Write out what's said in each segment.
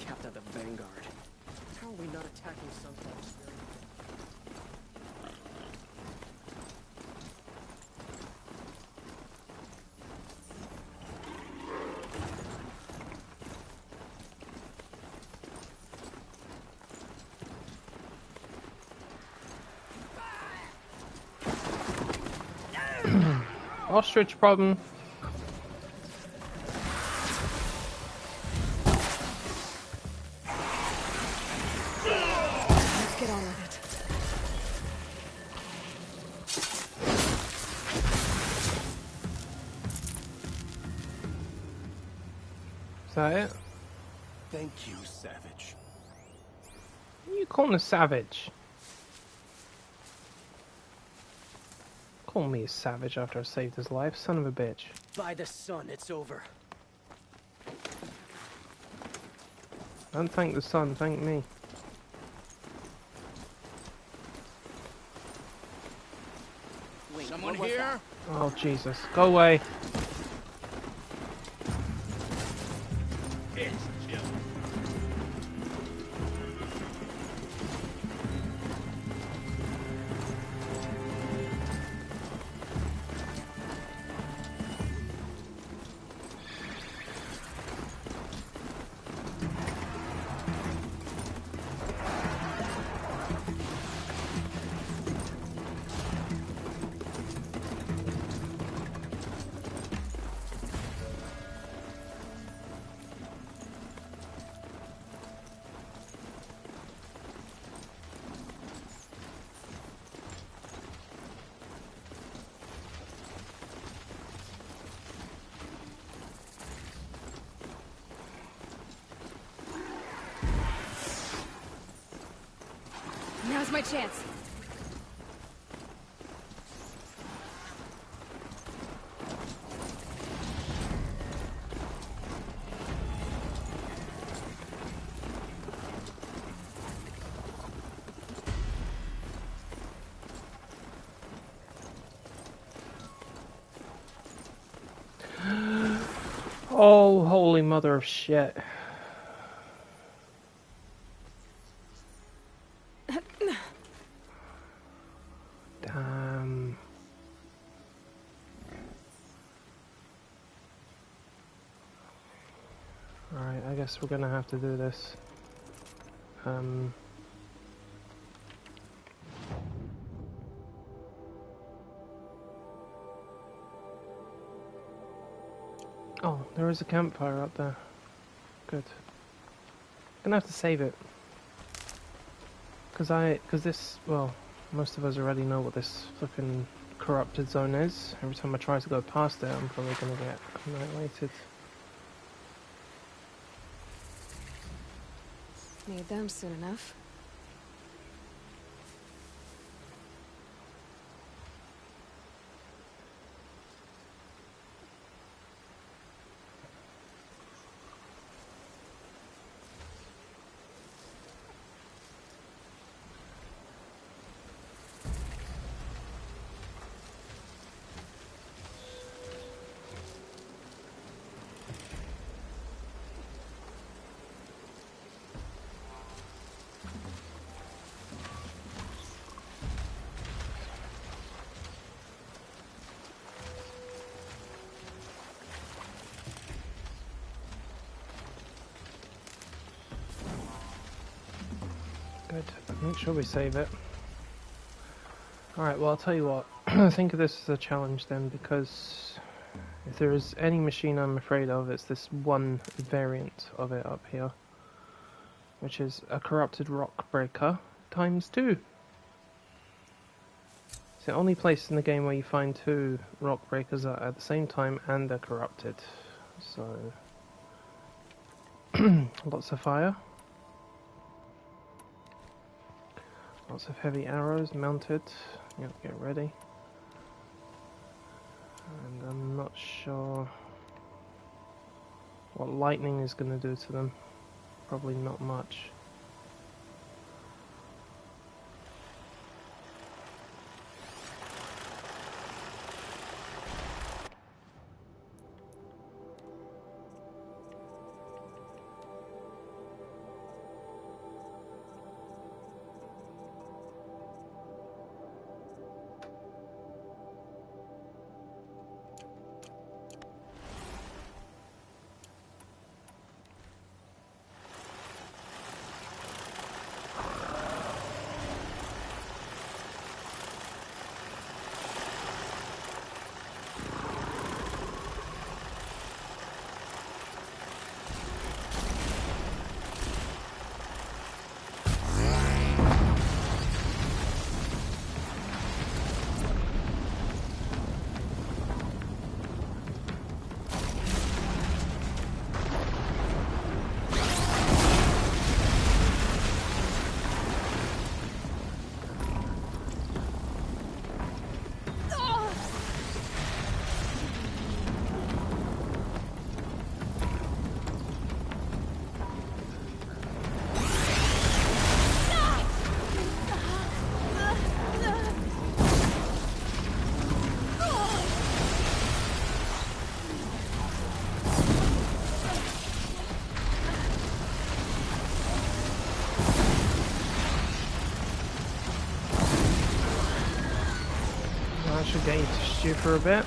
Capped at the Vanguard. How are we not attacking Sunflower's spirit? Ostrich problem. Let's get on with it. Is that it? Thank you, Savage. What are you calling a savage? Call me a savage after I saved his life, son of a bitch. By the sun, it's over. Don't thank the sun, thank me. Wait, Someone here? Oh Jesus, go away. It's Jill. Now's my chance. Oh, holy mother of shit. Damn. Alright, I guess we're gonna have to do this. Oh, there is a campfire up there. Good. Gonna have to save it. Cause this, well, most of us already know what this flipping corrupted zone is. Every time I try to go past it, I'm probably gonna get annihilated. Need them soon enough. Good. Make sure we save it. Alright, well I'll tell you what. I think of this as a challenge then, because if there is any machine I'm afraid of, it's this one variant of it up here. Which is a corrupted rock breaker times 2. It's the only place in the game where you find 2 rock breakers at the same time and they're corrupted. So lots of fire. Lots of heavy arrows mounted. Yep, get ready. And I'm not sure what lightning is going to do to them. Probably not much. I should get you to stew for a bit.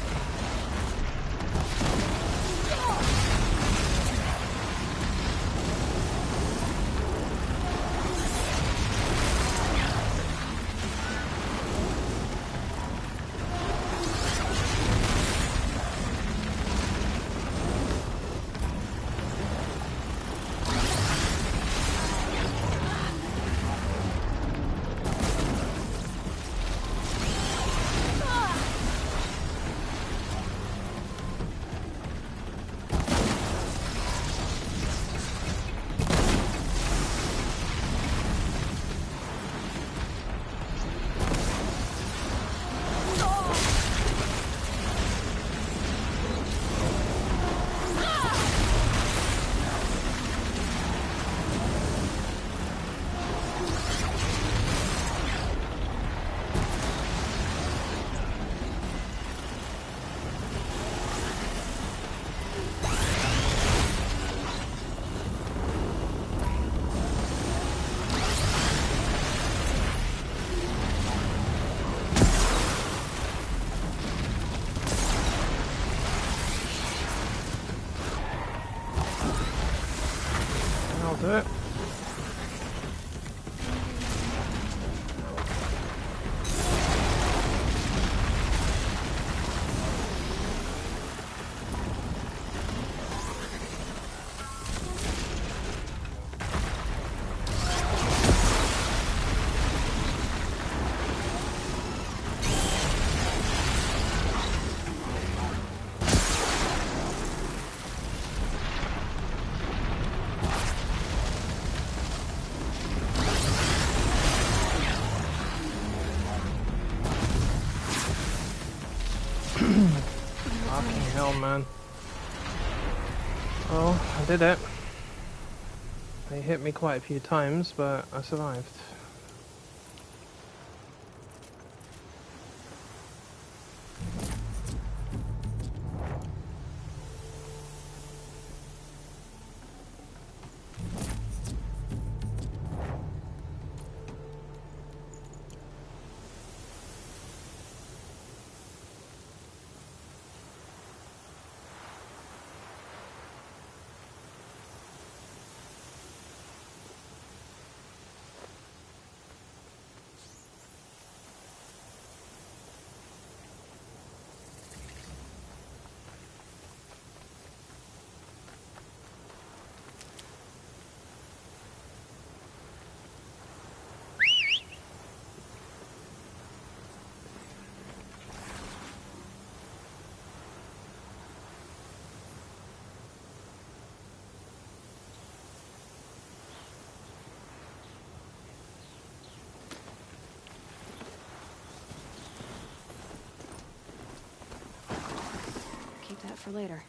I'll do it. Fucking hell, man. Oh, I did it. They hit me quite a few times, but I survived. Keep that for later.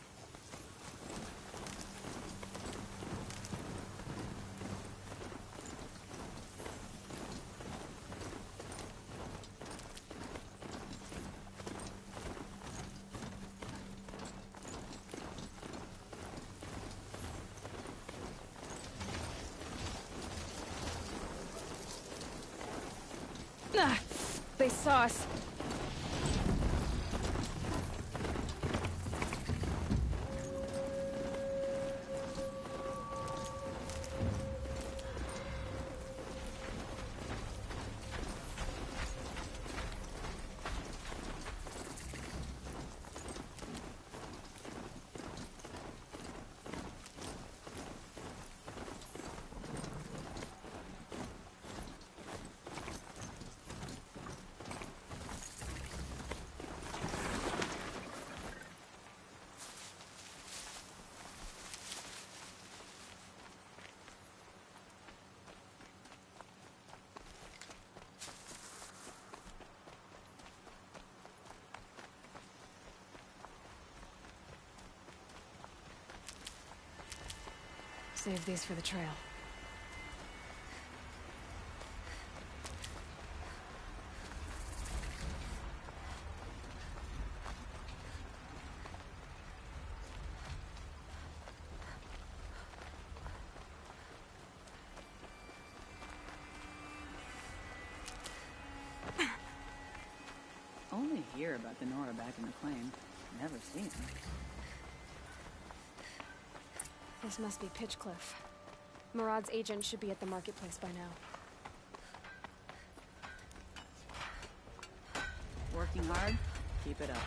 Ah, they saw us. Save these for the trail. Only hear about the Nora back in the claim. Never seen him. This must be Pitchcliff. Murad's agent should be at the marketplace by now. Working hard? Keep it up.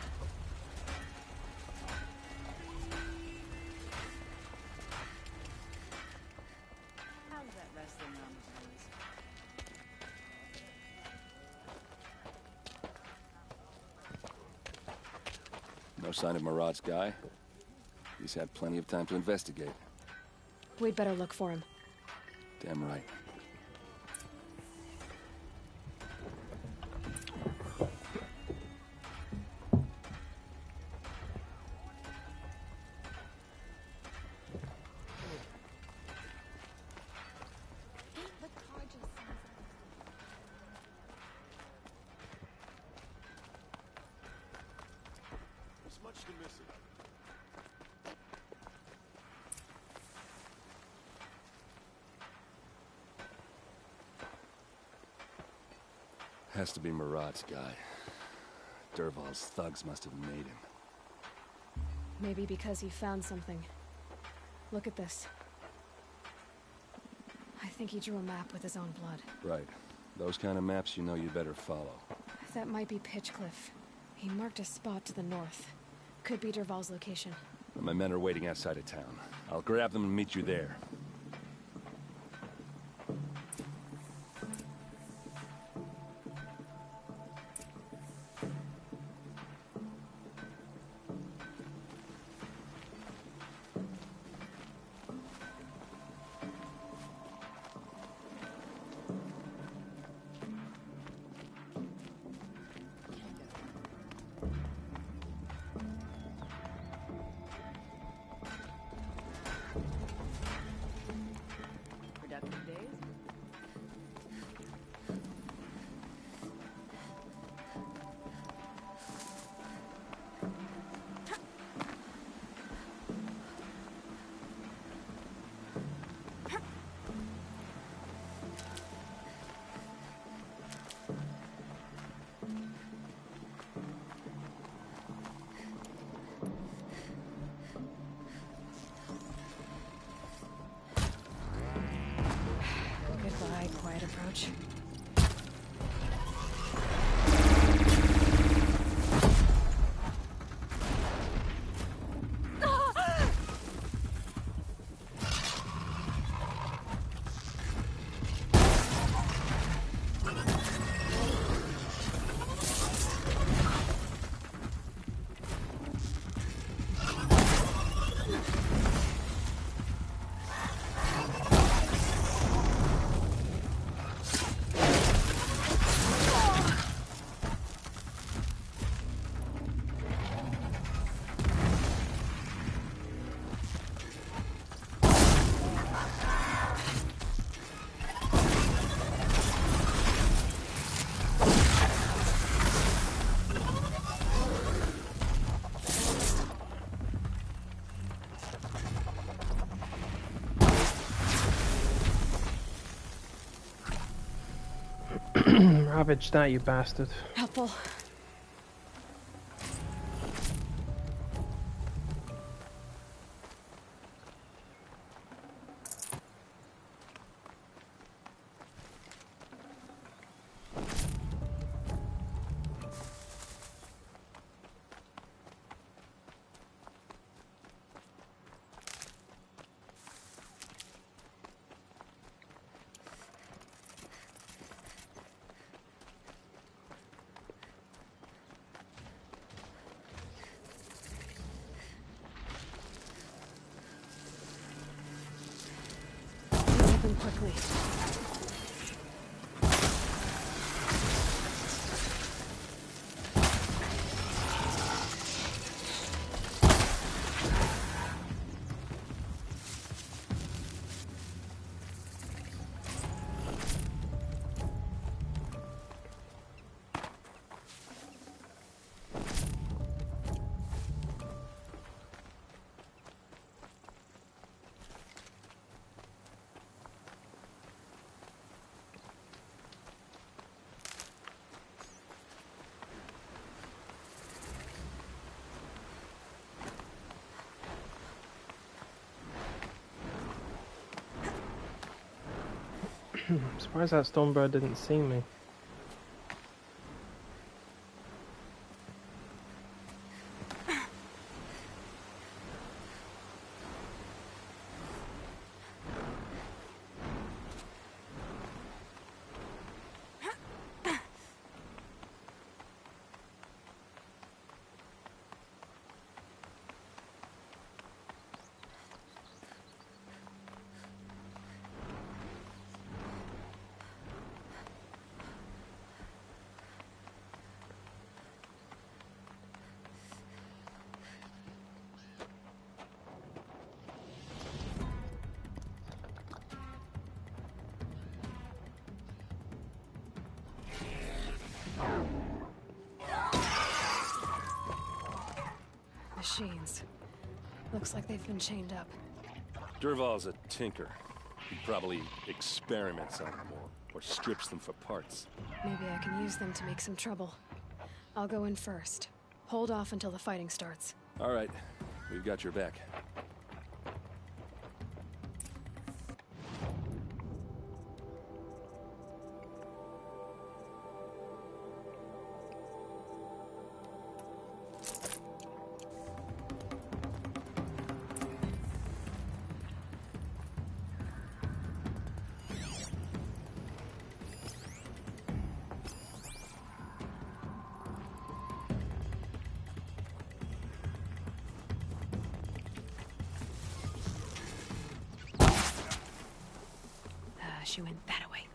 How's that wrestling on the boys? No sign of Murad's guy. He's had plenty of time to investigate. We'd better look for him. Damn right. There's much to miss it. Has to be Murad's guy. Dervahl's thugs must have made him. Maybe because he found something. Look at this. I think he drew a map with his own blood. Right. Those kind of maps you know you better follow. That might be Pitchcliff. He marked a spot to the north. Could be Dervahl's location. My men are waiting outside of town. I'll grab them and meet you there. Productive days? Goodbye, quiet approach. Ravage that, you bastard. Helpful. Open quickly. I'm surprised that Stormbird didn't see me. Machines. Looks like they've been chained up. Dervahl's a tinker. He probably experiments on them or strips them for parts. Maybe I can use them to make some trouble. I'll go in first. Hold off until the fighting starts. All right, we've got your back. She went that way.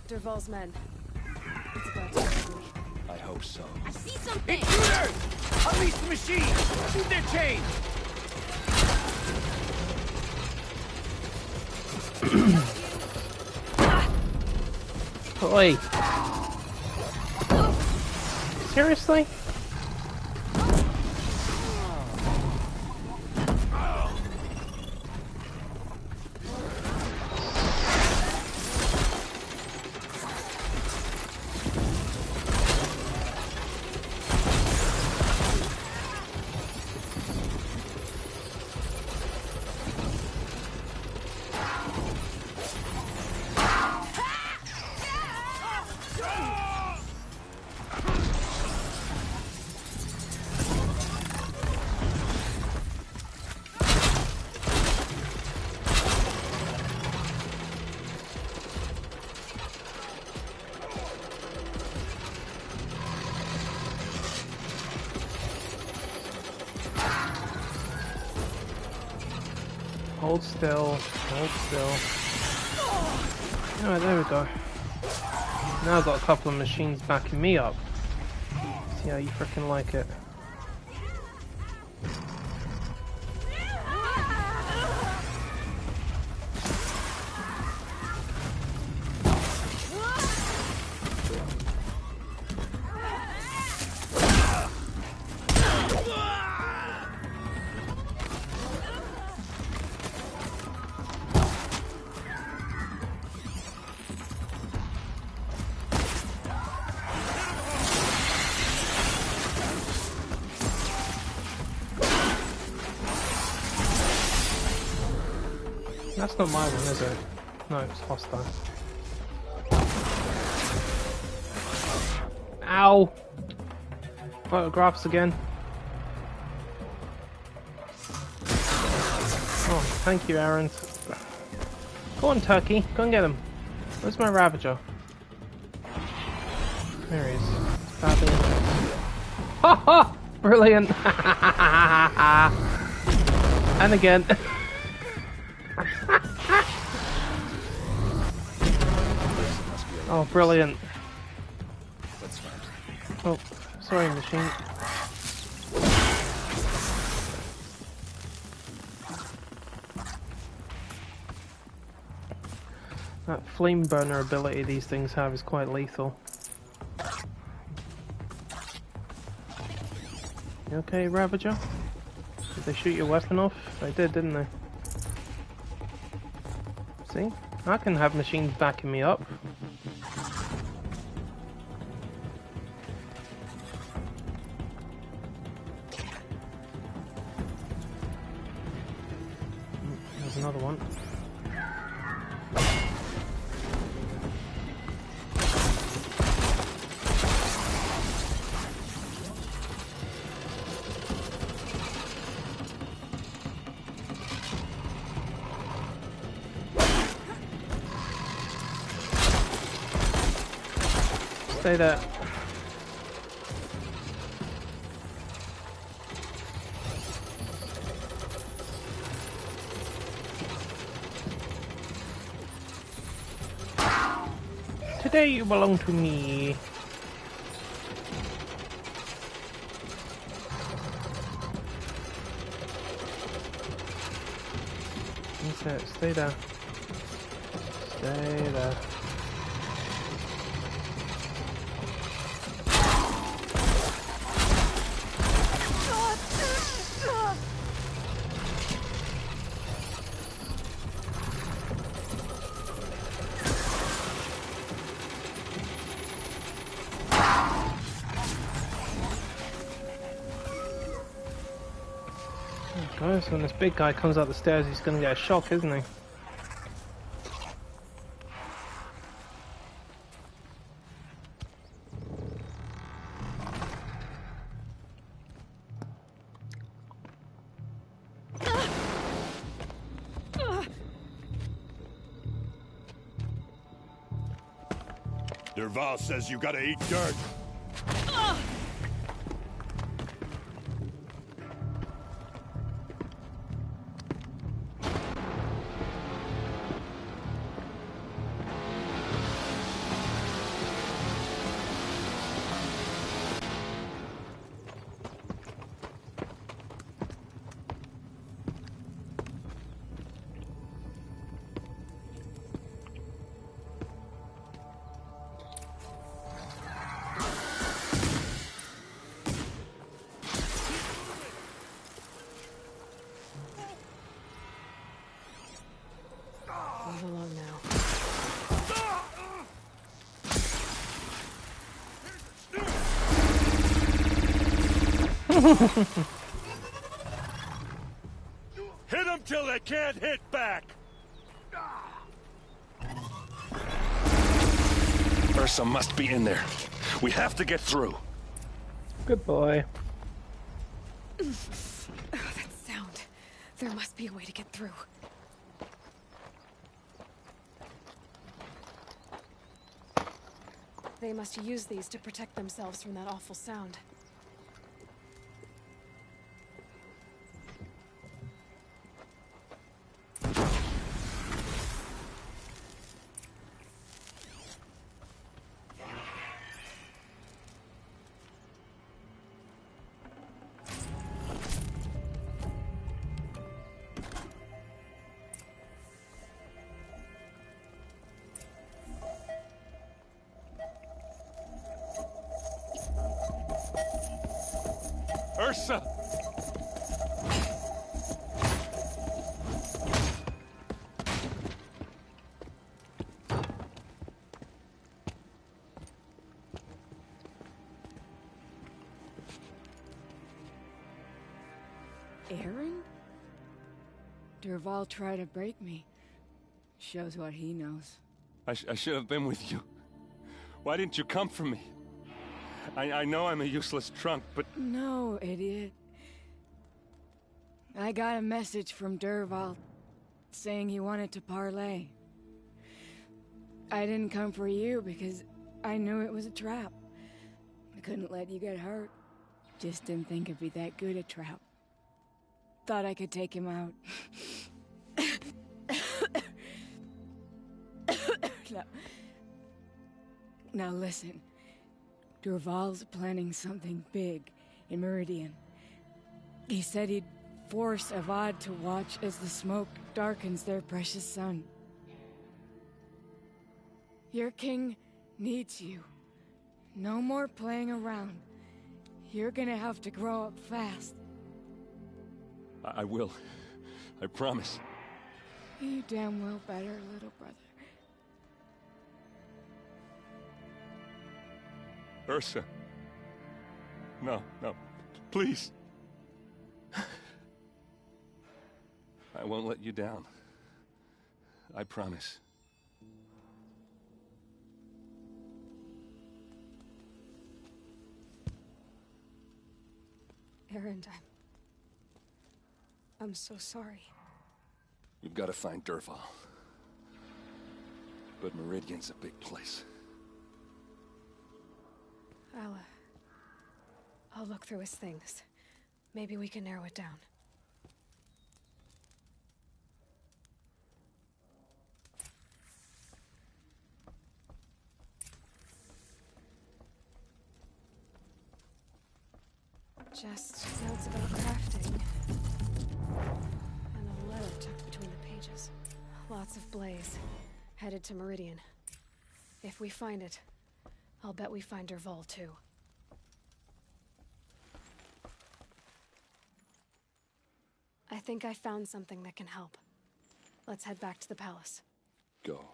Dervahl's men. It's about time. I hope so. I see something! Intruders! Unleash the machine! Shoot their chains! Oi! Seriously? Hold still, hold still. Oh, there we go. Now I've got a couple of machines backing me up. See how you frickin' like it. That's not my one, is it? No, it's hostile. Ow! Photographs again. Oh, thank you, Aaron. Go on, Turkey. Go and get him. Where's my Ravager? There he is. Badly in there. Ha ha! Brilliant! And again. Oh, brilliant. That's fine. Oh, sorry, machine. That flame burner ability these things have is quite lethal. You okay, Ravager? Did they shoot your weapon off? They did, didn't they? See? I can have machines backing me up. another one. Stay there. Today you belong to me. That's it. Stay there. Stay there. Guys, when this big guy comes up the stairs, he's gonna get a shock, isn't he? Derval says you gotta eat dirt. Move along now. Hit them till they can't hit back. Ursa must be in there. We have to get through. Good boy. Oh, that sound. There must be a way to get through. They must use these to protect themselves from that awful sound. Ursa! Aaron? Derval tried to break me. Shows what he knows. I should have been with you. Why didn't you come for me? I know I'm a useless trunk, but... No, idiot. I got a message from Derval saying he wanted to parlay. I didn't come for you because I knew it was a trap. I couldn't let you get hurt. Just didn't think it'd be that good a trap. Thought I could take him out. Now listen. Derval's planning something big in Meridian. He said he'd force Avad to watch as the smoke darkens their precious sun. Your king needs you. No more playing around. You're gonna have to grow up fast. I will. I promise. You damn well better, little brother. Ursa. No, no. Please. I won't let you down. I promise. Erend, I'm so sorry. We've got to find Dervahl. But Meridian's a big place. I'll look through his things. Maybe we can narrow it down. Just notes about crafting. And a letter tucked between the pages. Lots of blaze. Headed to Meridian. If we find it, I'll bet we find Dervahl too. I think I found something that can help. Let's head back to the palace. Go.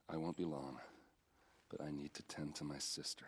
I won't be long, but I need to tend to my sister.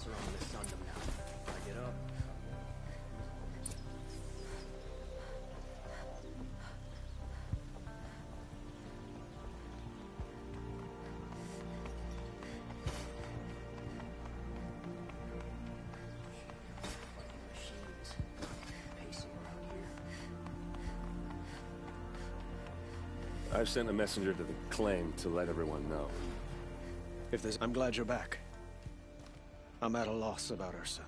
around this Sundom now. I get up. Machines pacing around here. I've sent a messenger to the claim to let everyone know. If there's... I'm glad you're back. I'm at a loss about Ursa.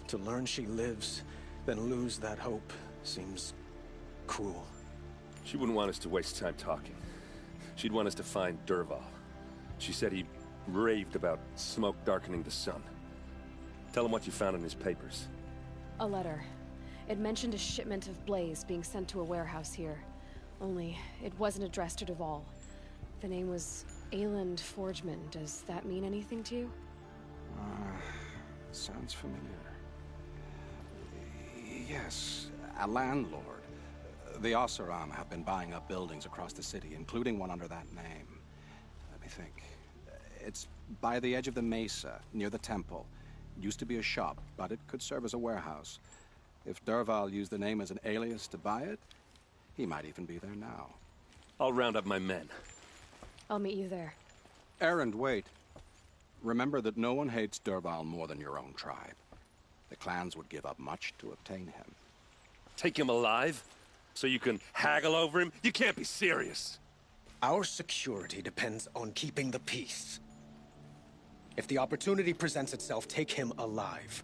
To learn she lives, then lose that hope, seems cruel. She wouldn't want us to waste time talking. She'd want us to find Dervahl. She said he raved about smoke darkening the sun. Tell him what you found in his papers. A letter. It mentioned a shipment of blaze being sent to a warehouse here. Only, it wasn't addressed to Dervahl. The name was Ayland Forgeman. Does that mean anything to you? Sounds familiar. Yes, a landlord. The Oseram have been buying up buildings across the city, including one under that name. Let me think. It's by the edge of the mesa, near the temple. It used to be a shop, but it could serve as a warehouse. If Dervahl used the name as an alias to buy it, He might even be there now. I'll round up my men. I'll meet you there. Erend, wait. Remember that no one hates Dervahl more than your own tribe. The clans would give up much to obtain him. Take him alive? So you can haggle over him? You can't be serious. Our security depends on keeping the peace. If the opportunity presents itself, take him alive.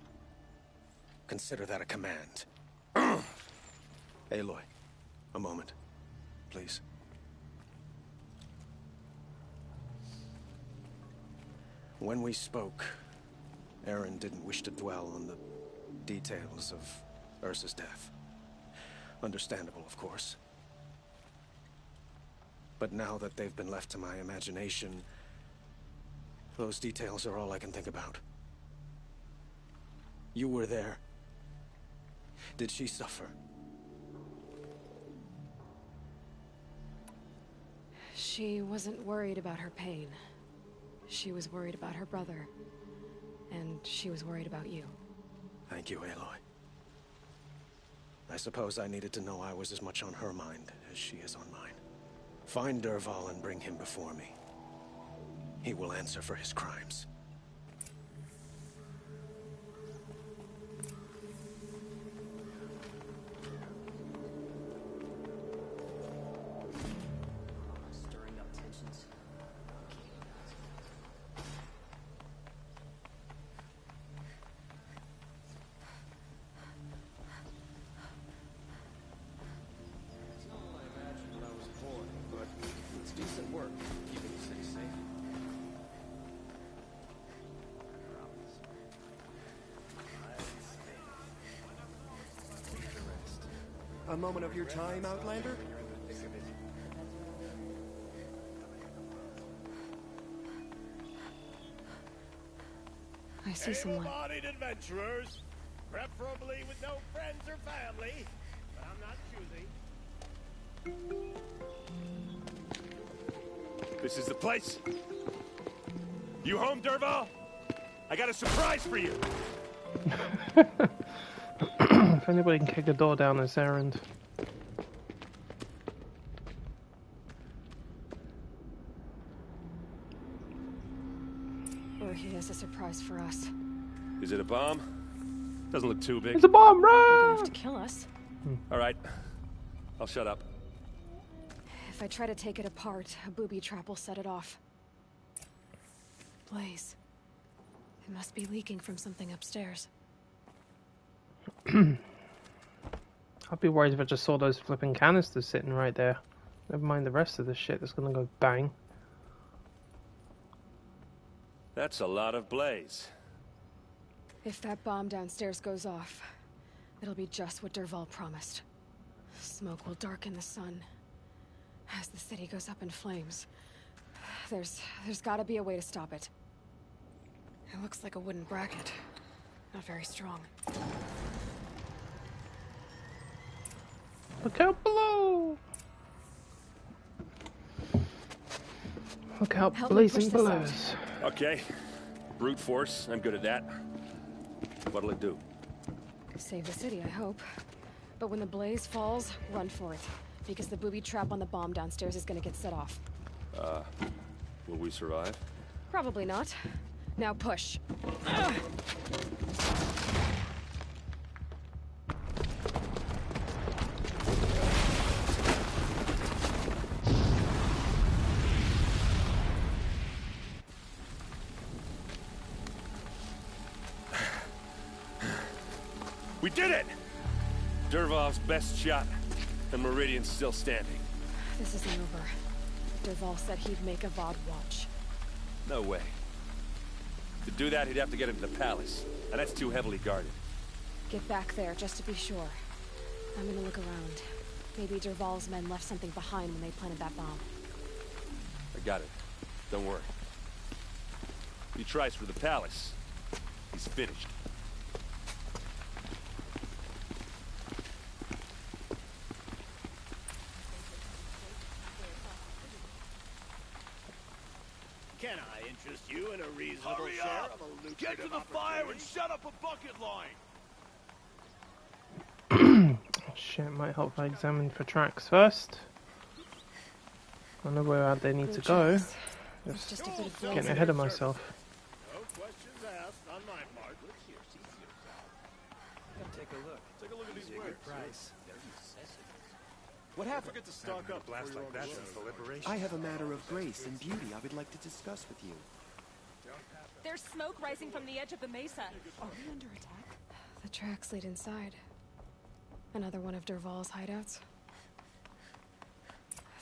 Consider that a command. Aloy, a moment, please. When we spoke, Erend didn't wish to dwell on the details of Ursa's death. Understandable, of course. But now that they've been left to my imagination, those details are all I can think about. You were there. Did she suffer? She wasn't worried about her pain. She was worried about her brother. And she was worried about you. Thank you, Aloy. I suppose I needed to know I was as much on her mind as she is on mine. Find Dervahl and bring him before me. He will answer for his crimes. Stirring up tensions. It's not what I imagined when I was a boy, but it's decent work keeping the city safe. A moment of your time, Outlander? I see someone. Able-bodied adventurers, preferably with no friends or family, but I'm not choosy. This is the place? You home, Dervahl? I got a surprise for you. If anybody can kick a door down, it's Erend. Or he has a surprise for us. Is it a bomb? Doesn't look too big. It's a bomb, Big run! enough to kill us. All right. I'll shut up. If I try to take it apart, a booby trap will set it off. Blaze. It must be leaking from something upstairs. I'd be worried if I just saw those flipping canisters sitting right there. Never mind the rest of the shit that's gonna go bang. That's a lot of blaze. If that bomb downstairs goes off, it'll be just what Dervahl promised. Smoke will darken the sun. As the city goes up in flames, there's gotta be a way to stop it. It looks like a wooden bracket. Not very strong. Look out below! Look out, Help me push blazing this out. billows. Okay. Brute force. I'm good at that. What'll it do? Save the city, I hope. But when the blaze falls, run for it. Because the booby trap on the bomb downstairs is gonna get set off. Will we survive? Probably not. Now push. We did it! Dervahl's best shot, and Meridian's still standing. This isn't over. Dervahl said he'd make a VOD watch. No way. To do that, he'd have to get into the palace, and that's too heavily guarded. Get back there, just to be sure. I'm gonna look around. Maybe Dervahl's men left something behind when they planted that bomb. I got it. Don't worry. He tries for the palace. He's finished. Can I interest you in a reasonable share of a lucrative Get to the fire and shut up a bucket line! Shit, might help if I examine for tracks first. I know where they need to go. Just a bit of getting ahead of myself. No questions asked on my part. Take a look. Take a look at these words. Price. What happened? Forget to stock up Blast like that since the liberation. I have a matter of grace and beauty I would like to discuss with you. There's smoke rising from the edge of the mesa. Are we under attack? The tracks lead inside. Another one of Dervahl's hideouts.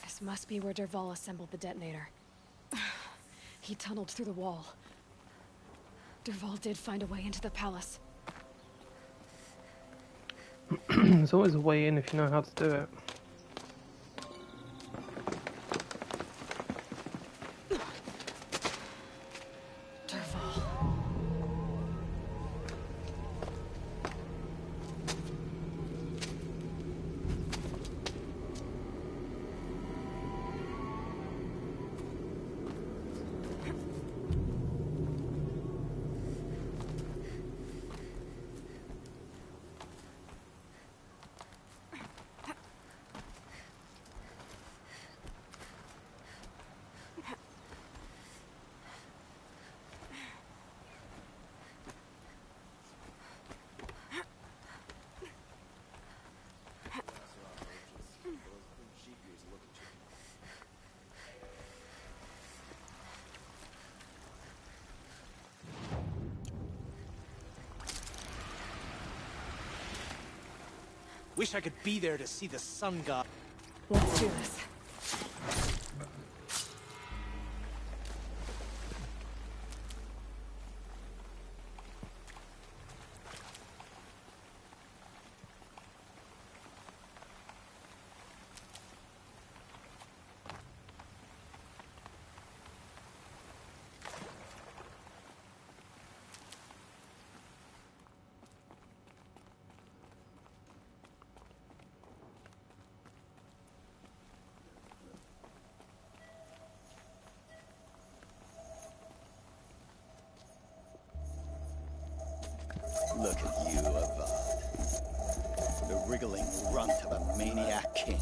This must be where Dervahl assembled the detonator. He tunneled through the wall. Dervahl did find a way into the palace. There's always a way in if you know how to do it. Dervahl. Wish I could be there to see the sun god. Let's do this. Look at you, Avad. The wriggling runt of a maniac king.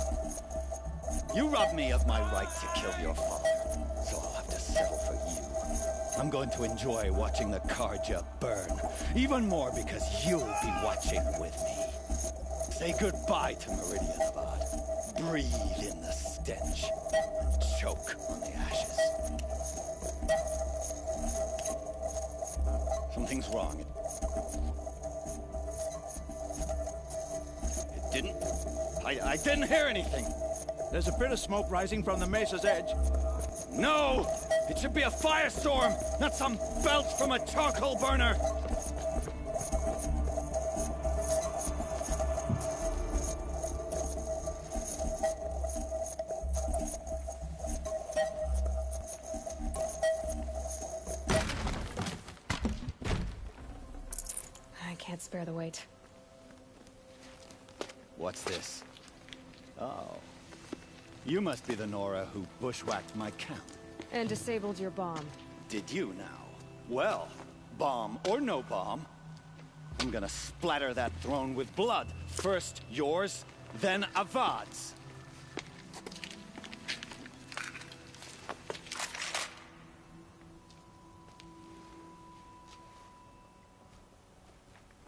You robbed me of my right to kill your father, so I'll have to settle for you. I'm going to enjoy watching the Karja burn, even more because you'll be watching with me. Say goodbye to Meridian, Avad. Breathe in the stench. Choke on the ashes. Something's wrong. I didn't hear anything. There's a bit of smoke rising from the mesa's edge. No! It should be a firestorm, not some belch from a charcoal burner! I can't spare the weight. What's this? Oh. You must be the Nora who bushwhacked my camp. And disabled your bomb. Did you now? Well, bomb or no bomb, I'm gonna splatter that throne with blood. First yours, then Avad's.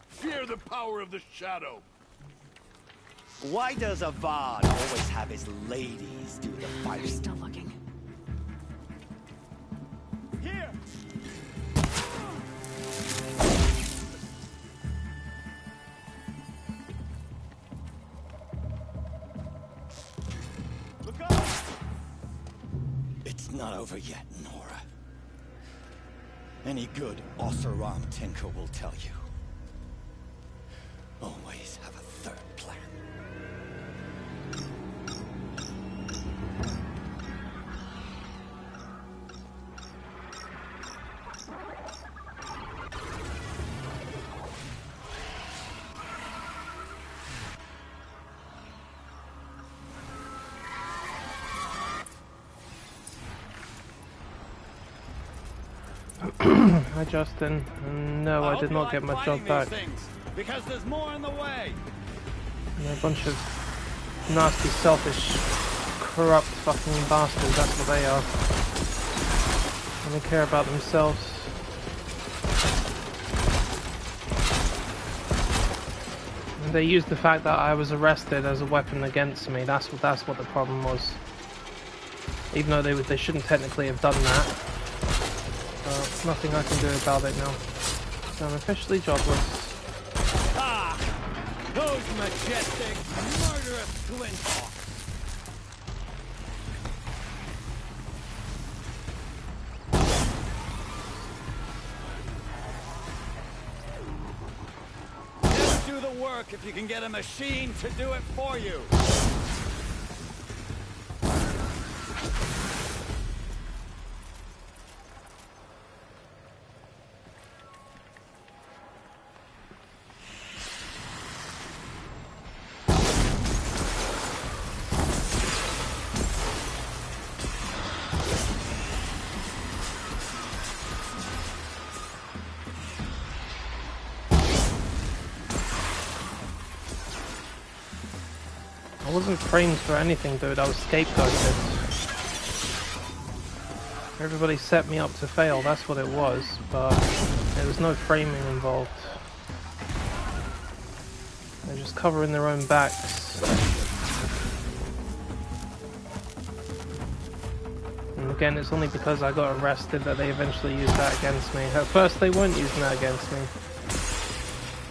Fear the power of the shadow. Why does Avad always have his ladies do the You're fighting? still looking. Here! Look up! It's not over yet, Nora. Any good Oseram tinker will tell you. Always have a third plan. Hi Justin. No, I did not get my job back. Because there's more in the way. They're a bunch of nasty, selfish, corrupt fucking bastards, that's what they are. And they care about themselves. And they used the fact that I was arrested as a weapon against me. That's what the problem was. Even though they shouldn't technically have done that. But nothing I can do about it now. So I'm officially jobless. Ah! Those majestic, murderous twin hawks! Just do the work if you can get a machine to do it for you. I wasn't framed for anything, dude. I was scapegoated. Everybody set me up to fail, that's what it was, but there was no framing involved. They're just covering their own backs. And again, it's only because I got arrested that they eventually used that against me. At first they weren't using that against me.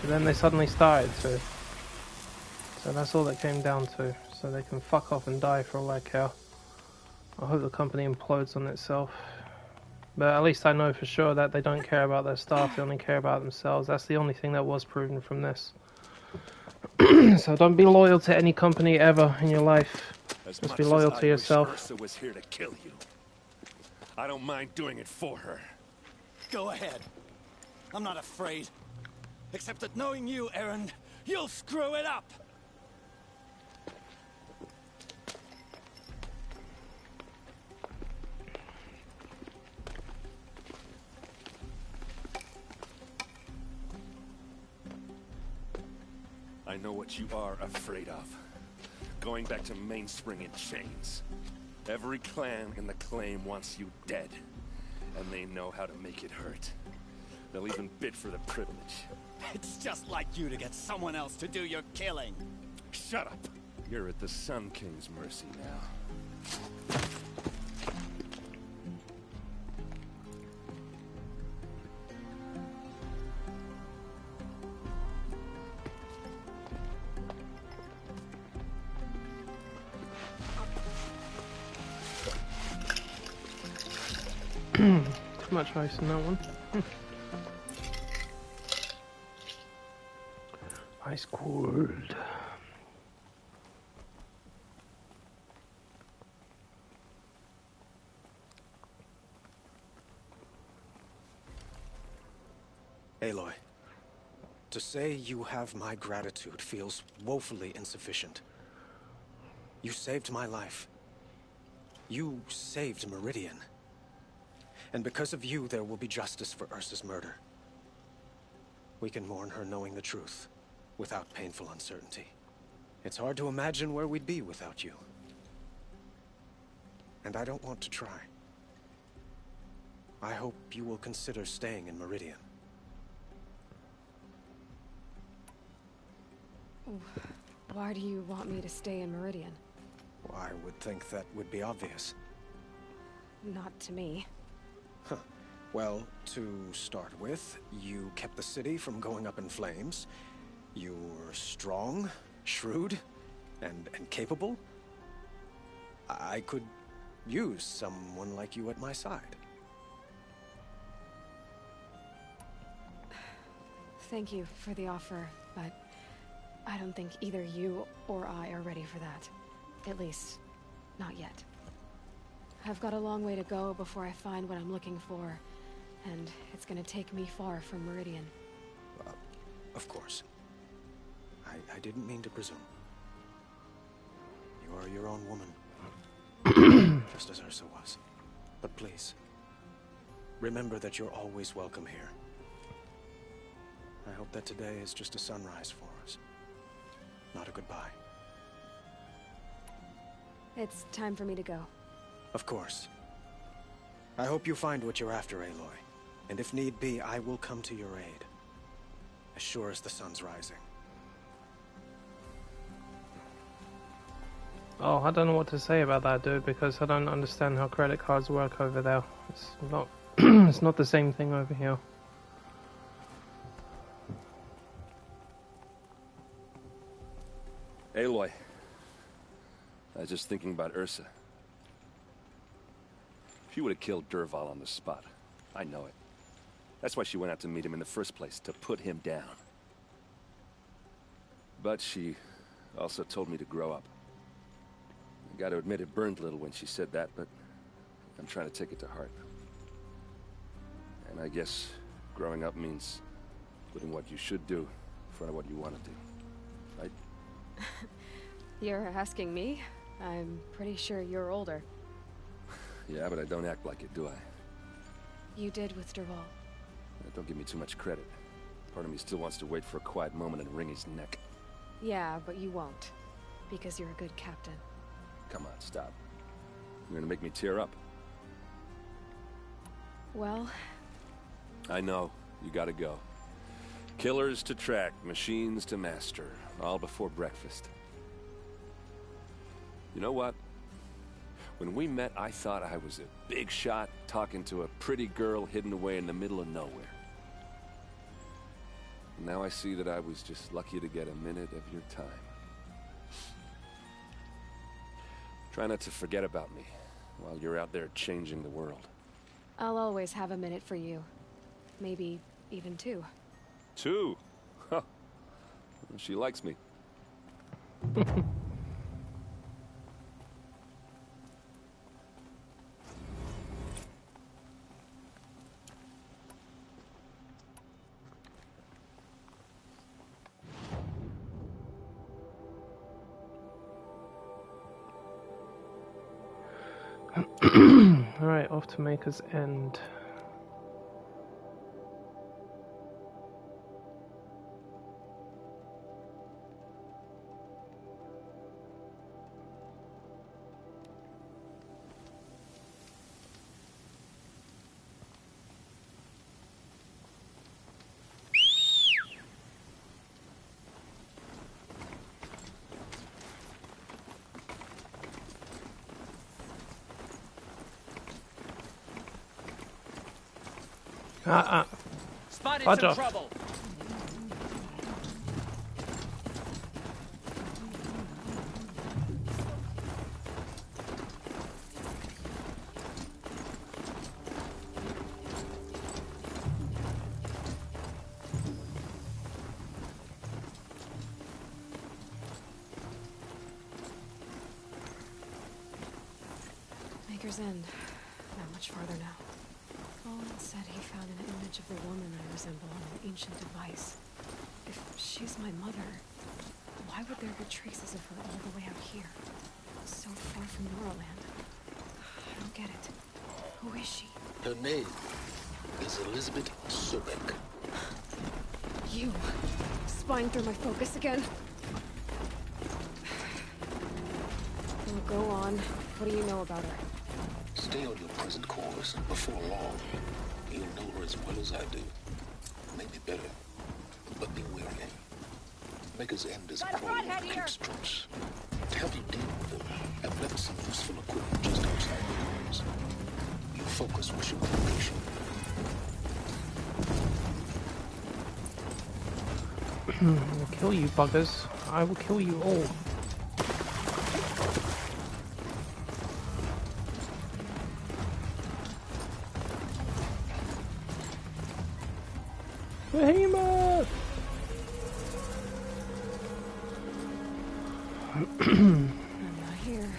But then they suddenly started to. So that's all that came down to. So they can fuck off and die for all I care. I hope the company implodes on itself. But at least I know for sure that they don't care about their staff, they only care about themselves. That's the only thing that was proven from this. So don't be loyal to any company ever in your life. Just be loyal to yourself. Ursa was here to kill you. I don't mind doing it for her. Go ahead. I'm not afraid. Except that knowing you, Aaron, you'll screw it up. I know what you are afraid of. Going back to Mainspring in chains. Every clan in the claim wants you dead. And they know how to make it hurt. They'll even bid for the privilege. It's just like you to get someone else to do your killing. Shut up! You're at the Sun King's mercy now. Too much ice in that one. Ice cold. Aloy, to say you have my gratitude feels woefully insufficient. You saved my life. You saved Meridian. And because of you, there will be justice for Ursa's murder. We can mourn her knowing the truth, without painful uncertainty. It's hard to imagine where we'd be without you. And I don't want to try. I hope you will consider staying in Meridian. Why do you want me to stay in Meridian? Well, I would think that would be obvious. Not to me. Huh. Well, to start with, you kept the city from going up in flames. You were strong, shrewd, and capable. I could use someone like you at my side. Thank you for the offer, but I don't think either you or I are ready for that. At least, not yet. I've got a long way to go before I find what I'm looking for, and it's gonna take me far from Meridian. Of course. I didn't mean to presume. You are your own woman, just as Ursa was. But please, remember that you're always welcome here. I hope that today is just a sunrise for us. not a goodbye. It's time for me to go. Of course. I hope you find what you're after, Aloy. And if need be, I will come to your aid. As sure as the sun's rising. Oh, I don't know what to say about that, dude, because I don't understand how credit cards work over there. It's not it's not the same thing over here. Aloy. I was just thinking about Ursa. She would have killed Dervahl on the spot. I know it. That's why she went out to meet him in the first place, to put him down. But she also told me to grow up. I gotta admit it burned a little when she said that, but I'm trying to take it to heart. And I guess growing up means putting what you should do in front of what you want to do. Right? You're asking me? I'm pretty sure you're older. Yeah, but I don't act like it, do I? You did with Dervahl. Don't give me too much credit. Part of me still wants to wait for a quiet moment and wring his neck. Yeah, but you won't. Because you're a good captain. Come on, stop. You're gonna make me tear up. Well... I know. You gotta go. Killers to track, machines to master. All before breakfast. You know what? When we met, I thought I was a big shot talking to a pretty girl hidden away in the middle of nowhere. Now I see that I was just lucky to get a minute of your time. Try not to forget about me while you're out there changing the world. I'll always have a minute for you. Maybe even 2. 2? Huh. She likes me. Alright, off to Maker's End. Spotted some trouble. Maker's End. Not much farther now. Owen said he found an image of the woman I resemble on an ancient device. If she's my mother, why would there be traces of her all the way out here? So far from Norland. I don't get it. Who is she? Her name is Elizabeth Sobek. You! Spying through my focus again? Well, go on. What do you know about her? Stay on your present course, and before long, you'll know her as well as I do. Maybe better, but be wary. Maker's End is crawling with cape-strips. To help you deal with them, I've left some useful equipment just outside the walls. You focus with your location. I will kill you, buggers. I will kill you all. Behemoth! I'm not here.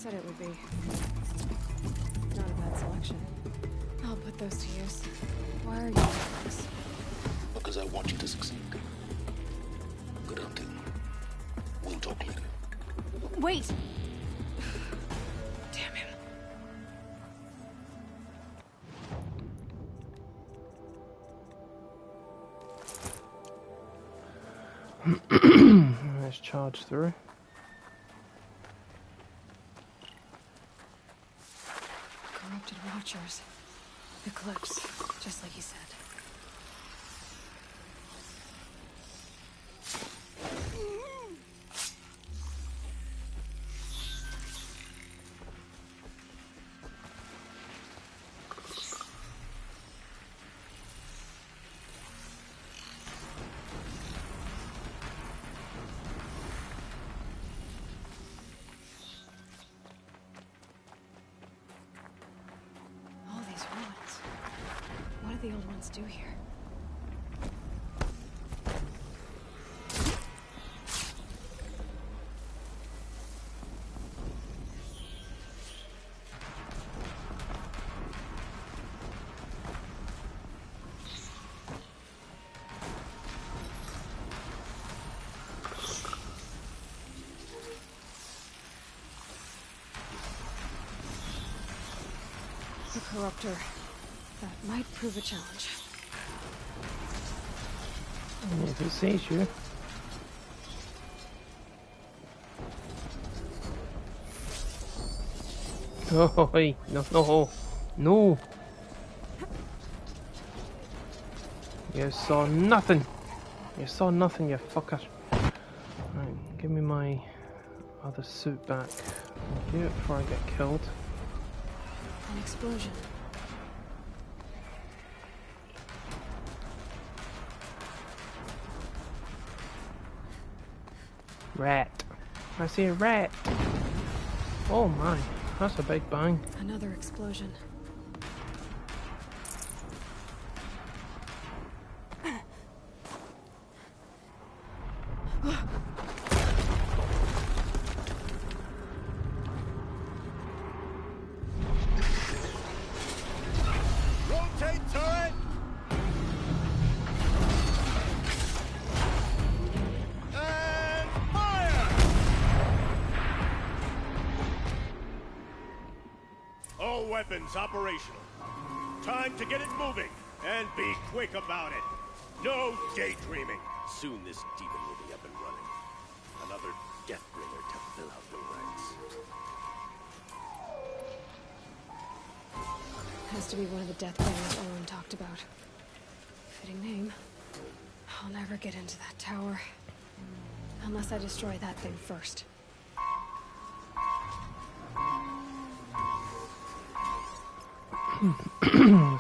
said it would be. Not a bad selection. I'll put those to use. Why are you doing this? Because I want you to succeed. Good hunting. We'll talk later. Wait! Damn him. Let's charge through. Corrupted Watchers. Eclipse, just like you said. What do the old ones do here? The Corruptor. That might prove a challenge. If it sees you. Oh, hey, no. You saw nothing. You saw nothing, you fucker. Right, give me my other suit back. Thank you, before I get killed. An explosion. Rat. I see a rat. Oh my, that's a big bang. Another explosion. Rotate turret! And fire! All weapons operational. Time to get it moving, and be quick about it. No daydreaming. Soon this demon will be up and running. Another Deathbringer to fill out the ranks. Has to be one of the Deathbringers Owen talked about. Fitting name. I'll never get into that tower. Unless I destroy that thing first.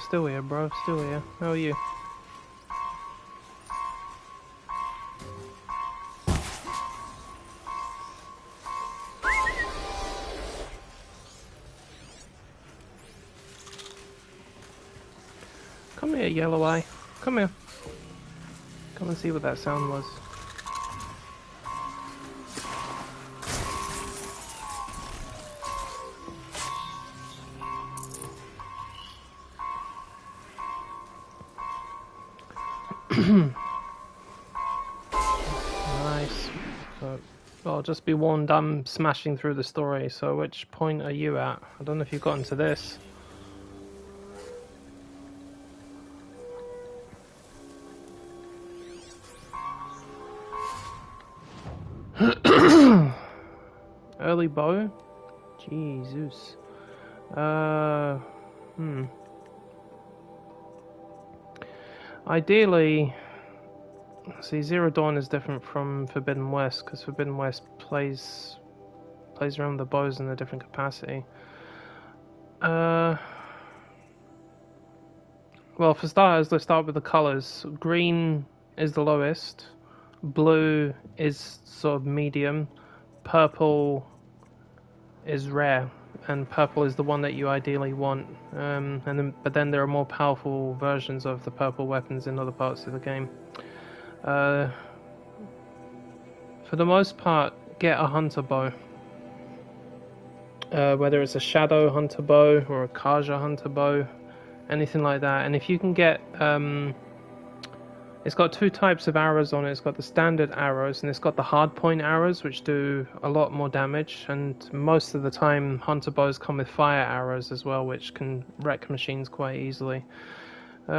Still here, bro. Still here. How are you? Come here, Yellow Eye. Come here. Come and see what that sound was. Nice. So, well, just be warned, I'm smashing through the story, so which point are you at? I don't know if you've gotten to this. Early bow? Jesus. Ideally, see, Zero Dawn is different from Forbidden West, because Forbidden West plays around the bows in a different capacity. Well, for starters, let's start with the colours. Green is the lowest, blue is sort of medium, purple is rare, and purple is the one that you ideally want. But then there are more powerful versions of the purple weapons in other parts of the game. For the most part, get a hunter bow. whether it's a Shadow Hunter bow or a Kaja Hunter bow, anything like that. And if you can get, it's got two types of arrows on it. It's got the standard arrows and it's got the hardpoint arrows, which do a lot more damage. And most of the time, Hunter bows come with fire arrows as well, which can wreck machines quite easily.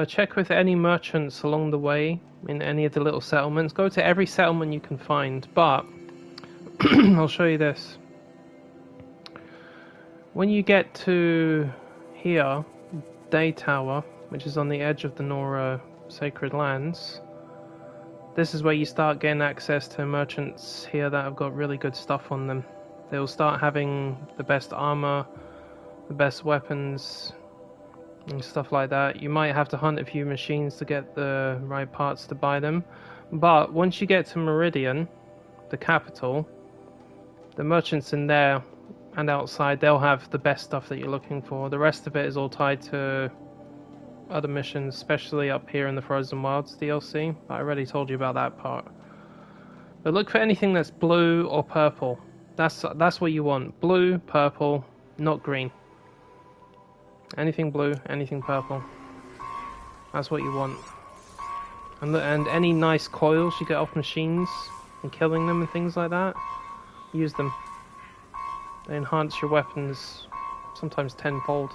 Check with any merchants along the way in any of the little settlements. Go to every settlement you can find, but I'll show you this. When you get to here, Day Tower, which is on the edge of the Nora Sacred Lands, this is where you start getting access to merchants here that have got really good stuff on them. They'll start having the best armor, the best weapons, and stuff like that. You might have to hunt a few machines to get the right parts to buy them, but once you get to Meridian, the capital, the merchants in there and outside, they'll have the best stuff that you're looking for. The rest of it is all tied to other missions, especially up here in the Frozen Wilds DLC. I already told you about that part. But look for anything that's blue or purple. That's what you want. Blue, purple, not green. Anything blue, anything purple. That's what you want. And any nice coils you get off machines and killing them and things like that, use them. They enhance your weapons sometimes tenfold.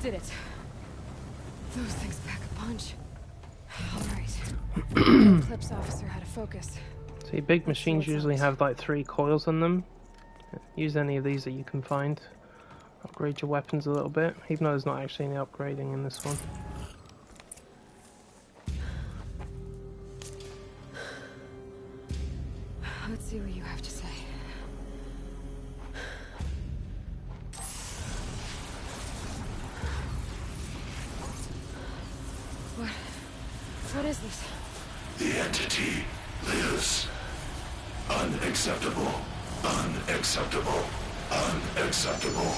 Did it. Those things pack a punch. Alright. Eclipse officer had to focus. See, big machines usually have like 3 coils on them. Use any of these that you can find. Upgrade your weapons a little bit, even though there's not actually any upgrading in this one. Let's see what you have to say. What is this? The entity lives. Unacceptable. Unacceptable. Unacceptable.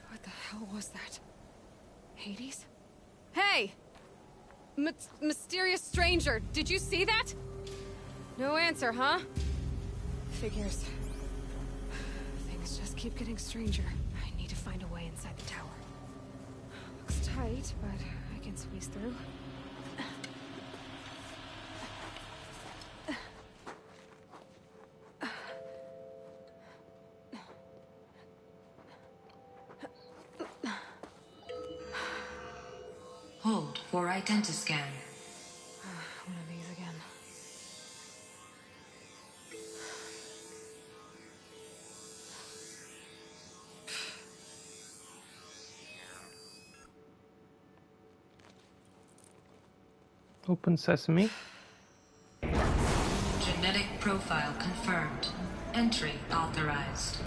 What the hell was that? Hades? Hey! Mysterious stranger, did you see that? No answer, huh? Figures. Things just keep getting stranger. I need to find a way inside the tower. Looks tight, but I can squeeze through. Hold for identiscan. One of these again. Open sesame. Genetic profile confirmed. Entry authorized.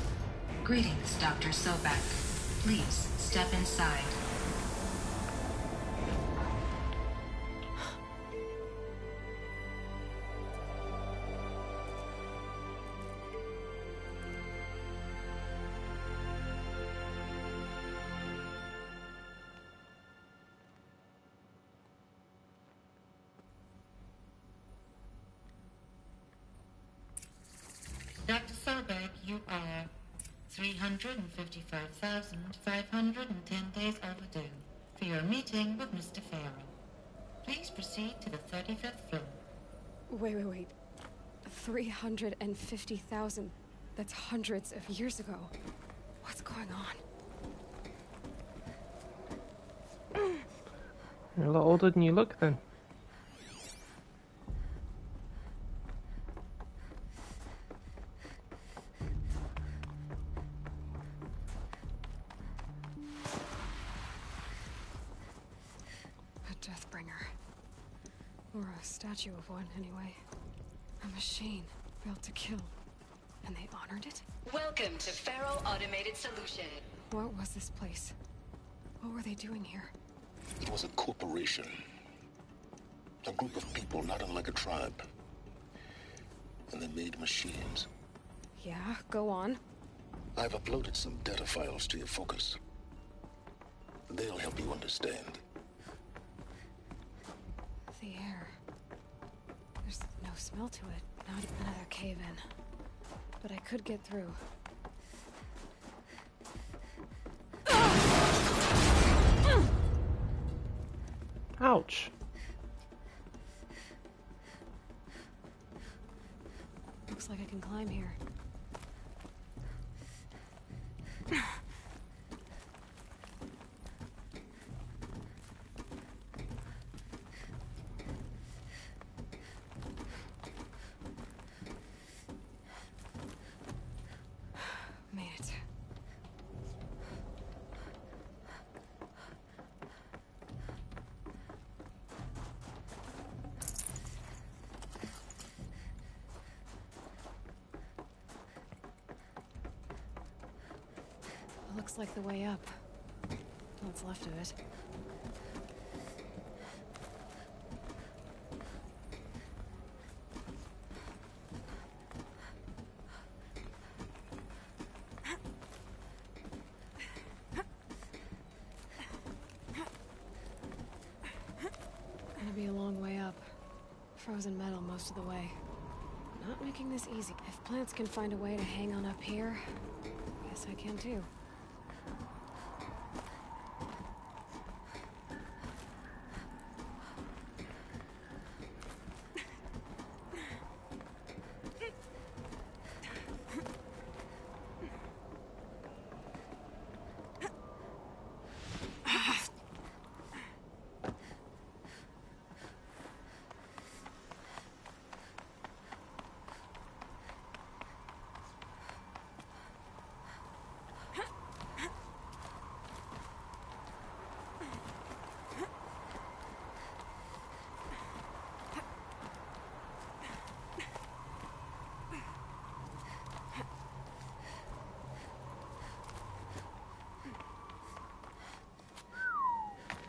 Greetings, Dr. Sobek. Please step inside. Dr. Sobek, you are 300 355,510 days overdue for your meeting with Mr. Farrell. Please proceed to the 35th floor. Wait. 350,000. That's hundreds of years ago. What's going on? You're a lot older than you look then. A Deathbringer. Or a statue of one, anyway. A machine built to kill. And they honored it? Welcome to Farrell Automated Solution. What was this place? What were they doing here? It was a corporation. A group of people not unlike a tribe. And they made machines. Yeah, go on. I've uploaded some data files to your focus. They'll help you understand. The air. There's no smell to it. Not another cave-in. But I could get through. Ouch. Looks like I can climb here. Made it. Looks like the way up. What's left of it. Gonna be a long way up. Frozen metal most of the way. Not making this easy. If plants can find a way to hang on up here, guess I can too.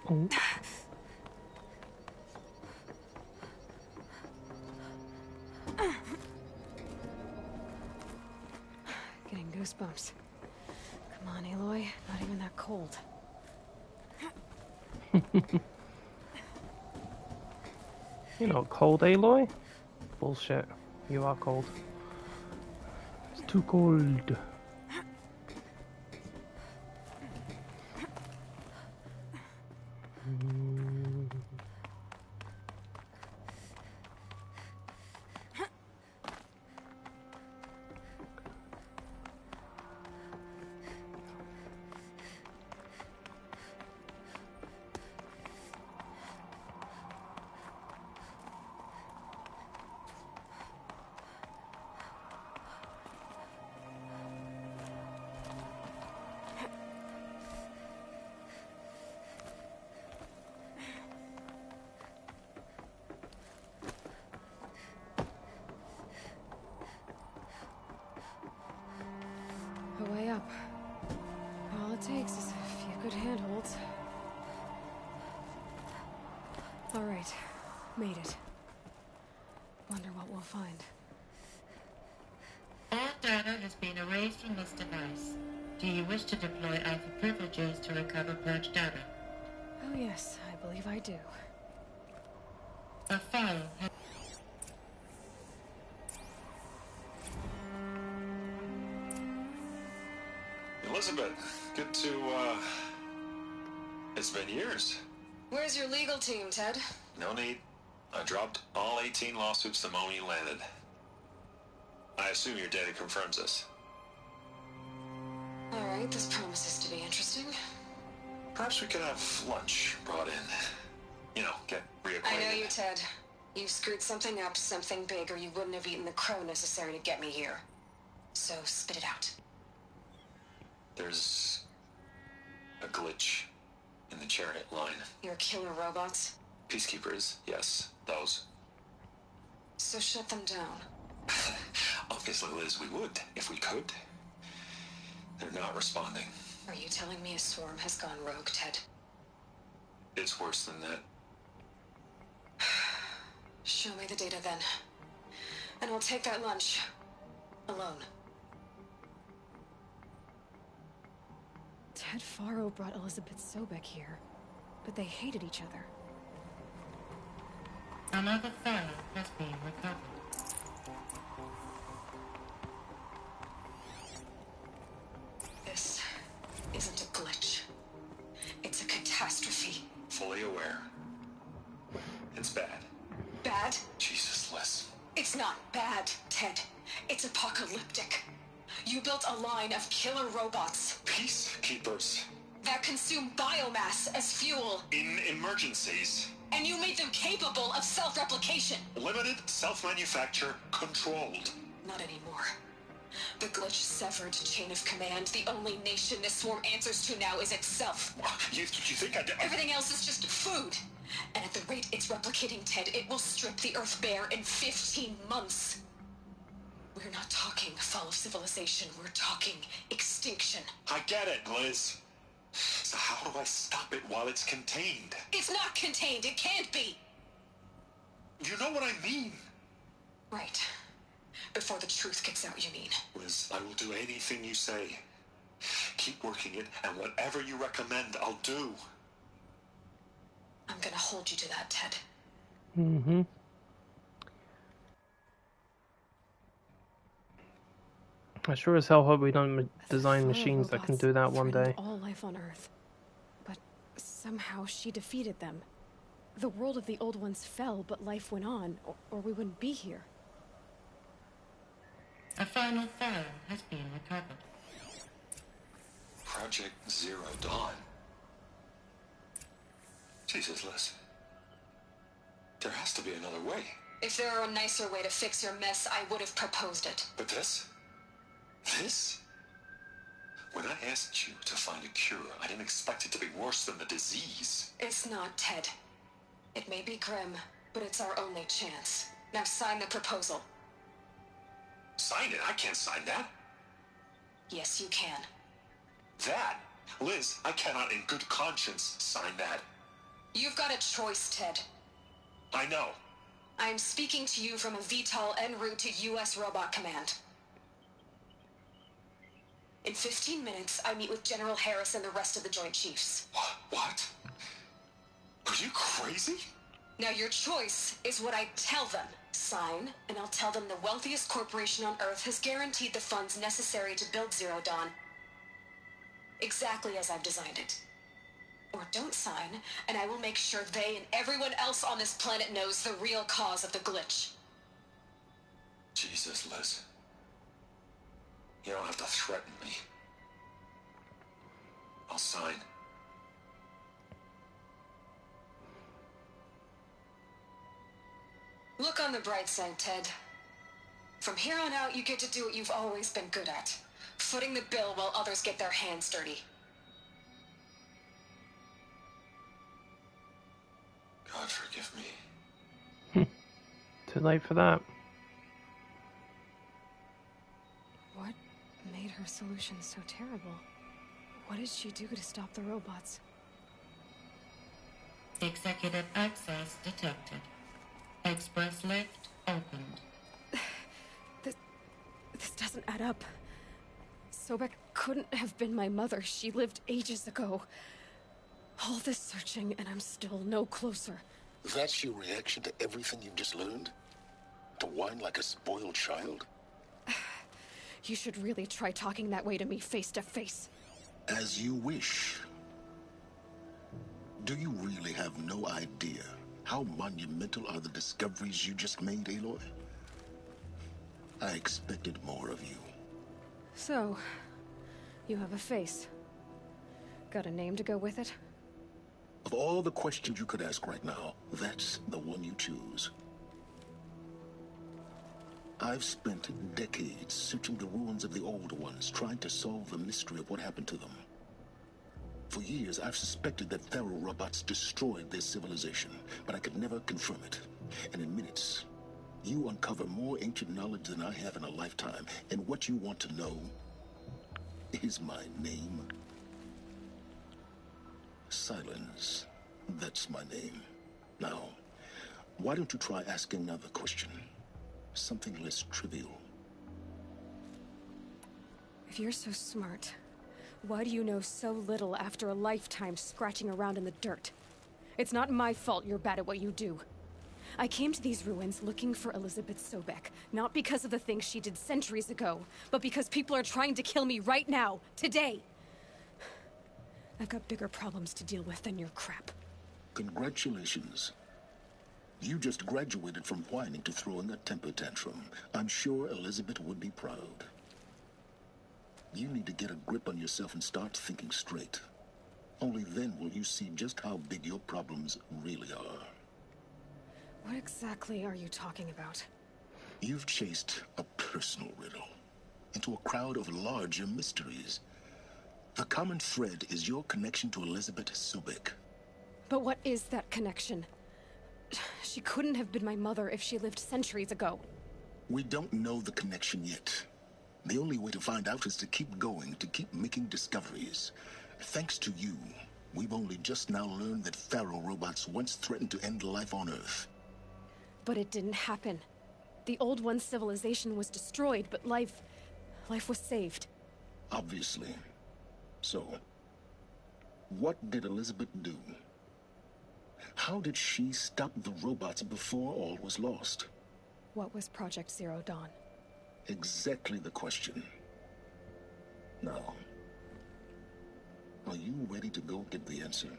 Oh. Getting goosebumps. Come on, Aloy. Not even that cold. You're not cold, Aloy? Bullshit. You are cold. It's too cold. A way up. All it takes is a few good handholds. All right, made it. Wonder what we'll find. All data has been erased from this device. Do you wish to deploy Alpha privileges to recover purged data? Oh yes, I believe I do. A file has... Elizabeth, good to, it's been years. Where's your legal team, Ted? No need. I dropped all 18 lawsuits the moment you landed. I assume your data confirms this. Alright, this promises to be interesting. Perhaps we could have lunch brought in. You know, get reacquainted. I know you, Ted. You screwed something up, something big, or you wouldn't have eaten the crow necessary to get me here. So, spit it out. There's a glitch in the chariot line. Your killer robots? Peacekeepers, yes, those. So shut them down. Obviously, Liz, we would, if we could. They're not responding. Are you telling me a swarm has gone rogue, Ted? It's worse than that. Show me the data then. And I'll take that lunch. Alone. Ted Faro brought Elizabeth Sobek here, but they hated each other. Another phone has been recovered. This isn't a glitch. It's a catastrophe. Fully aware. It's bad. Bad? Jesus, Liz. It's not bad, Ted. It's apocalyptic. You built a line of killer robots. Peacekeepers. That consume biomass as fuel. In emergencies. And you made them capable of self-replication. Limited, self-manufacture, controlled. Not anymore. The glitch severed chain of command. The only nation this swarm answers to now is itself. You think Everything else is just food. And at the rate it's replicating, Ted, it will strip the Earth bare in 15 months. We're not talking fall of civilization. We're talking extinction. I get it, Liz. So how do I stop it while it's contained? It's not contained. It can't be. You know what I mean. Right. Before the truth gets out, you mean. Liz, I will do anything you say. Keep working it, and whatever you recommend, I'll do. I'm gonna hold you to that, Ted. Mm-hmm. I sure as hell hope we don't design machines that can do that one day. All life on Earth. But somehow she defeated them. The world of the old ones fell, but life went on, or we wouldn't be here. A final phone has been recovered. Project Zero Dawn. Jesus, Liz. There has to be another way. If there were a nicer way to fix your mess, I would have proposed it. But this? This? When I asked you to find a cure, I didn't expect it to be worse than the disease. It's not, Ted. It may be grim, but it's our only chance. Now sign the proposal. Sign it? I can't sign that. Yes, you can. That? Liz, I cannot in good conscience sign that. You've got a choice, Ted. I know. I am speaking to you from a VTOL en route to U.S. Robot Command. In 15 minutes, I meet with General Harris and the rest of the Joint Chiefs. What? Are you crazy? Now your choice is what I tell them. Sign, and I'll tell them the wealthiest corporation on Earth has guaranteed the funds necessary to build Zero Dawn. Exactly as I've designed it. Or don't sign, and I will make sure they and everyone else on this planet knows the real cause of the glitch. Jesus, Liz. You don't have to threaten me. I'll sign. Look on the bright side, Ted. From here on out, you get to do what you've always been good at. Footing the bill while others get their hands dirty. God forgive me. Too late for that. What made her solution so terrible? What did she do to stop the robots? Executive access detected. Express lift opened. This doesn't add up. Sobek couldn't have been my mother. She lived ages ago. All this searching, and I'm still no closer. That's your reaction to everything you've just learned? To whine like a spoiled child? You should really try talking that way to me face to face. As you wish. Do you really have no idea how monumental are the discoveries you just made, Aloy? I expected more of you. So, you have a face. Got a name to go with it? Of all the questions you could ask right now, that's the one you choose. I've spent decades searching the ruins of the old ones, trying to solve the mystery of what happened to them. For years, I've suspected that Pharaoh robots destroyed their civilization, but I could never confirm it. And in minutes, you uncover more ancient knowledge than I have in a lifetime. And what you want to know is my name. Silence. That's my name. Now, why don't you try asking another question? Something less trivial. If you're so smart, why do you know so little after a lifetime scratching around in the dirt? It's not my fault you're bad at what you do. I came to these ruins looking for Elizabeth Sobek, not because of the things she did centuries ago, but because people are trying to kill me right now, today. I've got bigger problems to deal with than your crap. Congratulations. You just graduated from whining to throwing a temper tantrum. I'm sure Elizabeth would be proud. You need to get a grip on yourself and start thinking straight. Only then will you see just how big your problems really are. What exactly are you talking about? You've chased a personal riddle into a crowd of larger mysteries. The common thread is your connection to Elizabeth Sobek. But what is that connection? She couldn't have been my mother if she lived centuries ago. We don't know the connection yet. The only way to find out is to keep going, to keep making discoveries. Thanks to you, we've only just now learned that Pharaoh robots once threatened to end life on Earth. But it didn't happen. The Old One's civilization was destroyed, but life was saved. Obviously. So, what did Elizabeth do? How did she stop the robots before all was lost? What was Project Zero Dawn? Exactly the question. Now, are you ready to go get the answer?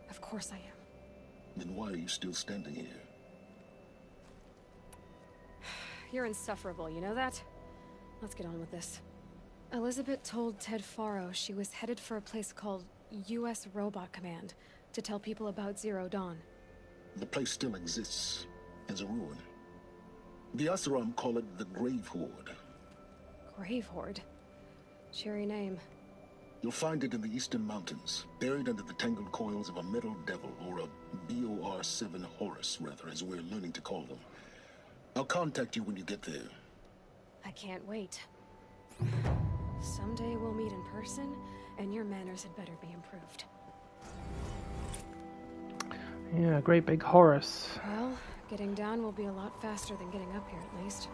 Of course I am. Then why are you still standing here? You're insufferable, you know that? Let's get on with this. Elizabeth told Ted Faro she was headed for a place called U.S. Robot Command to tell people about Zero Dawn. The place still exists as a ruin. The Oseram call it the Grave Horde. Grave Horde? Cheery name. You'll find it in the Eastern Mountains, buried under the tangled coils of a metal devil, or a BOR-7 Horus, rather, as we're learning to call them. I'll contact you when you get there. I can't wait. Someday we'll meet in person, and your manners had better be improved. Yeah, great big Horus. Well, getting down will be a lot faster than getting up here, at least.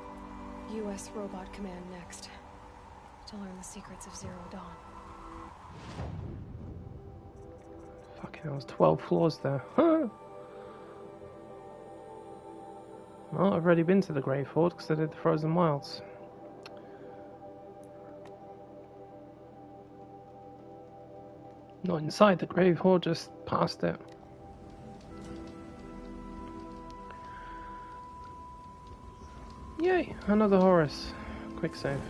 U.S. Robot Command next. To learn the secrets of Zero Dawn. Fucking hell, there's 12 floors there. Huh? Well, I've already been to the Grave Horde because I did the Frozen Wilds. Not inside the Grave Horde, just past it. Yay, another Horus. Quick save.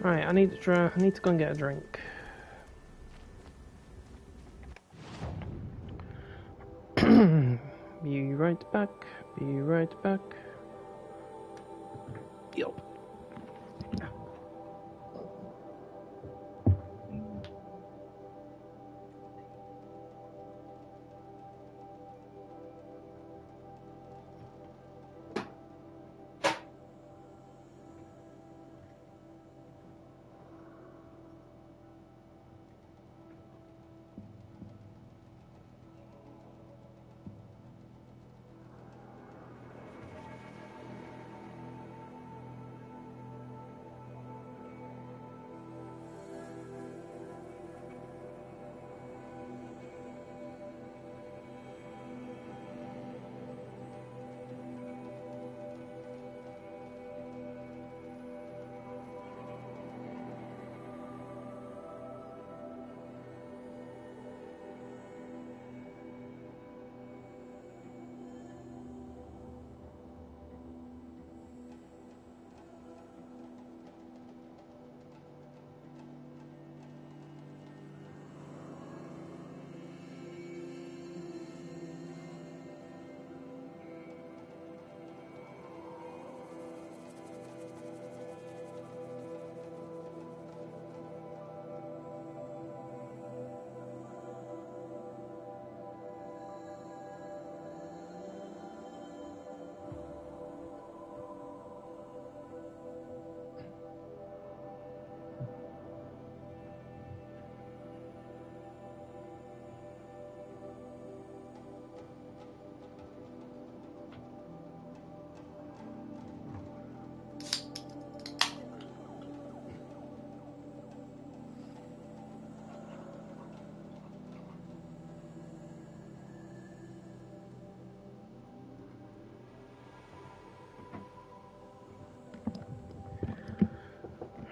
Right, I need to go and get a drink. Be right back. Be right back. Yup.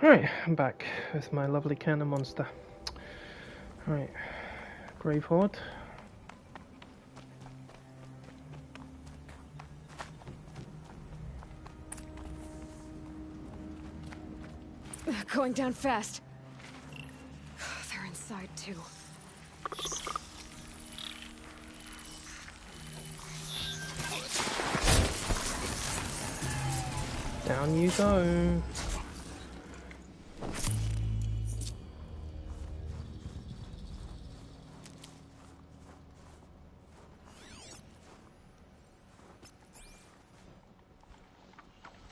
Right, I'm back with my lovely cannon monster. Right, Grave Horde. Going down fast. They're inside too. Down you go.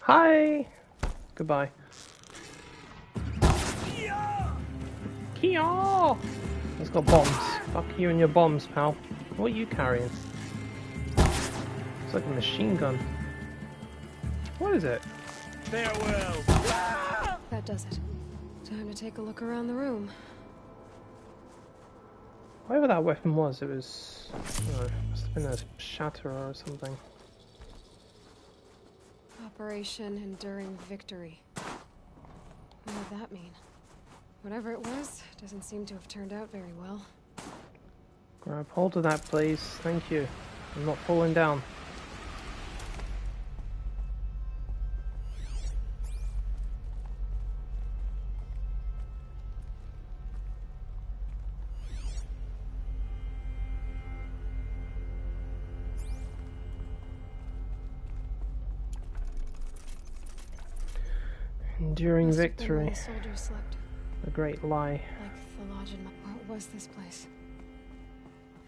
Hi. Goodbye. Kia! It's got bombs. Fuck you and your bombs, pal. What are you carrying? It's like a machine gun. What is it? Farewell. That does it. Time to take a look around the room. Whatever that weapon was, it was... Oh, it must have been a shatterer or something. Operation Enduring Victory. What did that mean? Whatever it was, doesn't seem to have turned out very well. Grab hold of that, please. Thank you. I'm not falling down. Enduring victory. The soldiers slept. The great lie. Like the lodge in my... What was this place?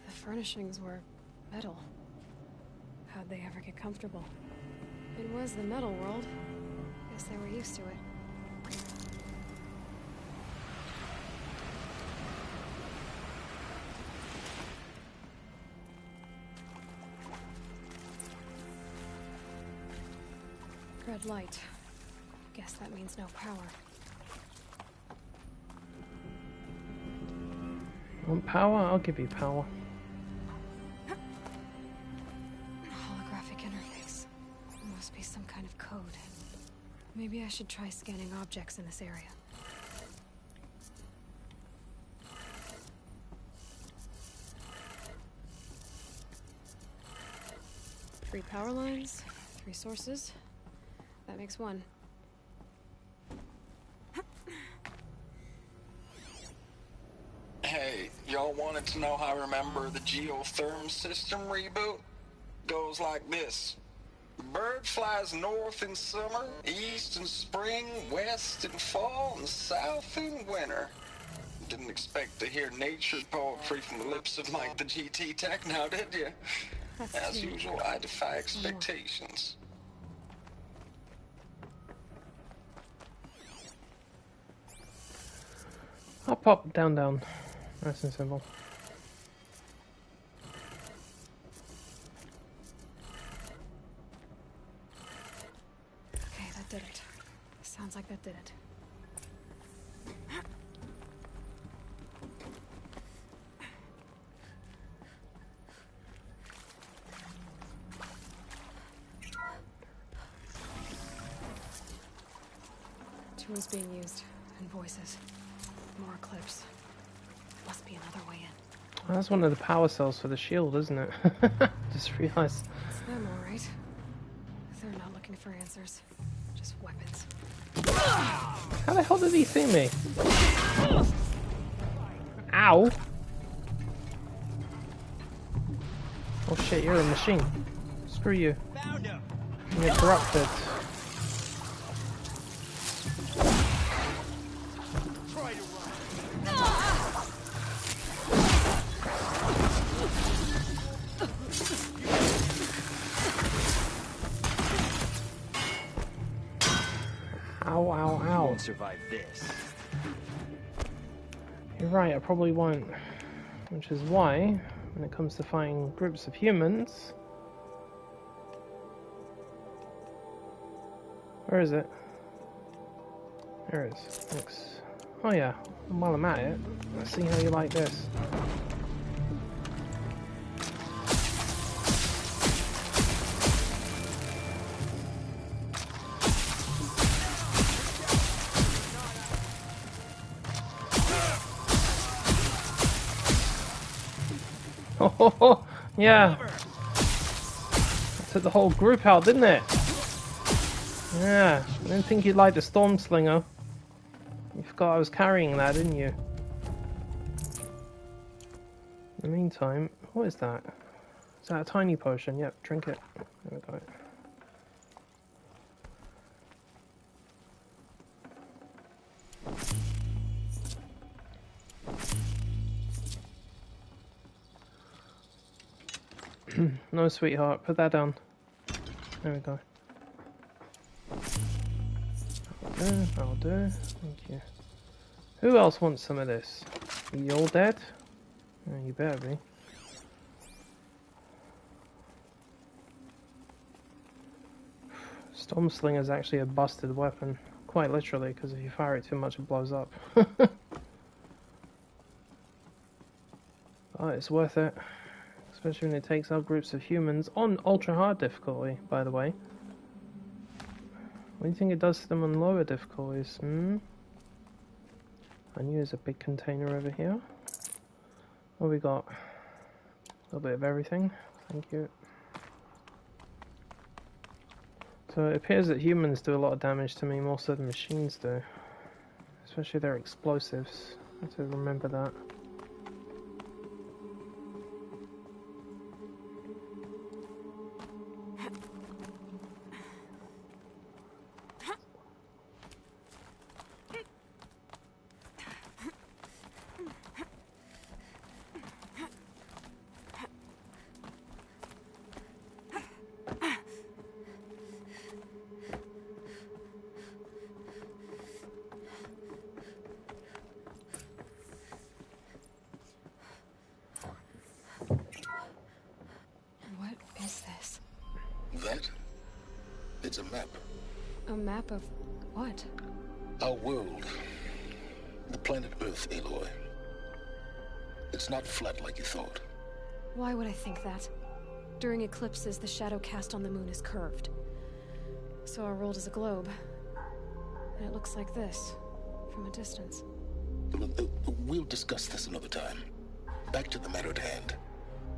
The furnishings were metal. How'd they ever get comfortable? It was the metal world. Guess they were used to it. Red light. Guess that means no power. Want power? I'll give you power. Holographic interface. Must be some kind of code. Maybe I should try scanning objects in this area. 3 power lines, 3 sources. That makes 1. Hey, y'all wanted to know how I remember the geotherm system reboot? Goes like this. Bird flies north in summer, east in spring, west in fall, and south in winter. Didn't expect to hear nature poetry from the lips of Mike the GT Tech now, did you? As usual, I defy expectations. Up, up, down, down. Nice and simple. Okay, that did it. Sounds like that did it. Tools being used, and voices. More clips. Must be another way in. That's one of the power cells for the shield, isn't it? Just realised. It's them, all right. They're not looking for answers. Just weapons. How the hell did he see me? Ow! Oh shit, you're a machine. Screw you. You're corrupted. Ow, ow, ow. Won't survive this. You're right, I probably won't. Which is why, when it comes to fighting groups of humans... Where is it? There it is. Thanks. Oh yeah, while I'm at it, let's see how you like this. Yeah. Took the whole group out, didn't it? Yeah. I didn't think you'd like the storm slinger. You forgot I was carrying that, didn't you? In the meantime, what is that? Is that a tiny potion? Yep, drink it. There we go. No, sweetheart, put that down. There we go. I'll do. Thank you. Who else wants some of this? You all dead? Oh, you better be. Storm Slinger is actually a busted weapon. Quite literally, because if you fire it too much, it blows up. Oh, it's worth it. Especially when it takes out groups of humans on ultra hard difficulty, by the way. What do you think it does to them on lower difficulties? I knew there's a big container over here. What we got? A little bit of everything. Thank you. So it appears that humans do a lot of damage to me more so than machines do. Especially their explosives. I have to remember that. It's a map. A map of what? Our world. The planet Earth, Aloy. It's not flat like you thought. Why would I think that? During eclipses, the shadow cast on the moon is curved. So our world is a globe. And it looks like this, from a distance. We'll discuss this another time. Back to the matter at hand.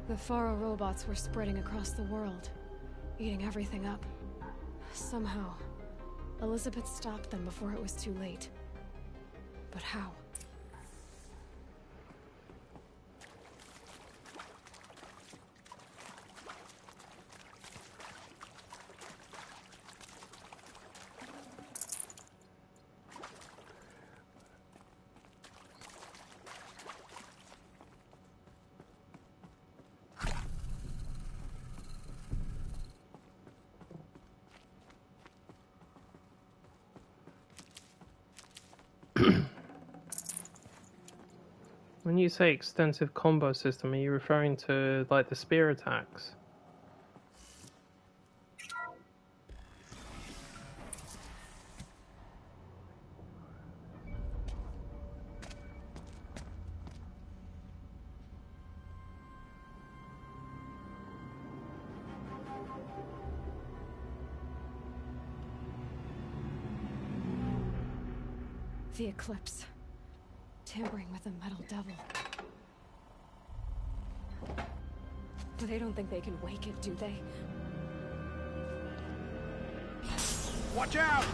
The Faro robots were spreading across the world, eating everything up. Somehow, Elizabeth stopped them before it was too late. But how? When you say extensive combo system, are you referring to like the spear attacks? The eclipse. Tampering with the metal devil. But they don't think they can wake it, do they? Watch out!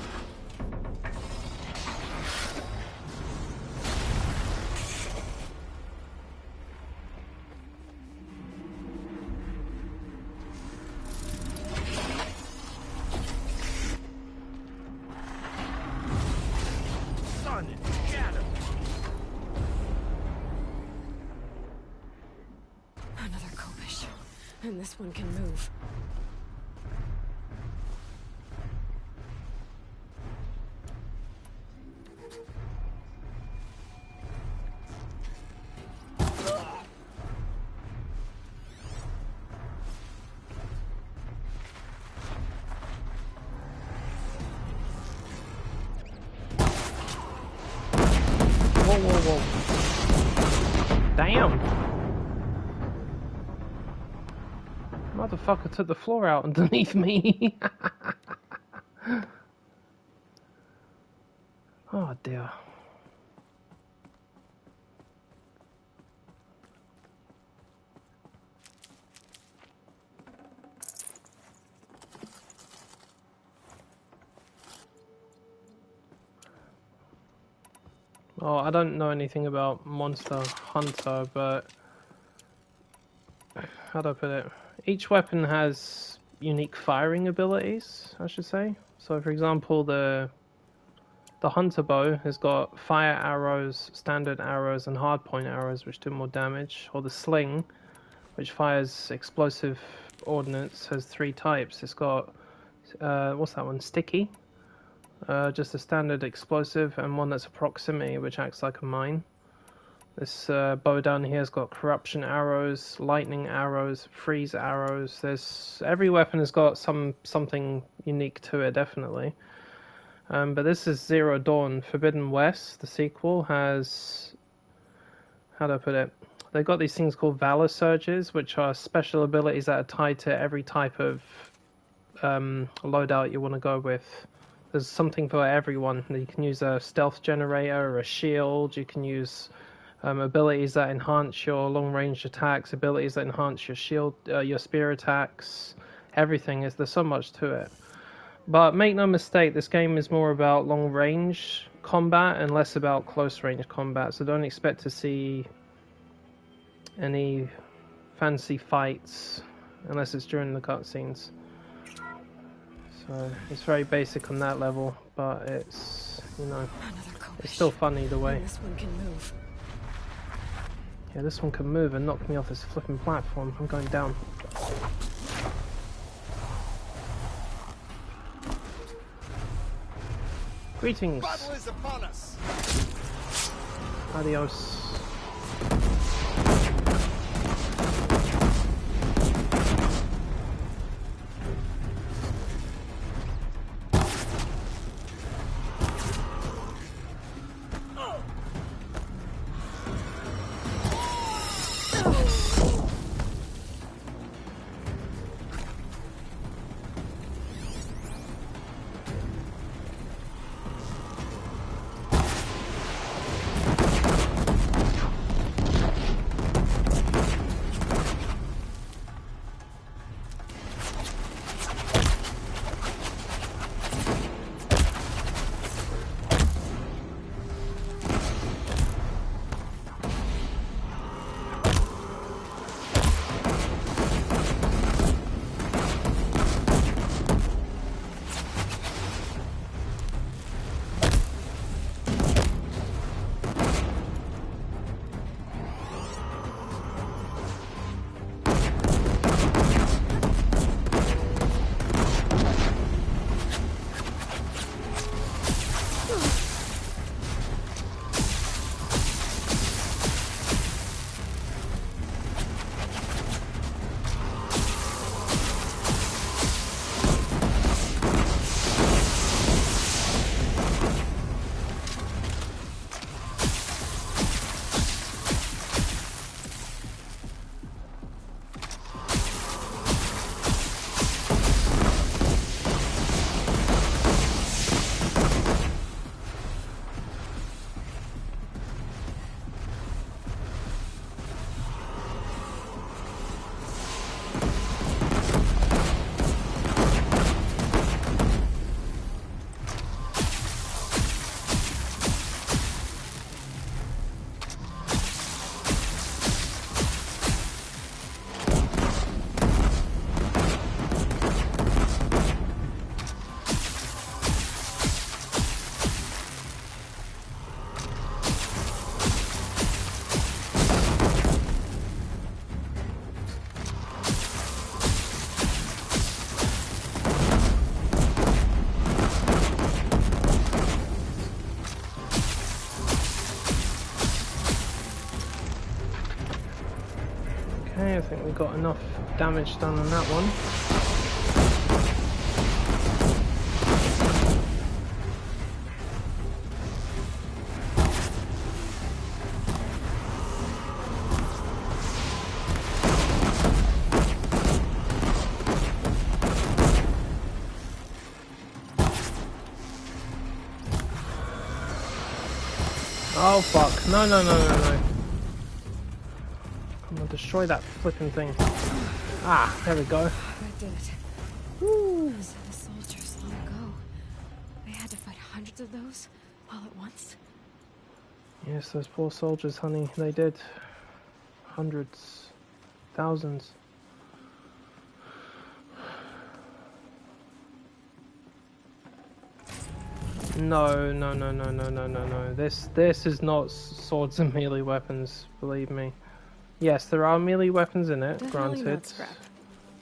And this one can move. Whoa, whoa, whoa. Damn! Motherfucker took the floor out underneath me. Oh dear. Oh, I don't know anything about Monster Hunter, but how do I put it? Each weapon has unique firing abilities, I should say. So, for example, the Hunter bow has got fire arrows, standard arrows, and hardpoint arrows, which do more damage. Or the sling, which fires explosive ordnance, has 3 types. It's got what's that one? Sticky, just a standard explosive, and one that's a proximity, which acts like a mine. This bow down here has got corruption arrows, lightning arrows, freeze arrows. Every weapon has got something unique to it, definitely. But this is Zero Dawn. Forbidden West, the sequel, has... how do I put it? They've got these things called Valor Surges, which are special abilities that are tied to every type of loadout you want to go with. There's something for everyone. You can use a stealth generator or a shield. You can use abilities that enhance your long-range attacks, abilities that enhance your shield, your spear attacks. Everything is... there's so much to it. But make no mistake, this game is more about long-range combat and less about close-range combat, so don't expect to see any fancy fights unless it's during the cutscenes. So it's very basic on that level, but it's, you know, it's still fun either way. This one can move. Yeah, this one can move and knock me off this flipping platform. I'm going down. Greetings. Battle is upon us. Adios. Okay, I think we got enough damage done on that one. Oh fuck, no. I'm gonna destroy that flipping thing. Ah, there we go. That did it. Woo! Those are the soldiers long ago. They had to fight hundreds of those all at once. Yes, those poor soldiers, honey. They did. Hundreds. Thousands. No. This is not swords and melee weapons, believe me. Yes, there are melee weapons in it, Definitely granted. not scrap.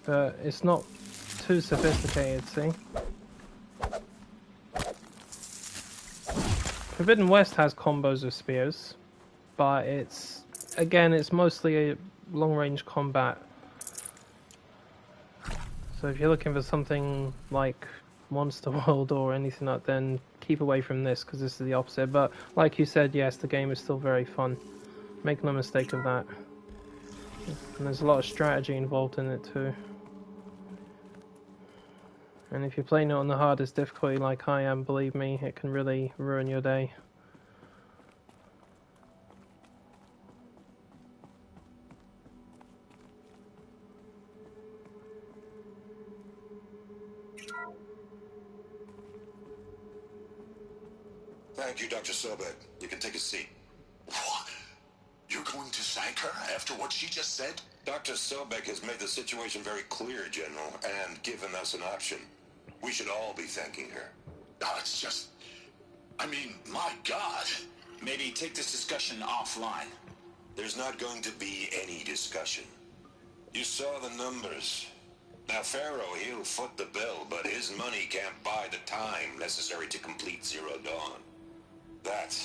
But it's not too sophisticated, see? Forbidden West has combos of spears, but it's mostly a long-range combat. So if you're looking for something like Monster World or anything like that, then keep away from this, because this is the opposite. But like you said, yes, the game is still very fun. Make no mistake of that. And there's a lot of strategy involved in it too. And if you're playing it on the hardest difficulty like I am, believe me, it can really ruin your day. Thank you, Dr. Sobek. You can take a seat. What? You're going to thank her after what she just said? Dr. Sobek has made the situation very clear, General, and given us an option. We should all be thanking her. Oh, it's just... I mean, my God. Maybe take this discussion offline. There's not going to be any discussion. You saw the numbers. Now, Pharaoh, he'll foot the bill, but his money can't buy the time necessary to complete Zero Dawn. That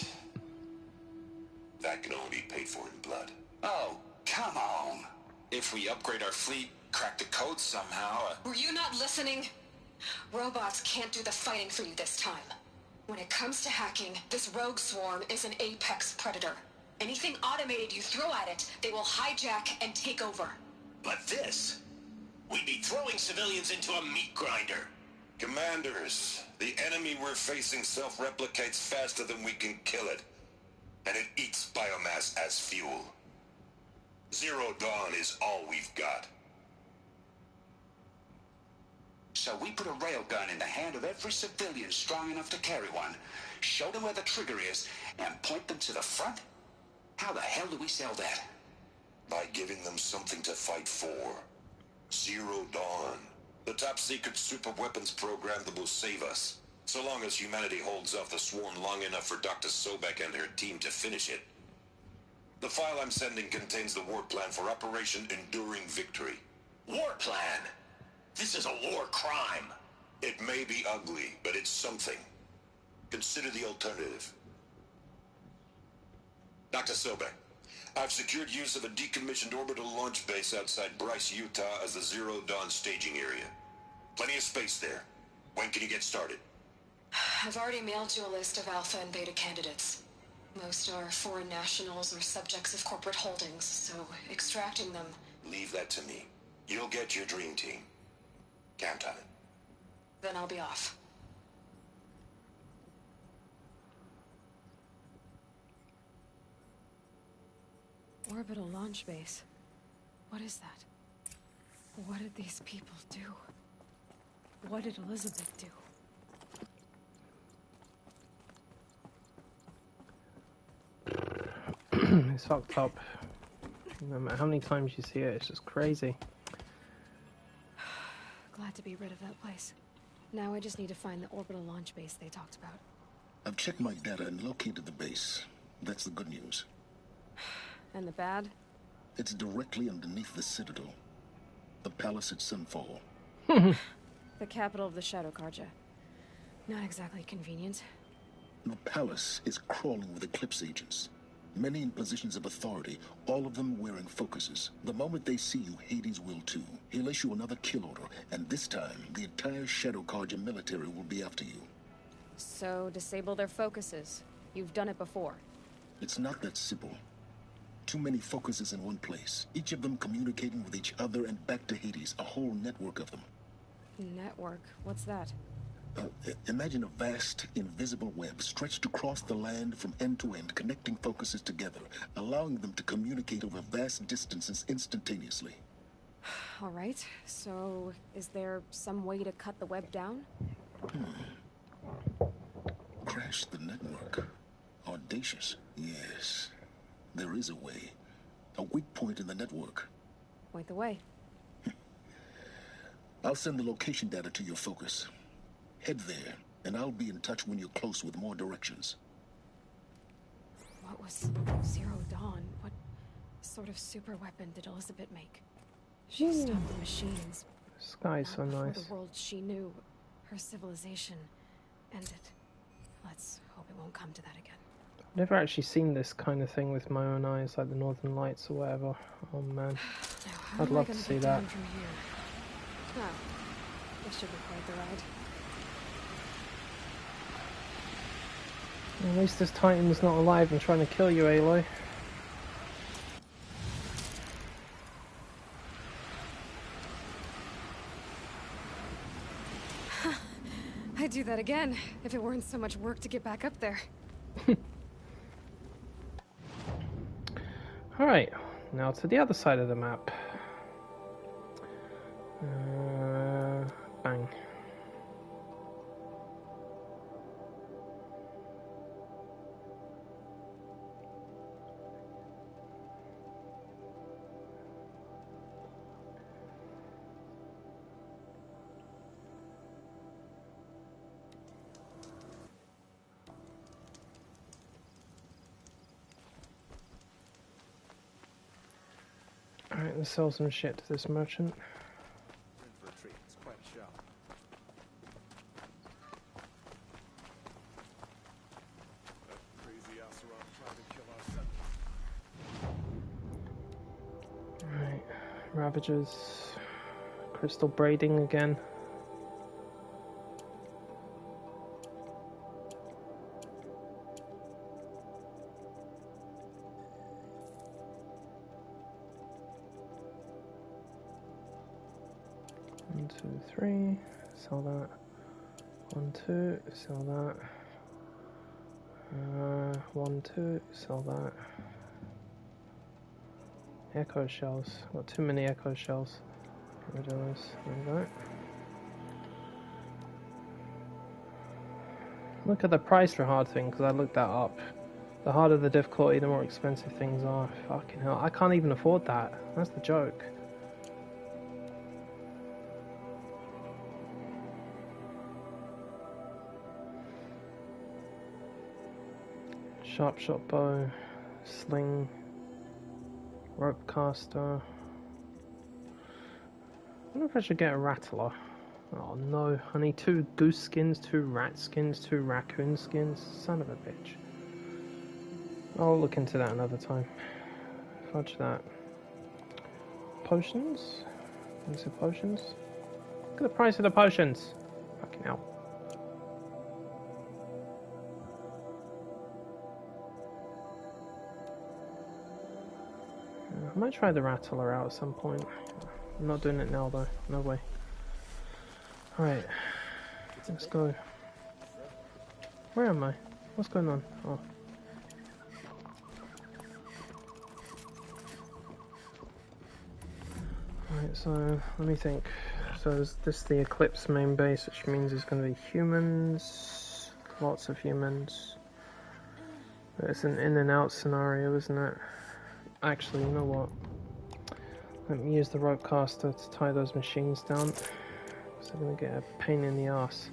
can only be paid for in blood. Oh, come on. If we upgrade our fleet, crack the code somehow... Were you not listening? Robots can't do the fighting for you this time. When it comes to hacking, this rogue swarm is an apex predator. Anything automated you throw at it, they will hijack and take over. But this... we'd be throwing civilians into a meat grinder. Commanders, the enemy we're facing self-replicates faster than we can kill it. And it eats biomass as fuel. Zero Dawn is all we've got. So we put a railgun in the hand of every civilian strong enough to carry one, show them where the trigger is, and point them to the front? How the hell do we sell that? By giving them something to fight for. Zero Dawn. The top-secret super-weapons program that will save us. So long as humanity holds off the swarm long enough for Dr. Sobek and her team to finish it. The file I'm sending contains the war plan for Operation Enduring Victory. War plan? This is a war crime. It may be ugly, but it's something. Consider the alternative. Dr. Sobek, I've secured use of a decommissioned orbital launch base outside Bryce, Utah as the Zero Dawn staging area. Plenty of space there. When can you get started? I've already mailed you a list of alpha and beta candidates. Most are foreign nationals or subjects of corporate holdings, so extracting them... Leave that to me. You'll get your dream team. Count on it. Then I'll be off. Orbital launch base. What is that? What did these people do? What did Elizabeth do? It's fucked up. No matter how many times you see it, it's just crazy. Glad to be rid of that place. Now I just need to find the orbital launch base they talked about. I've checked my data and located the base. That's the good news. And the bad? It's directly underneath the Citadel. The palace at Sunfall. The capital of the Shadow Karja. Not exactly convenient. The palace is crawling with Eclipse agents. Many in positions of authority, all of them wearing focuses. The moment they see you, Hades will too. He'll issue another kill order, and this time, the entire Shadow Karja military will be after you. So, disable their focuses. You've done it before. It's not that simple. Too many focuses in one place, each of them communicating with each other and back to Hades, a whole network of them. Network? What's that? Imagine a vast, invisible web stretched across the land from end to end, connecting focuses together, allowing them to communicate over vast distances instantaneously. All right, so is there some way to cut the web down? Crash the network. Audacious. Yes, there is a way. A weak point in the network. Point the way. I'll send the location data to your focus. Head there, and I'll be in touch when you're close with more directions. What was Zero Dawn? What sort of super weapon did Elizabeth make? She stopped the machines. The sky's so before nice. The world she knew, her civilization, ended. Let's hope it won't come to that again. I've never actually seen this kind of thing with my own eyes, like the Northern Lights or whatever. Oh man, I'd love to see that. From here? Well, it should be quite the ride. At least this Titan's not alive and trying to kill you, Aloy. I'd do that again, if it weren't so much work to get back up there. Alright, now to the other side of the map. Bang. Alright, let's sell some shit to this merchant. It's quite a shop. That crazy Asaron tried to kill our son. Right, Ravagers, crystal braiding again. One, two, three, sell that. 1, 2, sell that. 1, 2, sell that. Echo shells. Got too many echo shells. Get rid of those. There we go. Look at the price for hard thing, because I looked that up. The harder the difficulty, the more expensive things are. Fucking hell, I can't even afford that. That's the joke. Sharp shot bow, sling, rope caster. I wonder if I should get a rattler. Oh no, I need 2 goose skins, 2 rat skins, 2 raccoon skins. Son of a bitch. I'll look into that another time. Fudge that. Potions? Is it potions? Look at the price of the potions. Fucking hell. I might try the rattler out at some point. I'm not doing it now though, no way. Alright, let's go. Where am I? What's going on? Oh. Alright, so let me think. So is this the Eclipse main base, which means there's going to be humans, lots of humans. It's an in and out scenario, isn't it? Actually, you know what? Let me use the rope caster to tie those machines down. So I'm going to get a pain in the ass.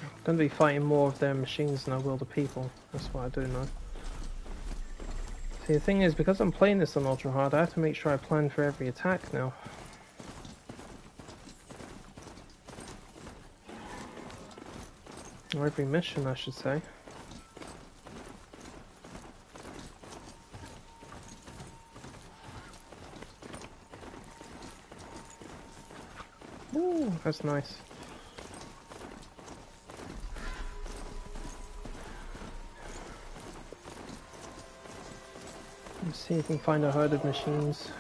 I'm going to be fighting more of their machines than I will the people. That's what I do know. See, the thing is, because I'm playing this on ultra hard, I have to make sure I plan for every attack now. Or every mission, I should say. Ooh, that's nice. Let's see if we can find a herd of machines.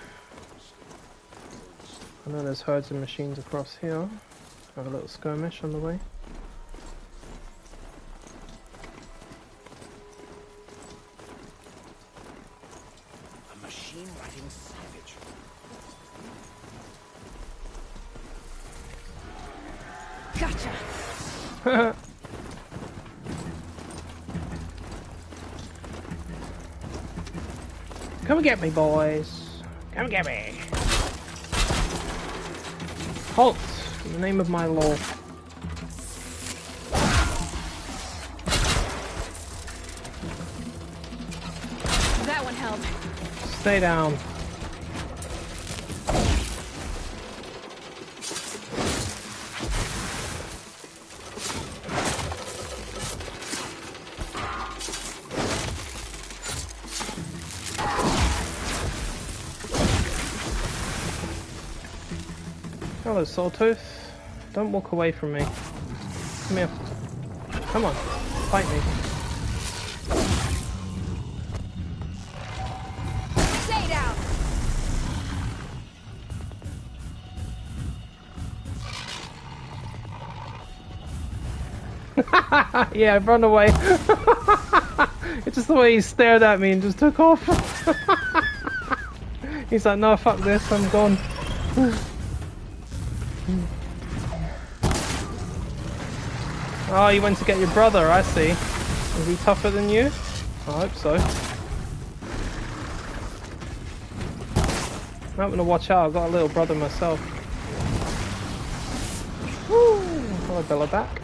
I know there's herds of machines across here. Have a little skirmish on the way. A machine riding savage. Gotcha! Come and get me, boys. Come and get me. Halt, in the name of my law. That one held. Stay down. Hello, Sawtooth. Don't walk away from me. Come here. Come on. Fight me. Stay down. Yeah, run away. It's just the way he stared at me and just took off. He's like, no, fuck this, I'm gone. Oh, you went to get your brother, I see. Is he tougher than you? I hope so. I'm gonna watch out, I've got a little brother myself. Woo! Hello, Bella back.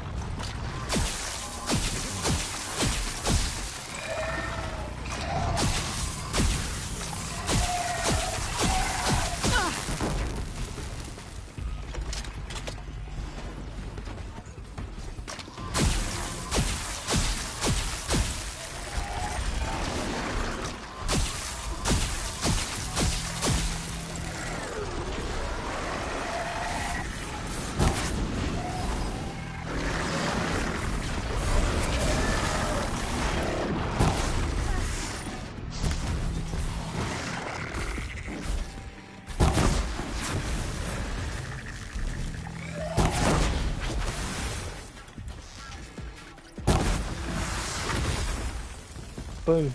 Boom.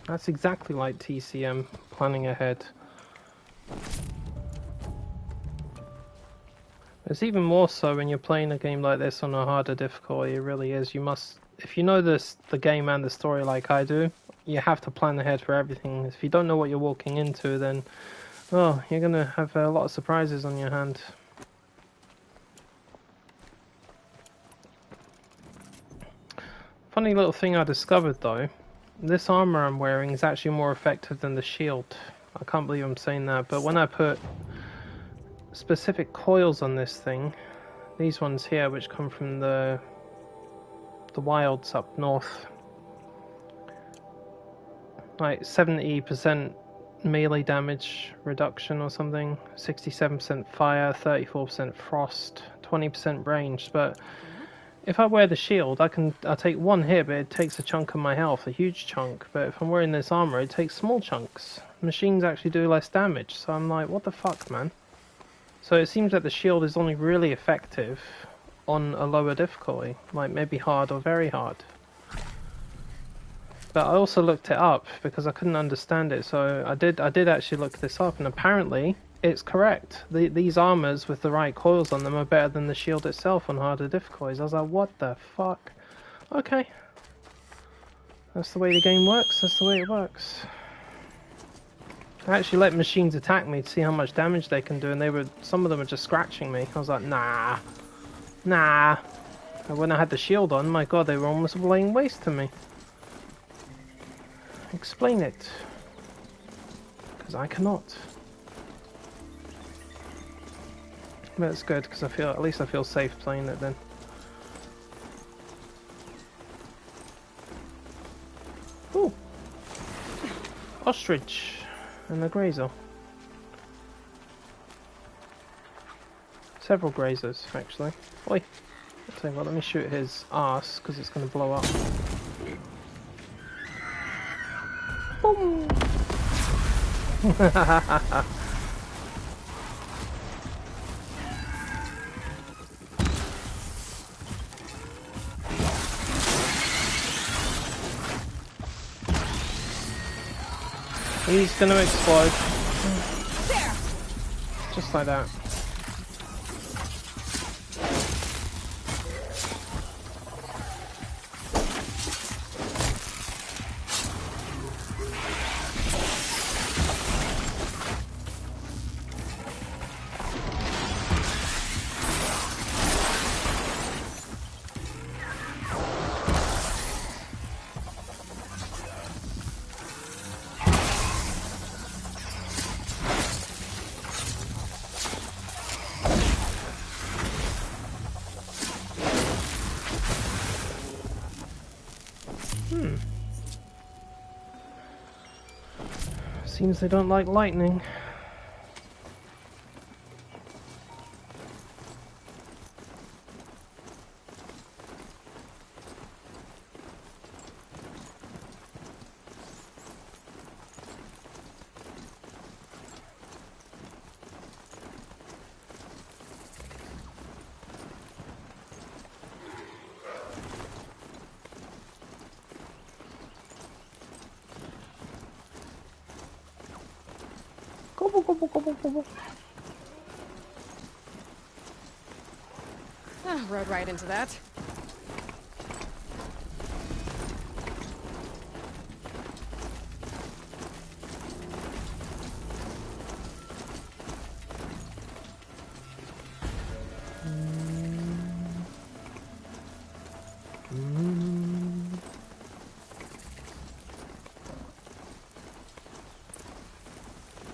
That's exactly like TCM, planning ahead. It's even more so when you're playing a game like this on a harder difficulty. It really is. You must, if you know the game and the story like I do, you have to plan ahead for everything. If you don't know what you're walking into, then, well, you're gonna have a lot of surprises on your hand. Funny little thing I discovered though, this armor I'm wearing is actually more effective than the shield. I can't believe I'm saying that, but when I put specific coils on this thing, these ones here which come from the wilds up north, like 70% melee damage reduction or something, 67% fire, 34% frost, 20% range, but if I wear the shield, I take one hit, but it takes a chunk of my health, a huge chunk. But if I'm wearing this armor, it takes small chunks. Machines actually do less damage, so I'm like, what the fuck, man? So it seems that the shield is only really effective on a lower difficulty, like maybe hard or very hard. But I also looked it up because I couldn't understand it, so I did actually look this up, and apparently it's correct. These armors with the right coils on them are better than the shield itself on harder difficulties. I was like, what the fuck? Okay. That's the way the game works, that's the way it works. I actually let machines attack me to see how much damage they can do, and some of them were just scratching me. I was like, nah. Nah. And when I had the shield on, my god, they were almost laying waste to me. Explain it. Because I cannot. But it's good, because at least I feel safe playing it then. Ooh! Ostrich! And a grazer. Several grazers, actually. Oi! I'll tell you what, let me shoot his arse, because it's going to blow up. Boom! He's gonna explode. Just like that. Seems they don't like lightning. Rode right into that.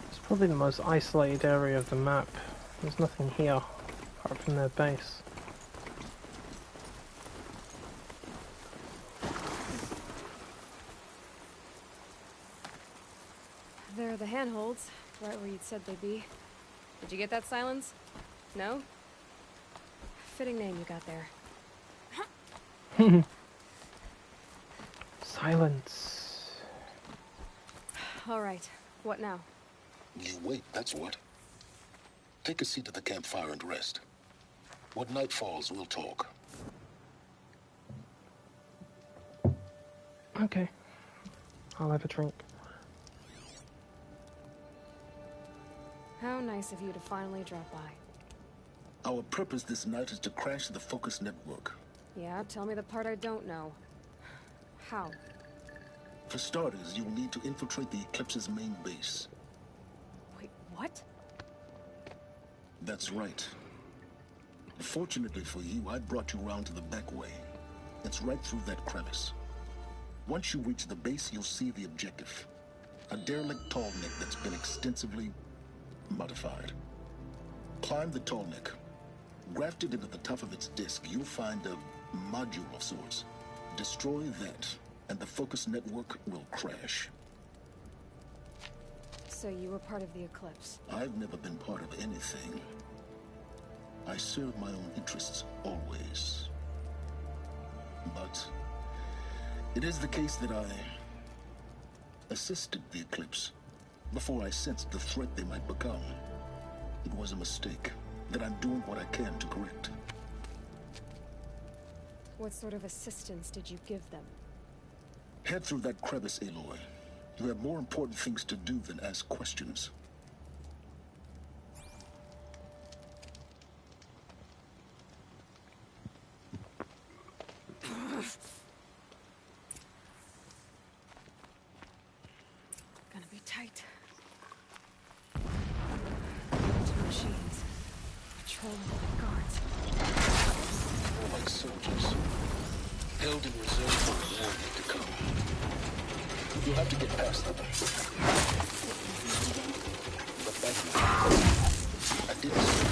It's probably the most isolated area of the map. There's nothing here apart from their base. There are the handholds, right where you'd said they'd be. Did you get that, Silence? No? Fitting name you got there. Silence. All right, what now? You wait, that's what. Take a seat at the campfire and rest. When night falls, we'll talk. Okay. I'll have a drink. How nice of you to finally drop by. Our purpose this night is to crash the Focus network. Yeah, tell me the part I don't know. How? For starters, you'll need to infiltrate the Eclipse's main base. Wait, what? That's right. Fortunately for you, I brought you round to the back way. It's right through that crevice. Once you reach the base, you'll see the objective. A derelict tall neck that's been extensively modified. Climb the tall neck. Grafted into the top of its disk, you'll find a module of sorts. Destroy that, and the Focus network will crash. So you were part of the Eclipse? I've never been part of anything. I serve my own interests, always. But it is the case that I assisted the Eclipse before I sensed the threat they might become. It was a mistake that I'm doing what I can to correct. What sort of assistance did you give them? Head through that crevice, Aloy. You have more important things to do than ask questions. Gonna be tight. Two machines. Patrolling the guards. More like soldiers. Held in reserve for a war yet to come. You'll have to get past them. But thank you. I didn't say.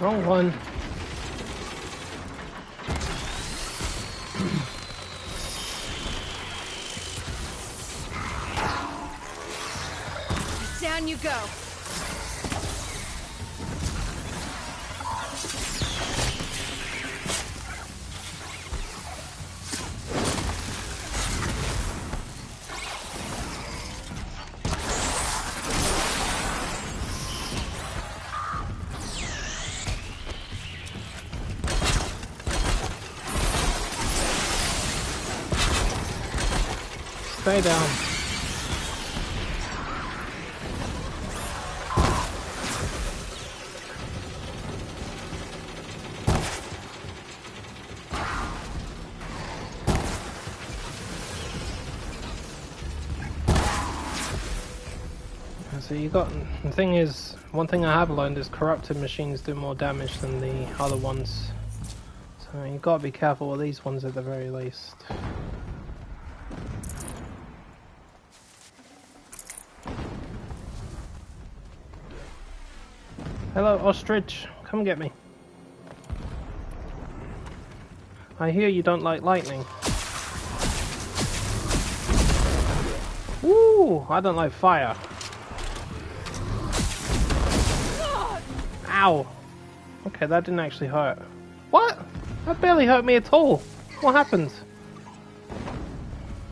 Wrong one. Down you go. Stay down. So you got, the thing is, one thing I have learned is corrupted machines do more damage than the other ones. So you gotta be careful with these ones at the very least. Hello, ostrich, come get me. I hear you don't like lightning. Woo! I don't like fire. Ow! Okay, that didn't actually hurt. What? That barely hurt me at all. What happened?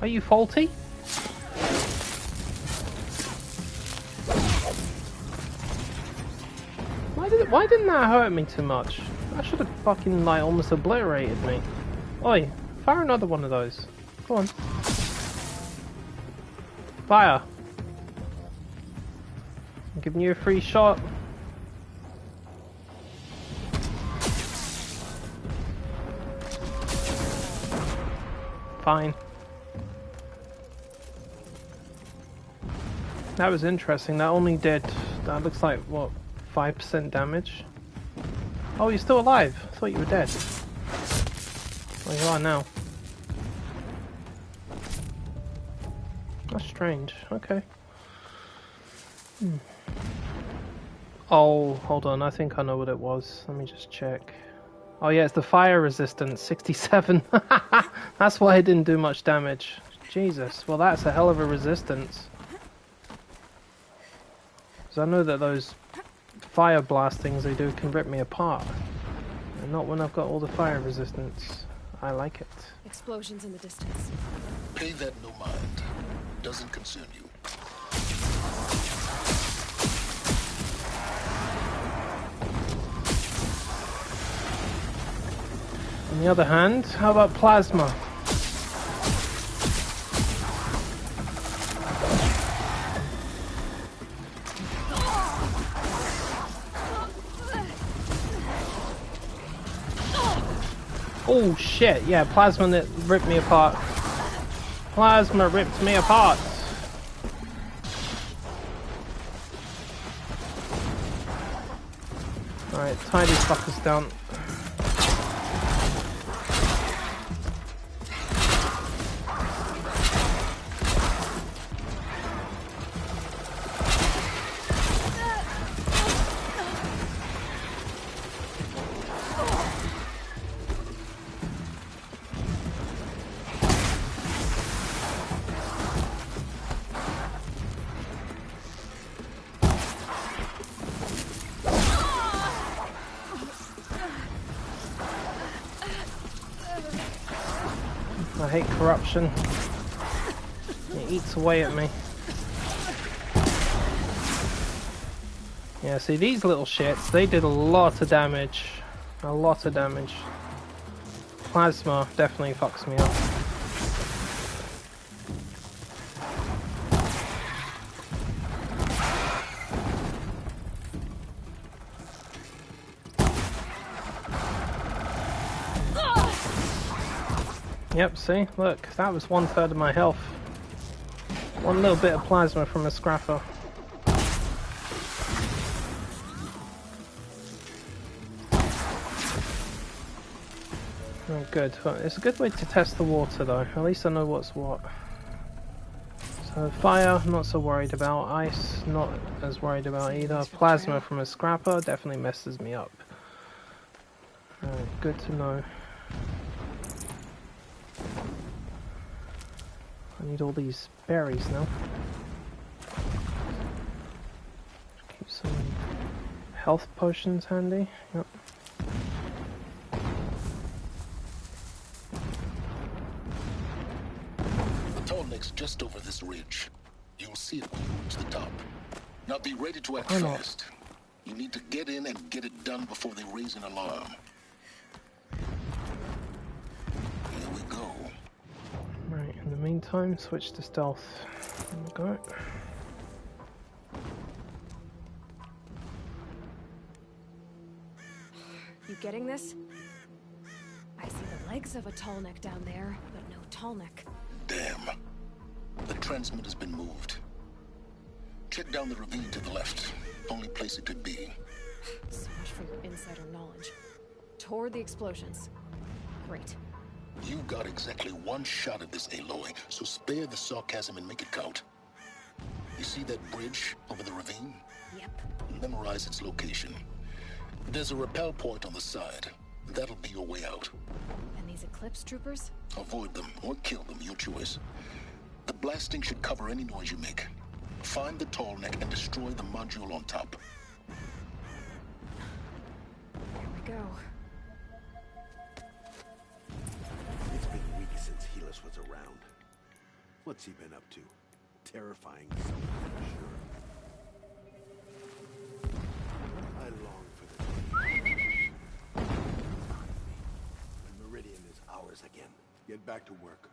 Are you faulty? Why didn't that hurt me too much? That should have fucking like almost obliterated me. Oi, fire another one of those. Go on. Fire. I'm giving you a free shot. Fine. That was interesting. That only did, that looks like, what, 5% damage? Oh, you're still alive. I thought you were dead. Well, you are now. That's strange. Okay. Oh, hold on. I think I know what it was. Let me just check. Oh yeah, it's the fire resistance, 67. That's why it didn't do much damage. Jesus, well that's a hell of a resistance. Because I know that those fire blast things they do can rip me apart. And not when I've got all the fire resistance. I like it. Explosions in the distance. Pay that no mind. Doesn't concern you. On the other hand, how about plasma? Oh shit, yeah, plasma that ripped me apart. Plasma ripped me apart. Alright, tie these fuckers down. I hate corruption. It eats away at me. Yeah, see these little shits, they did a lot of damage. A lot of damage. Plasma definitely fucks me up. Yep, see? Look, that was 1/3 of my health. One little bit of plasma from a scrapper. Oh, good. It's a good way to test the water, though. At least I know what's what. So, fire, not so worried about. Ice, not as worried about either. Plasma from a scrapper definitely messes me up. Alright, good to know. I need all these berries now. Keep some health potions handy. Yep. The tallneck's just over this ridge. You'll see it when you reach the top. Now be ready to act fast. You need to get in and get it done before they raise an alarm. Here we go. Right, in the meantime, switch to stealth. There we go. You getting this? I see the legs of a tall neck down there, but no tall neck. Damn. The transmitter's been moved. Check down the ravine to the left. Only place it could be. So much for your insider knowledge. Toward the explosions. Great. You got exactly one shot at this, Aloy, so spare the sarcasm and make it count. You see that bridge over the ravine? Yep. Memorize its location. There's a rappel point on the side. That'll be your way out. And these Eclipse troopers? Avoid them or kill them, your choice. The blasting should cover any noise you make. Find the tall neck and destroy the module on top. Here we go. It's been weeks since Helis was around. What's he been up to? Terrifying someone, for sure. I long for the day when Meridian is ours again. Get back to work.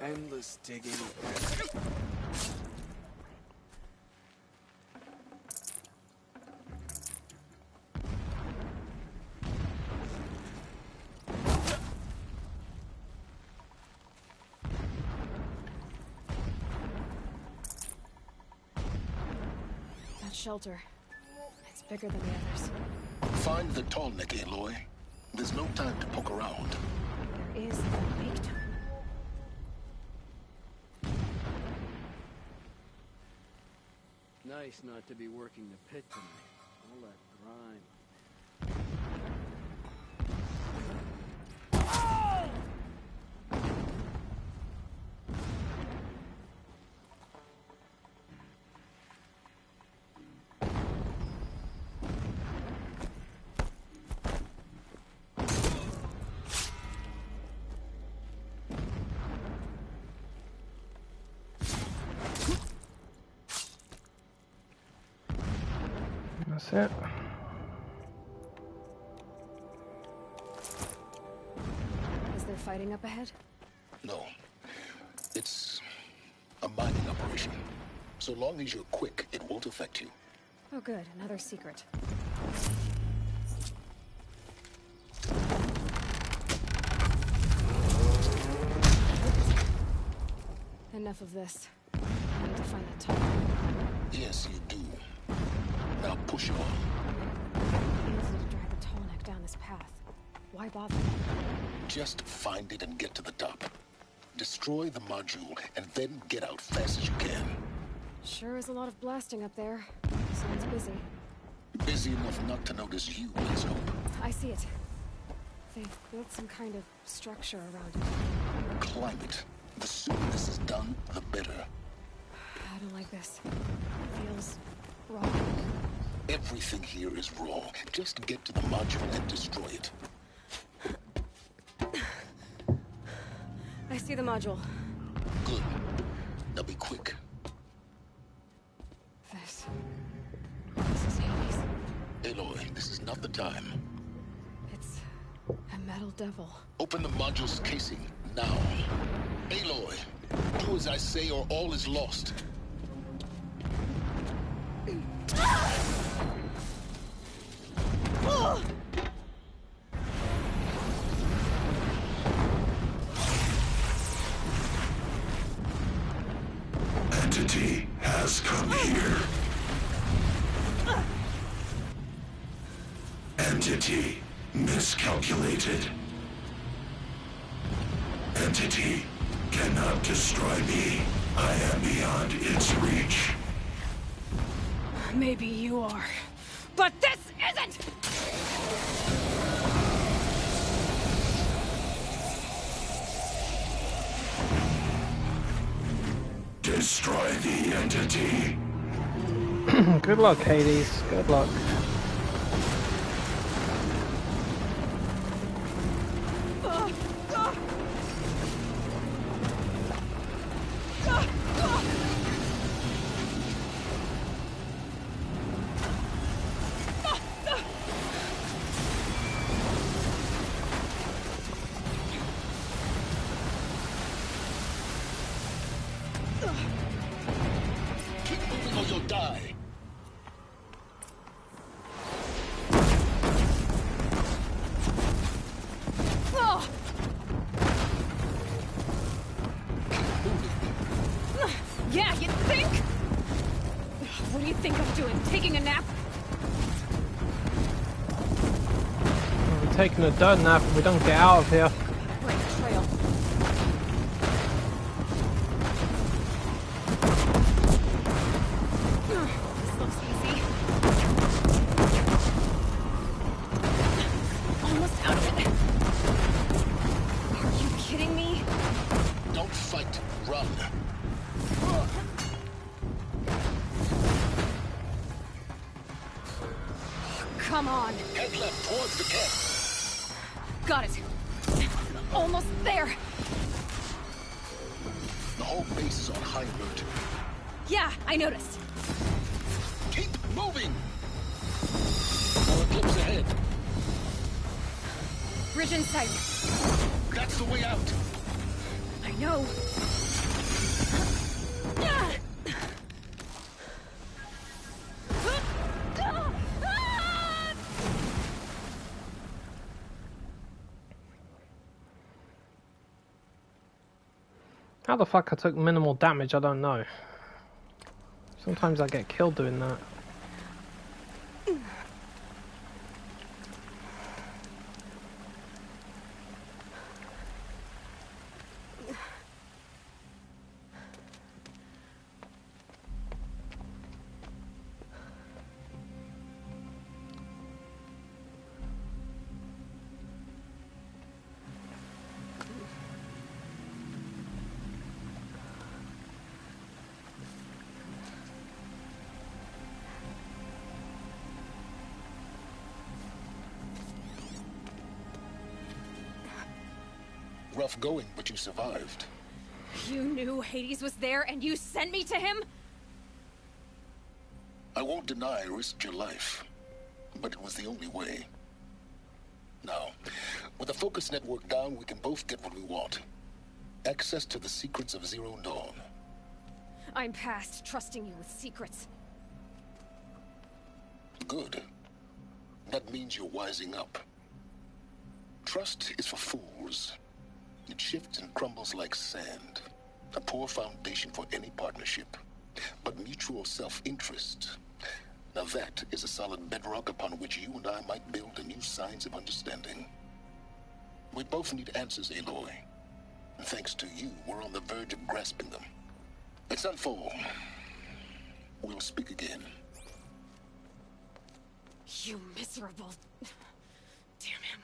Endless digging. That shelter. It's bigger than the others. Find the tall neck, Aloy. There's no time to poke around. There is a big time. Nice not to be working the pit tonight. All that grime. That's it. Is there fighting up ahead? No. It's a mining operation. So long as you're quick, it won't affect you. Oh good, another secret. Enough of this. I need to find that tunnel. Yes, you do. Now push on. Easy to drag a tall neck down this path. Why bother? Just find it and get to the top. Destroy the module, and then get out fast as you can. Sure is a lot of blasting up there. Sounds busy. Busy enough not to notice you, let's hope. I see it. They've built some kind of structure around it. Climb it. The sooner this is done, the better. I don't like this. It feels raw. Everything here is raw. Just get to the module and destroy it. I see the module. Good. Now be quick. This is Hades. Aloy, this is not the time. It's a metal devil. Open the module's casing, now. Aloy, do as I say or all is lost. Entity has come here. Entity miscalculated. Entity cannot destroy me. I am beyond its reach. Maybe you are, but this isn't! Destroy the entity. Good luck, Hades. Good luck. die. Oh. Yeah, you think? What do you think I'm doing? Taking a nap? We're taking a dirt nap if we don't get out of here. Break the trail. This looks easy. Almost out of it. Are you kidding me? Don't fight. Run. Come on. Head left towards the camp. Got it. Almost there. The whole base is on high alert. Yeah, I noticed. Keep moving. More eclipse ahead. Bridge in sight. That's the way out. I know. How the fuck I took minimal damage, I don't know. Sometimes I get killed doing that. Rough going, but you survived. You knew Hades was there and you sent me to him? I won't deny I risked your life, but it was the only way. Now, with the focus network down, we can both get what we want. Access to the secrets of Zero Dawn. I'm past trusting you with secrets. Good. That means you're wising up. Trust is for fools. It shifts and crumbles like sand. A poor foundation for any partnership. But mutual self-interest, now that is a solid bedrock upon which you and I might build a new science of understanding. We both need answers, Aloy. And thanks to you, we're on the verge of grasping them. It's unfold. We'll speak again. You miserable... Damn him.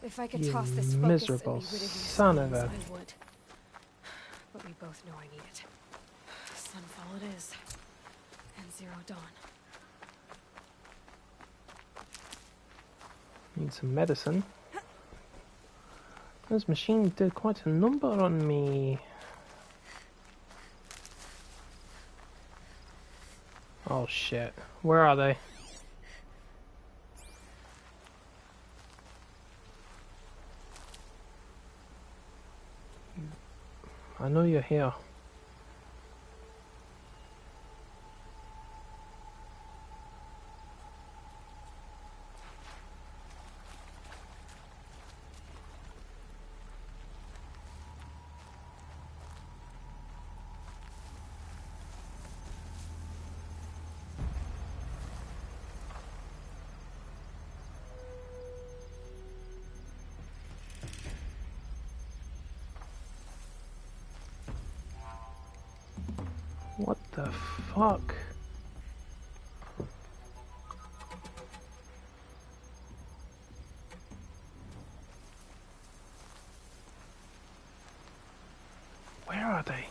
If I could toss this focus and be rid of you son of a... I would. But we both know I need it. Sunfall it is. And Zero Dawn. Need some medicine. This machine did quite a number on me. Oh shit. Where are they? I know you're here. What the fuck? Where are they?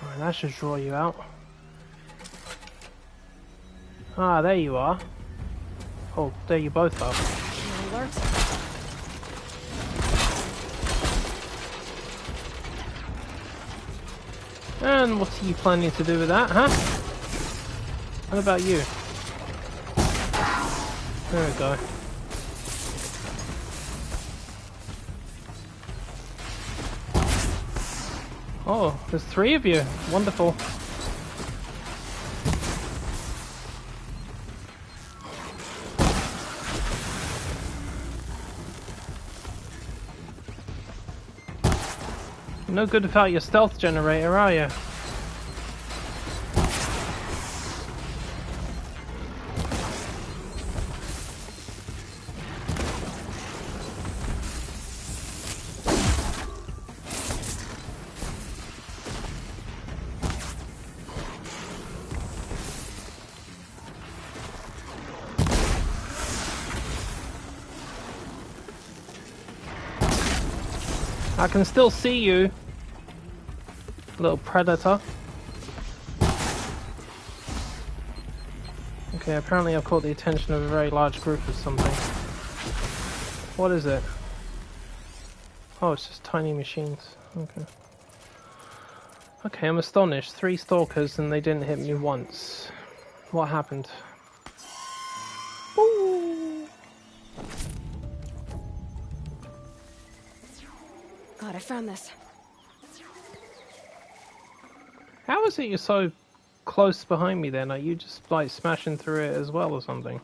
Alright, that should draw you out. Ah, there you are. Oh, there you both are. Alert. And what are you planning to do with that, huh? What about you? There we go. Oh, there's 3 of you. Wonderful. No good without your stealth generator, are you? I can still see you, little predator. Okay, apparently I've caught the attention of a very large group of something. What is it? Oh, it's just tiny machines. Okay. Okay, I'm astonished. 3 stalkers and they didn't hit me once. What happened? Ooh. God, I found this. How is it you're so close behind me then? Are you just like smashing through it as well or something?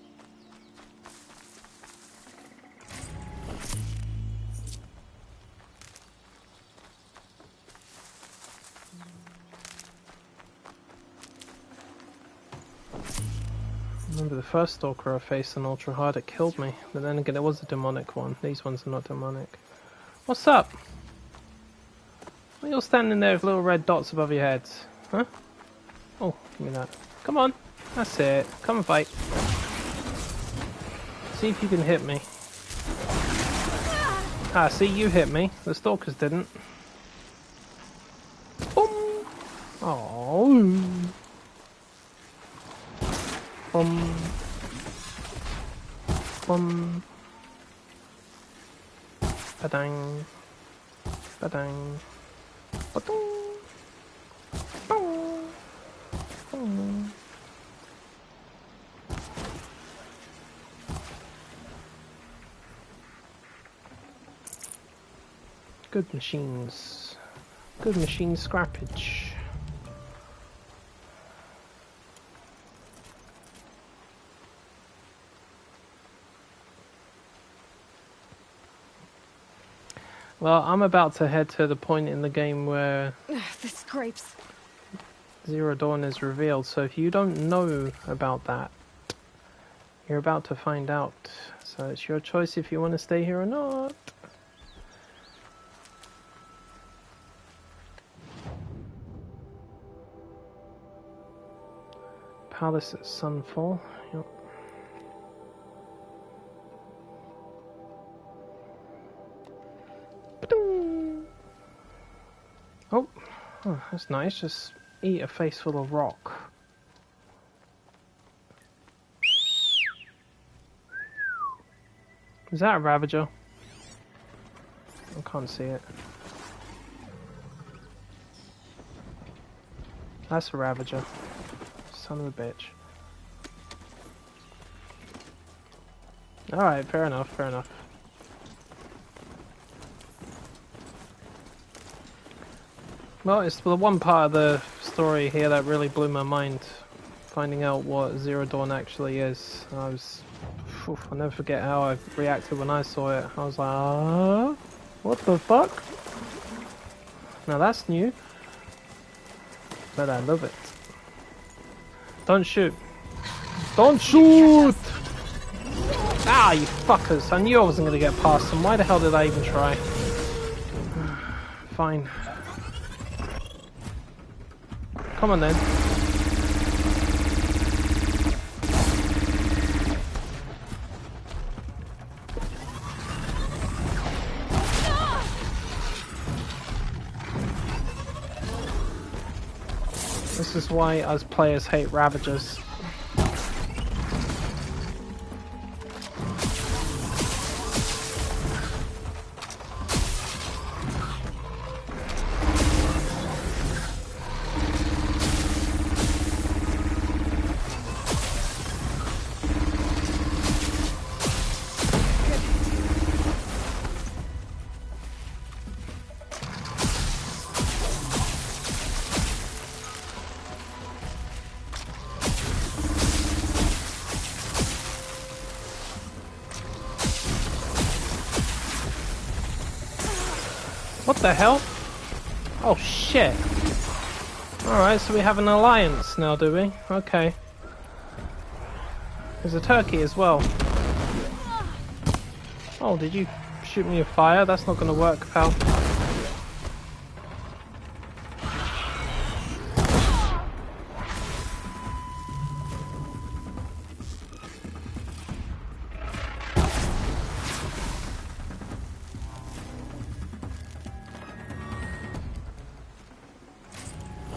Remember the first stalker I faced on ultra hard, it killed me. But then again, it was a demonic one. These ones are not demonic. What's up? Why are you all standing there with little red dots above your heads? Huh? Oh, give me that. Come on. That's it. Come and fight. See if you can hit me. Ah, see, you hit me. The stalkers didn't. Boom! Oh. Boom. Boom. Ba-dang. Ba-dang. Ba-dang. Boom. Boom. Good machines. Good machine scrappage. Well, I'm about to head to the point in the game where The scrapes. Zero Dawn is revealed, so if you don't know about that, you're about to find out. So it's your choice if you want to stay here or not. Palace at Sunfall. Yep. Oh, that's nice. Just eat a face full of rock. Is that a Ravager? I can't see it. That's a Ravager. Son of a bitch. Alright, fair enough, fair enough. Well, it's the one part of the story here that really blew my mind. Finding out what Zero Dawn actually is. I'll never forget how I reacted when I saw it. I was like, what the fuck? Now that's new. But I love it. Don't shoot. Don't shoot! Ah, you fuckers. I knew I wasn't going to get past them. Why the hell did I even try? Fine. Come on then. This is why us players hate Ravagers. What the hell? Oh shit. Alright, so we have an alliance now, do we? Okay. There's a turkey as well. Oh, did you shoot me with fire? That's not gonna work, pal.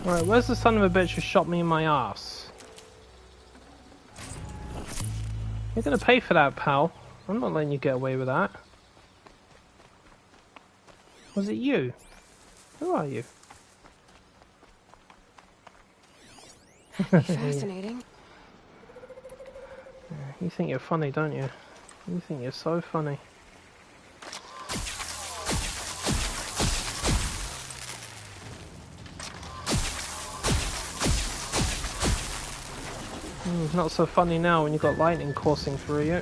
Alright, where's the son of a bitch who shot me in my ass? You're gonna pay for that, pal. I'm not letting you get away with that. Was it you? Who are you? Fascinating. You think you're funny, don't you? You think you're so funny. Not so funny now when you've got lightning coursing through you.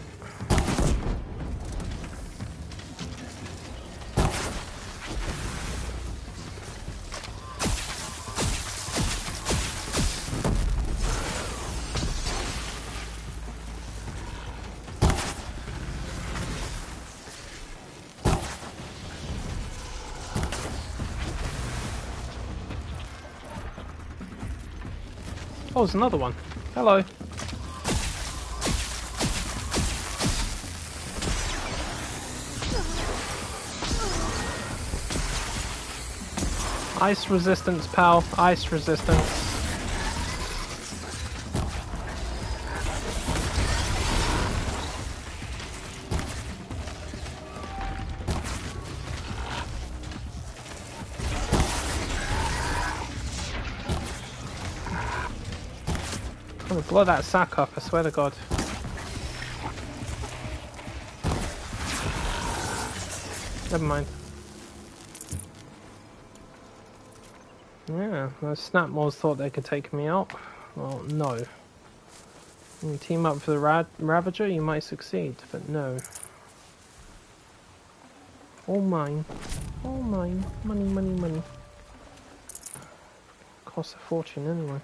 Oh, there's another one. Hello. Ice resistance, pal. Ice resistance. I'm gonna blow that sack up, I swear to God. Never mind. Yeah, the Snapmaws thought they could take me out. Well, no. When you team up for the Ravager, you might succeed, but no. All mine. All mine. Money, money, money. Costs a fortune anyway.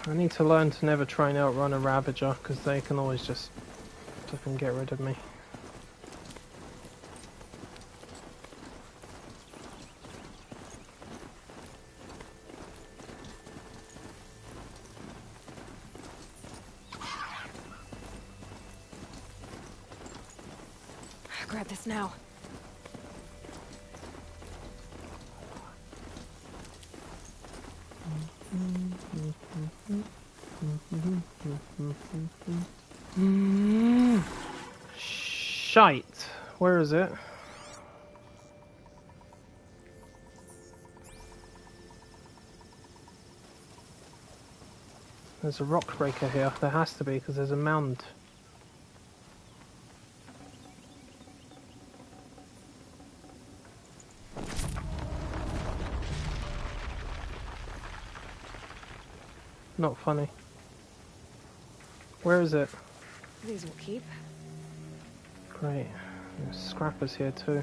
I need to learn to never try and outrun a Ravager, because they can always just fucking get rid of me. Grab this now. Shite. Where is it? There's a rock breaker here. There has to be, because there's a mound. Not funny. Where is it? These will keep. Great. There's scrappers here too.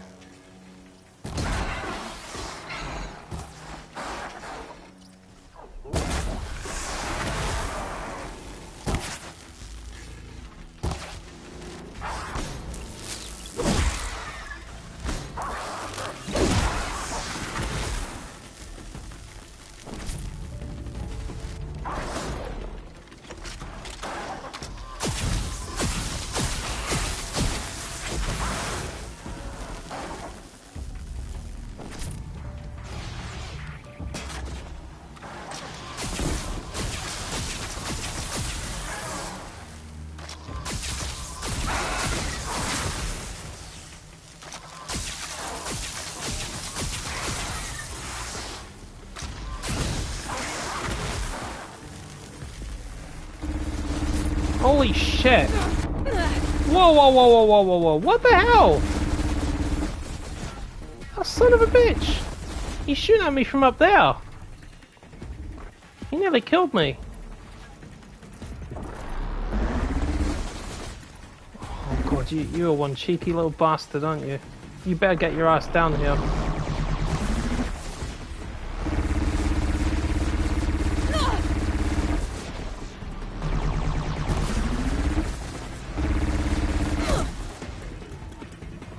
Holy shit! Whoa, whoa, whoa, whoa, whoa, whoa, whoa! What the hell? That son of a bitch! He's shooting at me from up there. He nearly killed me. Oh god, you are one cheeky little bastard, aren't you? You better get your ass down here.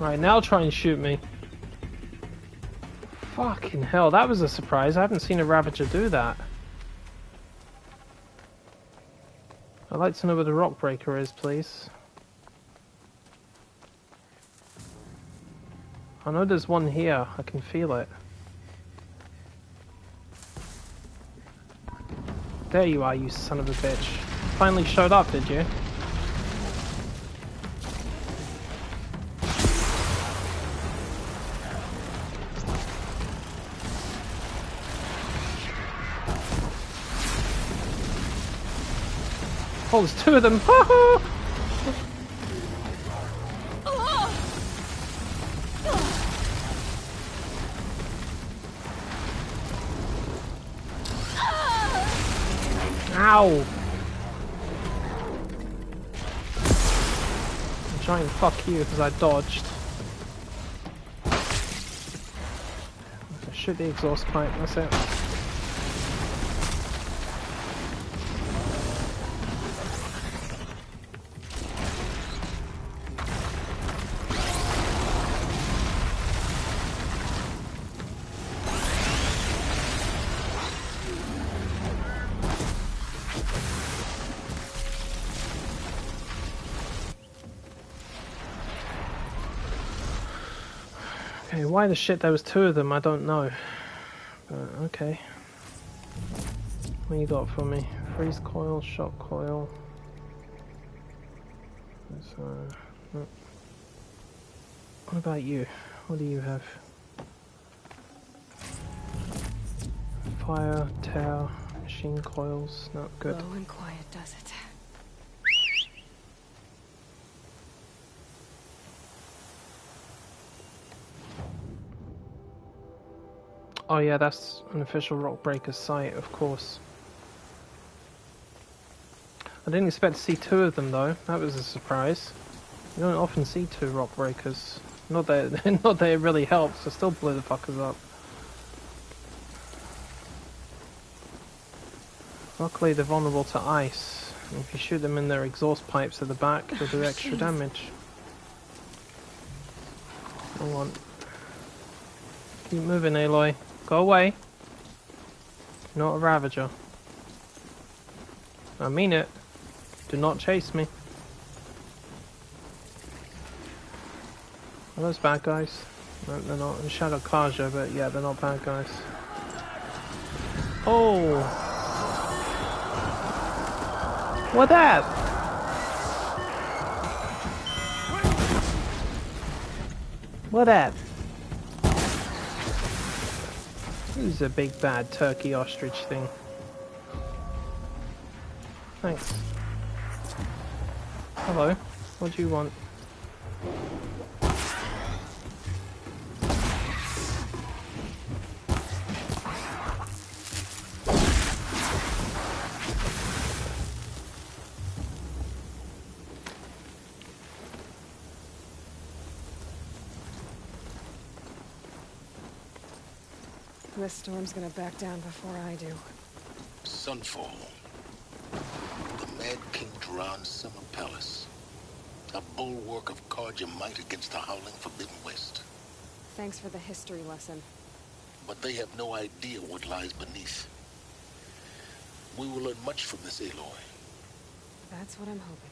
Right, now try and shoot me. Fucking hell, that was a surprise. I haven't seen a Ravager do that. I'd like to know where the rock breaker is, please. I know there's one here. I can feel it. There you are, you son of a bitch. Finally showed up, did you? Oh, there's two of them. Ow! I'm trying to fuck you because I dodged. Shoot the exhaust pipe, that's it. Okay, why the shit there was two of them, I don't know. But, okay. What you got for me? Freeze coil, shock coil. No. What about you? What do you have? Fire, tear, machine coils, not good. Low and quiet does it. Oh yeah, that's an official rock breaker site, of course. I didn't expect to see two of them though. That was a surprise. You don't often see two rock breakers. Not that it really helps. I still blew the fuckers up. Luckily they're vulnerable to ice. And if you shoot them in their exhaust pipes at the back, they'll do extra damage. Go on. Keep moving, Aloy. Go away. You're not a Ravager. I mean it. Do not chase me. Are those bad guys? No, they're not. In Shadow Kaja, but yeah, they're not bad guys. Oh! What that? What that? Who's a big bad turkey ostrich thing? Thanks. Hello. What do you want? This storm's gonna back down before I do. Sunfall. The Mad King Duran's summer palace. A bulwark of Carja might against the howling Forbidden West. Thanks for the history lesson. But they have no idea what lies beneath. We will learn much from this, Aloy. That's what I'm hoping.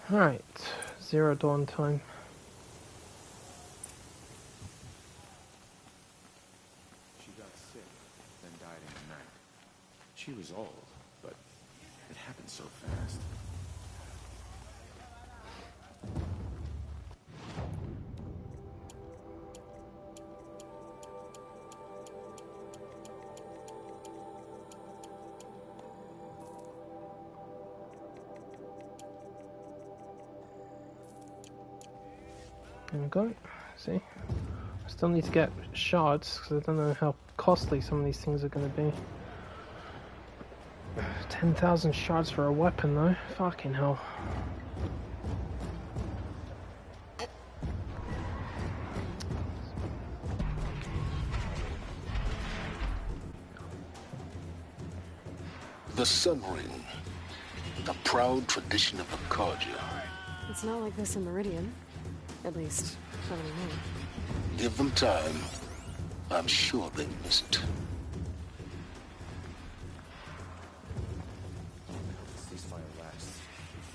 Right, 0 dawn time. She got sick, then died in the night. She was old, but it happened so fast. There we go. See? I still need to get shards, because I don't know how costly some of these things are going to be. 10,000 shards for a weapon, though. Fucking hell. The Sun Ring, the proud tradition of the Carja. It's not like this in Meridian. At least, not anymore. Give them time. I'm sure they miss it. Ceasefire lasts.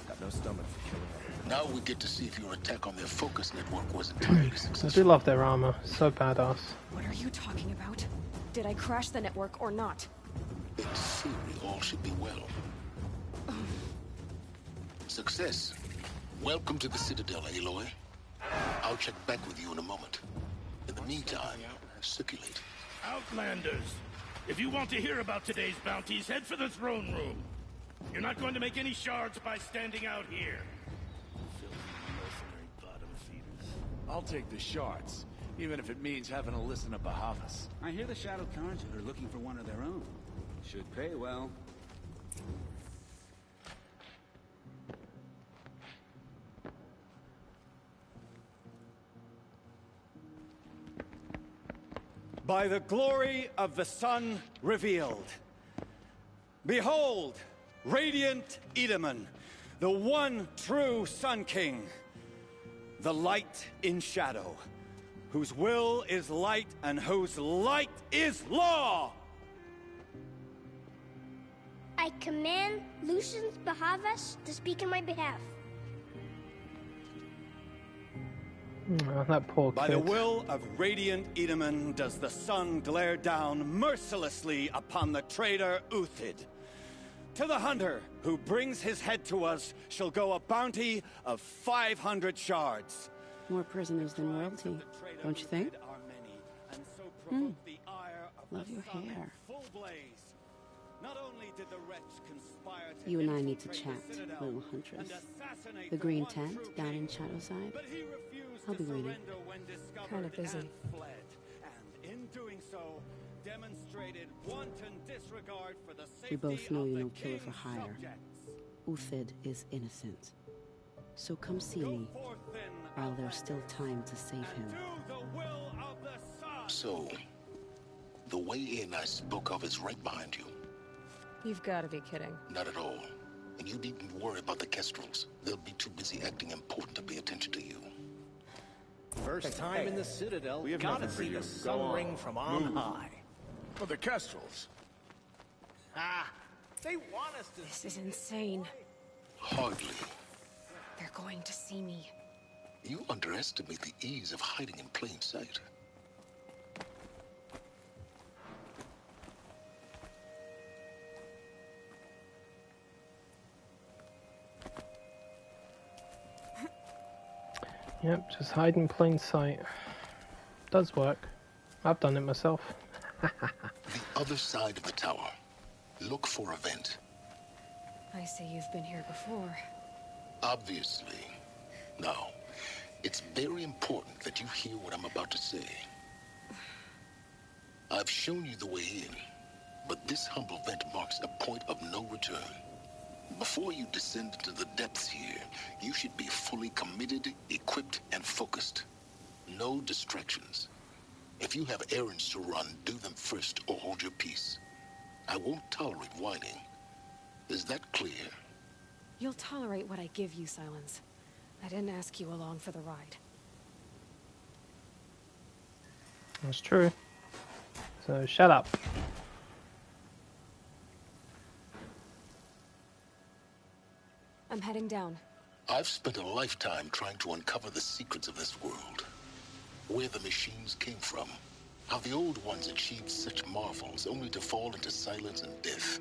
Got no stomach for killing everyone. Now we get to see if your attack on their focus network was entirely I successful. do love their armor. So badass. What are you talking about? Did I crash the network or not? In theory, all should be well. Success. Welcome to the Citadel, Aloy. I'll check back with you in a moment. In the meantime, circulate. Outlanders, if you want to hear about today's bounties, head for the throne room. You're not going to make any shards by standing out here. Filthy mercenary bottom feeders. I'll take the shards, even if it means having to listen to Bahavas. I hear the Shadow Carja are looking for one of their own. Should pay well. By the glory of the sun revealed. Behold, radiant Edaman, the one true Sun King. The light in shadow, whose will is light and whose light is law! I command Lucius Bahavas to speak in my behalf. Oh, that poor kid. By the will of radiant Edaman does the sun glare down mercilessly upon the traitor Uthid. To the hunter who brings his head to us shall go a bounty of 500 shards. More prisoners than royalty, don't you think? Love your hair. You and I need to chat, little huntress. The green tent down in Shadowside. I'll be waiting. Kind of busy. We both know you're no killer for hire. Uthid is innocent. So come see me, while there's still time to save him. So, the way in I spoke of is right behind you. You've got to be kidding. Not at all. And you needn't worry about the Kestrels. They'll be too busy acting important to pay attention to you. First time in the Citadel, We have gotta nothing for see you. the sun Go on. ring from on Move. high. For the Kestrels. Ah, they want us to... This is insane. Hardly. They're going to see me. You underestimate the ease of hiding in plain sight. Yep, just hide in plain sight. Does work. I've done it myself. The other side of the tower. Look for a vent. I see you've been here before. Obviously. Now, it's very important that you hear what I'm about to say. I've shown you the way in, but this humble vent marks a point of no return. Before you descend into the depths here, you should be fully committed, equipped, and focused. No distractions. If you have errands to run, do them first or hold your peace. I won't tolerate whining. Is that clear? You'll tolerate what I give you, Silence. I didn't ask you along for the ride. That's true. So shut up. I'm heading down. I've spent a lifetime trying to uncover the secrets of this world. Where the machines came from. How the old ones achieved such marvels only to fall into silence and death.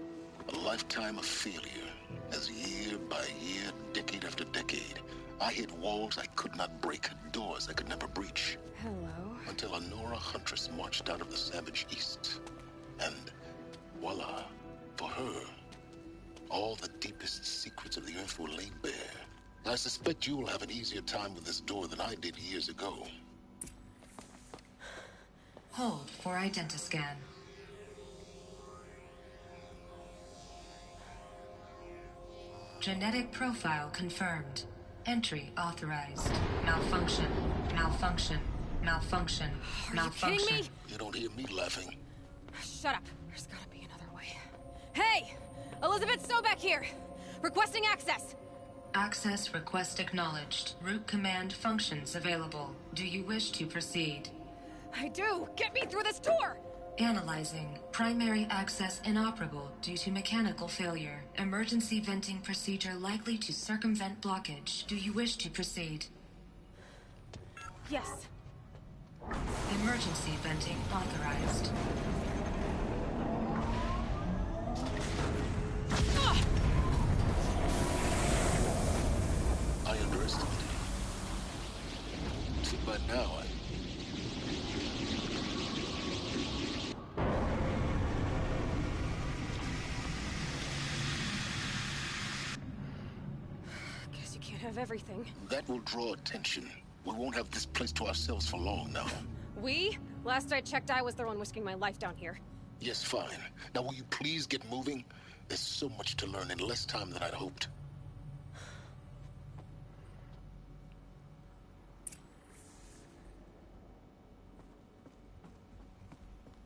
A lifetime of failure. As year by year, decade after decade, I hit walls I could not break, doors I could never breach. Hello. Until a Nora huntress marched out of the savage east. And voila, for her, all the deepest secrets of the earth were laid bare. I suspect you will have an easier time with this door than I did years ago. Hold for identiscan. Genetic profile confirmed. Entry authorized. Malfunction. Malfunction. Malfunction. Malfunction. Are you kidding me? You don't hear me laughing. Shut up. There's gotta be another way. Hey! Elizabeth Sobeck here! Requesting access! Access request acknowledged. Root command functions available. Do you wish to proceed? I do! Get me through this door! Analyzing. Primary access inoperable due to mechanical failure. Emergency venting procedure likely to circumvent blockage. Do you wish to proceed? Yes. Emergency venting authorized. I underestimated you. See, by now, Guess you can't have everything. that will draw attention. We won't have this place to ourselves for long now. We? Last I checked, I was the one risking my life down here. Yes, fine. Now will you please get moving? There's so much to learn in less time than I'd hoped.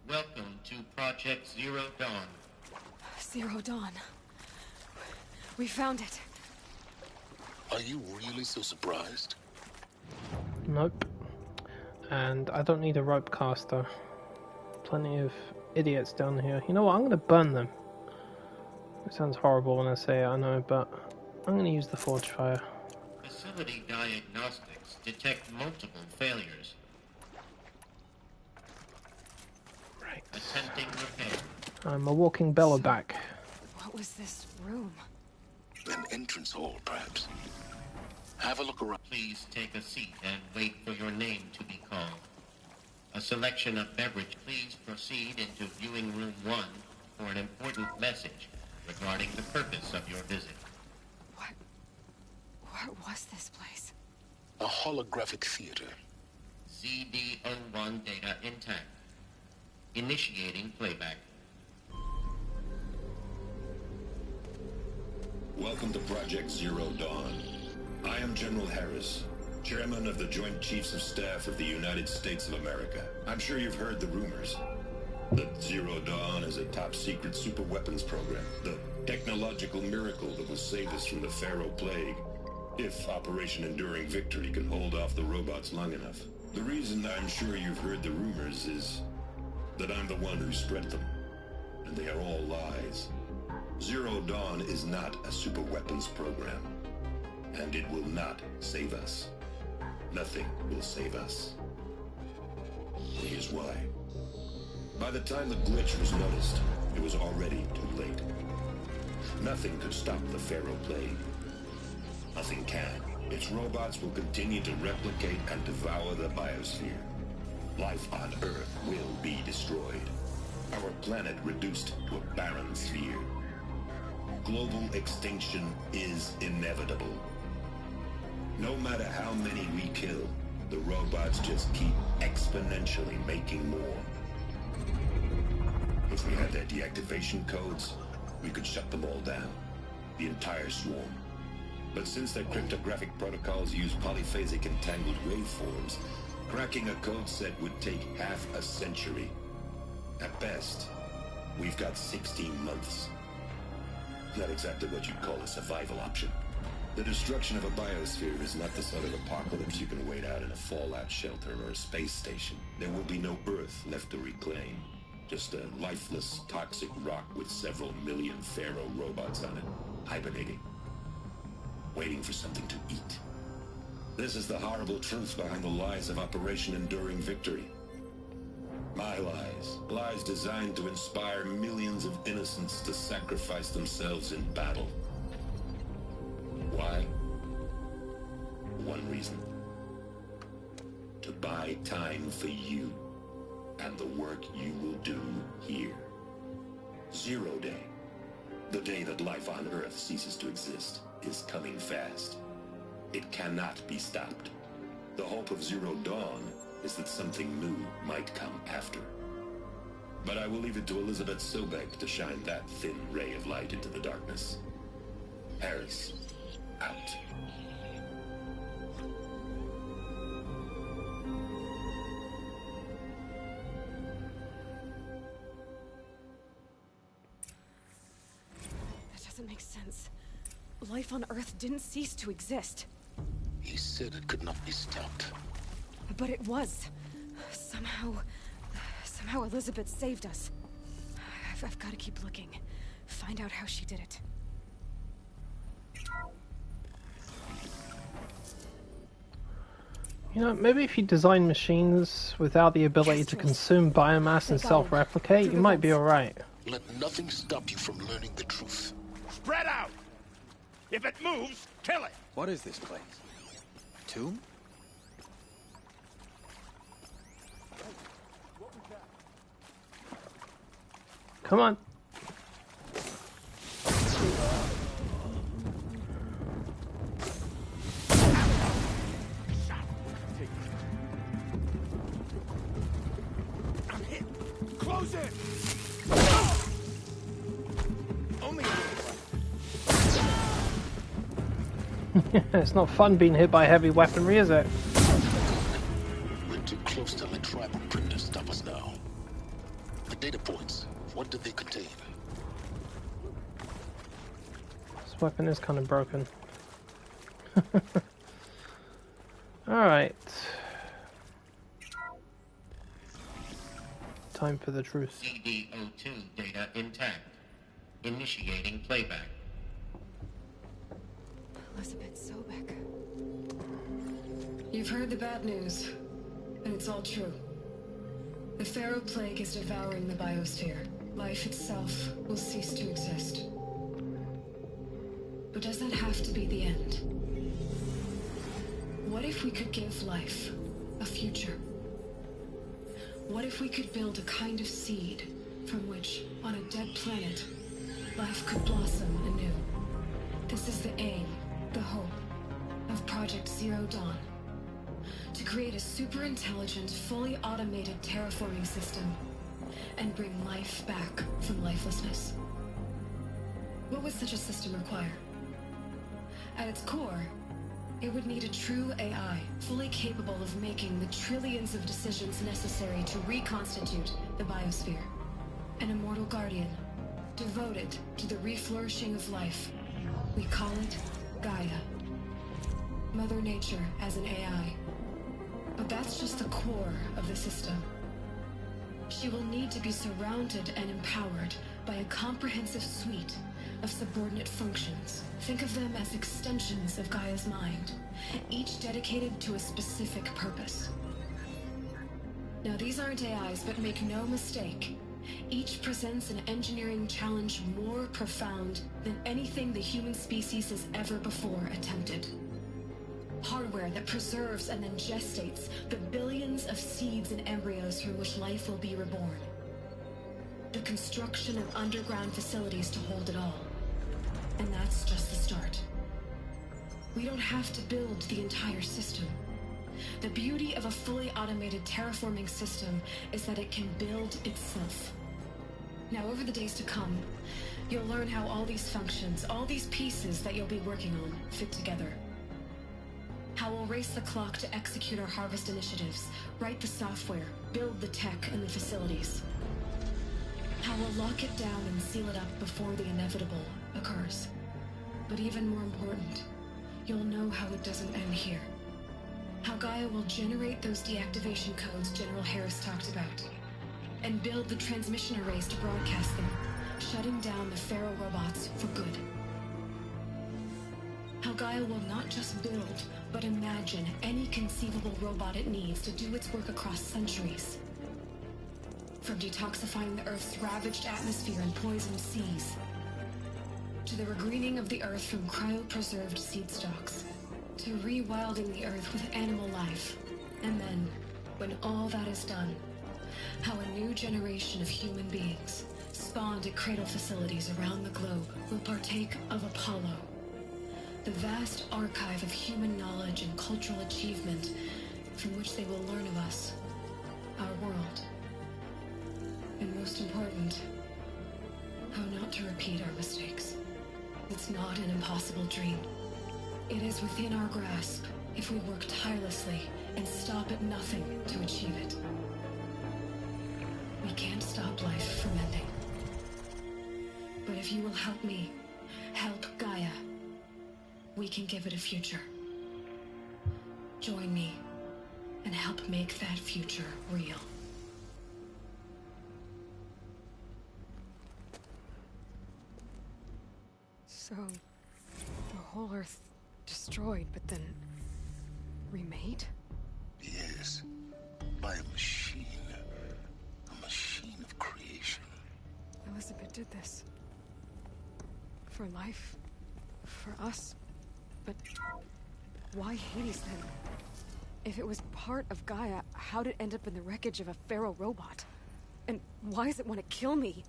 Welcome to Project Zero Dawn. Zero Dawn. We found it. Are you really so surprised? Nope. And I don't need a rope caster. Plenty of idiots down here. You know what? I'm going to burn them. It sounds horrible when I say it, I know, but I'm going to use the forge fire. Facility diagnostics detect multiple failures. Right. Attempting repair. I'm a walking belloback. What was this room? An entrance hall, perhaps. Have a look around. Please take a seat and wait for your name to be called. A selection of beverage. Please proceed into viewing room 1 for an important message regarding the purpose of your visit. What was this place? A holographic theater. CD01 data intact. Initiating playback. Welcome to Project Zero Dawn. I am General Harris, Chairman of the Joint Chiefs of Staff of the United States of America. I'm sure you've heard the rumors that Zero Dawn is a top-secret superweapons program, the technological miracle that will save us from the Pharaoh Plague, if Operation Enduring Victory can hold off the robots long enough. The reason I'm sure you've heard the rumors is that I'm the one who spread them, and they are all lies. Zero Dawn is not a superweapons program, and it will not save us. Nothing will save us. Here's why. By the time the glitch was noticed, it was already too late. Nothing could stop the Pharaoh Plague. Nothing can. Its robots will continue to replicate and devour the biosphere. Life on Earth will be destroyed. Our planet reduced to a barren sphere. Global extinction is inevitable. No matter how many we kill, the robots just keep exponentially making more. If we had their deactivation codes, we could shut them all down. The entire swarm. But since their cryptographic protocols use polyphasic entangled waveforms, cracking a code set would take half a century. At best, we've got 16 months. Not exactly what you'd call a survival option. The destruction of a biosphere is not the sort of apocalypse you can wait out in a fallout shelter or a space station. There will be no Earth left to reclaim. Just a lifeless, toxic rock with several million Pharaoh robots on it, hibernating, waiting for something to eat. This is the horrible truth behind the lies of Operation Enduring Victory. My lies. Lies designed to inspire millions of innocents to sacrifice themselves in battle. Why? One reason. To buy time for you and the work you will do here. Zero Day. The day that life on Earth ceases to exist is coming fast. It cannot be stopped. The hope of Zero Dawn is that something new might come after. But I will leave it to Elizabeth Sobek to shine that thin ray of light into the darkness. Harris, out. That doesn't make sense. Life on Earth didn't cease to exist. He said it could not be stopped. But it was. Somehow Elizabeth saved us. I've got to keep looking. Find out how she did it. You know, maybe if you design machines without the ability to consume biomass and self-replicate, you might be alright. Let nothing stop you from learning the truth. Spread out! If it moves, kill it! What is this place? A tomb? Come on. I'm hit. Close in. Only It's not fun being hit by heavy weaponry, is it? We're too close to let tribal primitives stop us now. The data points, what do they contain? This weapon is kind of broken. Alright. Time for the truth. CD02 data intact. Initiating playback. Elizabeth Sobek. You've heard the bad news, and it's all true. The Pharaoh Plague is devouring the biosphere. Life itself will cease to exist. But does that have to be the end? What if we could give life a future? What if we could build a kind of seed from which, on a dead planet, life could blossom anew? This is the aim, the hope, of Project Zero Dawn. To create a super-intelligent, fully automated terraforming system and bring life back from lifelessness. What would such a system require? At its core, it would need a true AI, fully capable of making the trillions of decisions necessary to reconstitute the biosphere. An immortal guardian, devoted to the reflourishing of life. We call it Gaia. Mother Nature as an AI. But that's just the core of the system. She will need to be surrounded and empowered by a comprehensive suite of subordinate functions. Think of them as extensions of Gaia's mind, each dedicated to a specific purpose. Now, these aren't AIs, but make no mistake, each presents an engineering challenge more profound than anything the human species has ever before attempted. Hardware that preserves and then gestates the billions of seeds and embryos from which life will be reborn. The construction of underground facilities to hold it all. And that's just the start. We don't have to build the entire system. The beauty of a fully automated terraforming system is that it can build itself. Now, over the days to come, you'll learn how all these functions, all these pieces that you'll be working on, fit together. How we'll race the clock to execute our harvest initiatives, write the software, build the tech and the facilities. How we'll lock it down and seal it up before the inevitable occurs. But even more important, you'll know how it doesn't end here. How Gaia will generate those deactivation codes General Harris talked about, and build the transmission arrays to broadcast them, shutting down the Pharaoh robots for good. How Gaia will not just build, but imagine any conceivable robot it needs to do its work across centuries. From detoxifying the Earth's ravaged atmosphere and poisoned seas, to the regreening of the Earth from cryopreserved seed stalks, to rewilding the Earth with animal life. And then, when all that is done, how a new generation of human beings, spawned at cradle facilities around the globe, will partake of Apollo, The vast archive of human knowledge and cultural achievement from which they will learn of us, our world. And most important, how not to repeat our mistakes. It's not an impossible dream. It is within our grasp if we work tirelessly and stop at nothing to achieve it. We can't stop life from ending. But if you will help me, help Gaia, we can give it a future. Join me and help make that future real. So, the whole Earth destroyed, but then remade? Yes, by a machine. A machine of creation. Elizabeth did this. For life. For us. But why Hades then? If it was part of Gaia, how did it end up in the wreckage of a feral robot? And why does it want to kill me?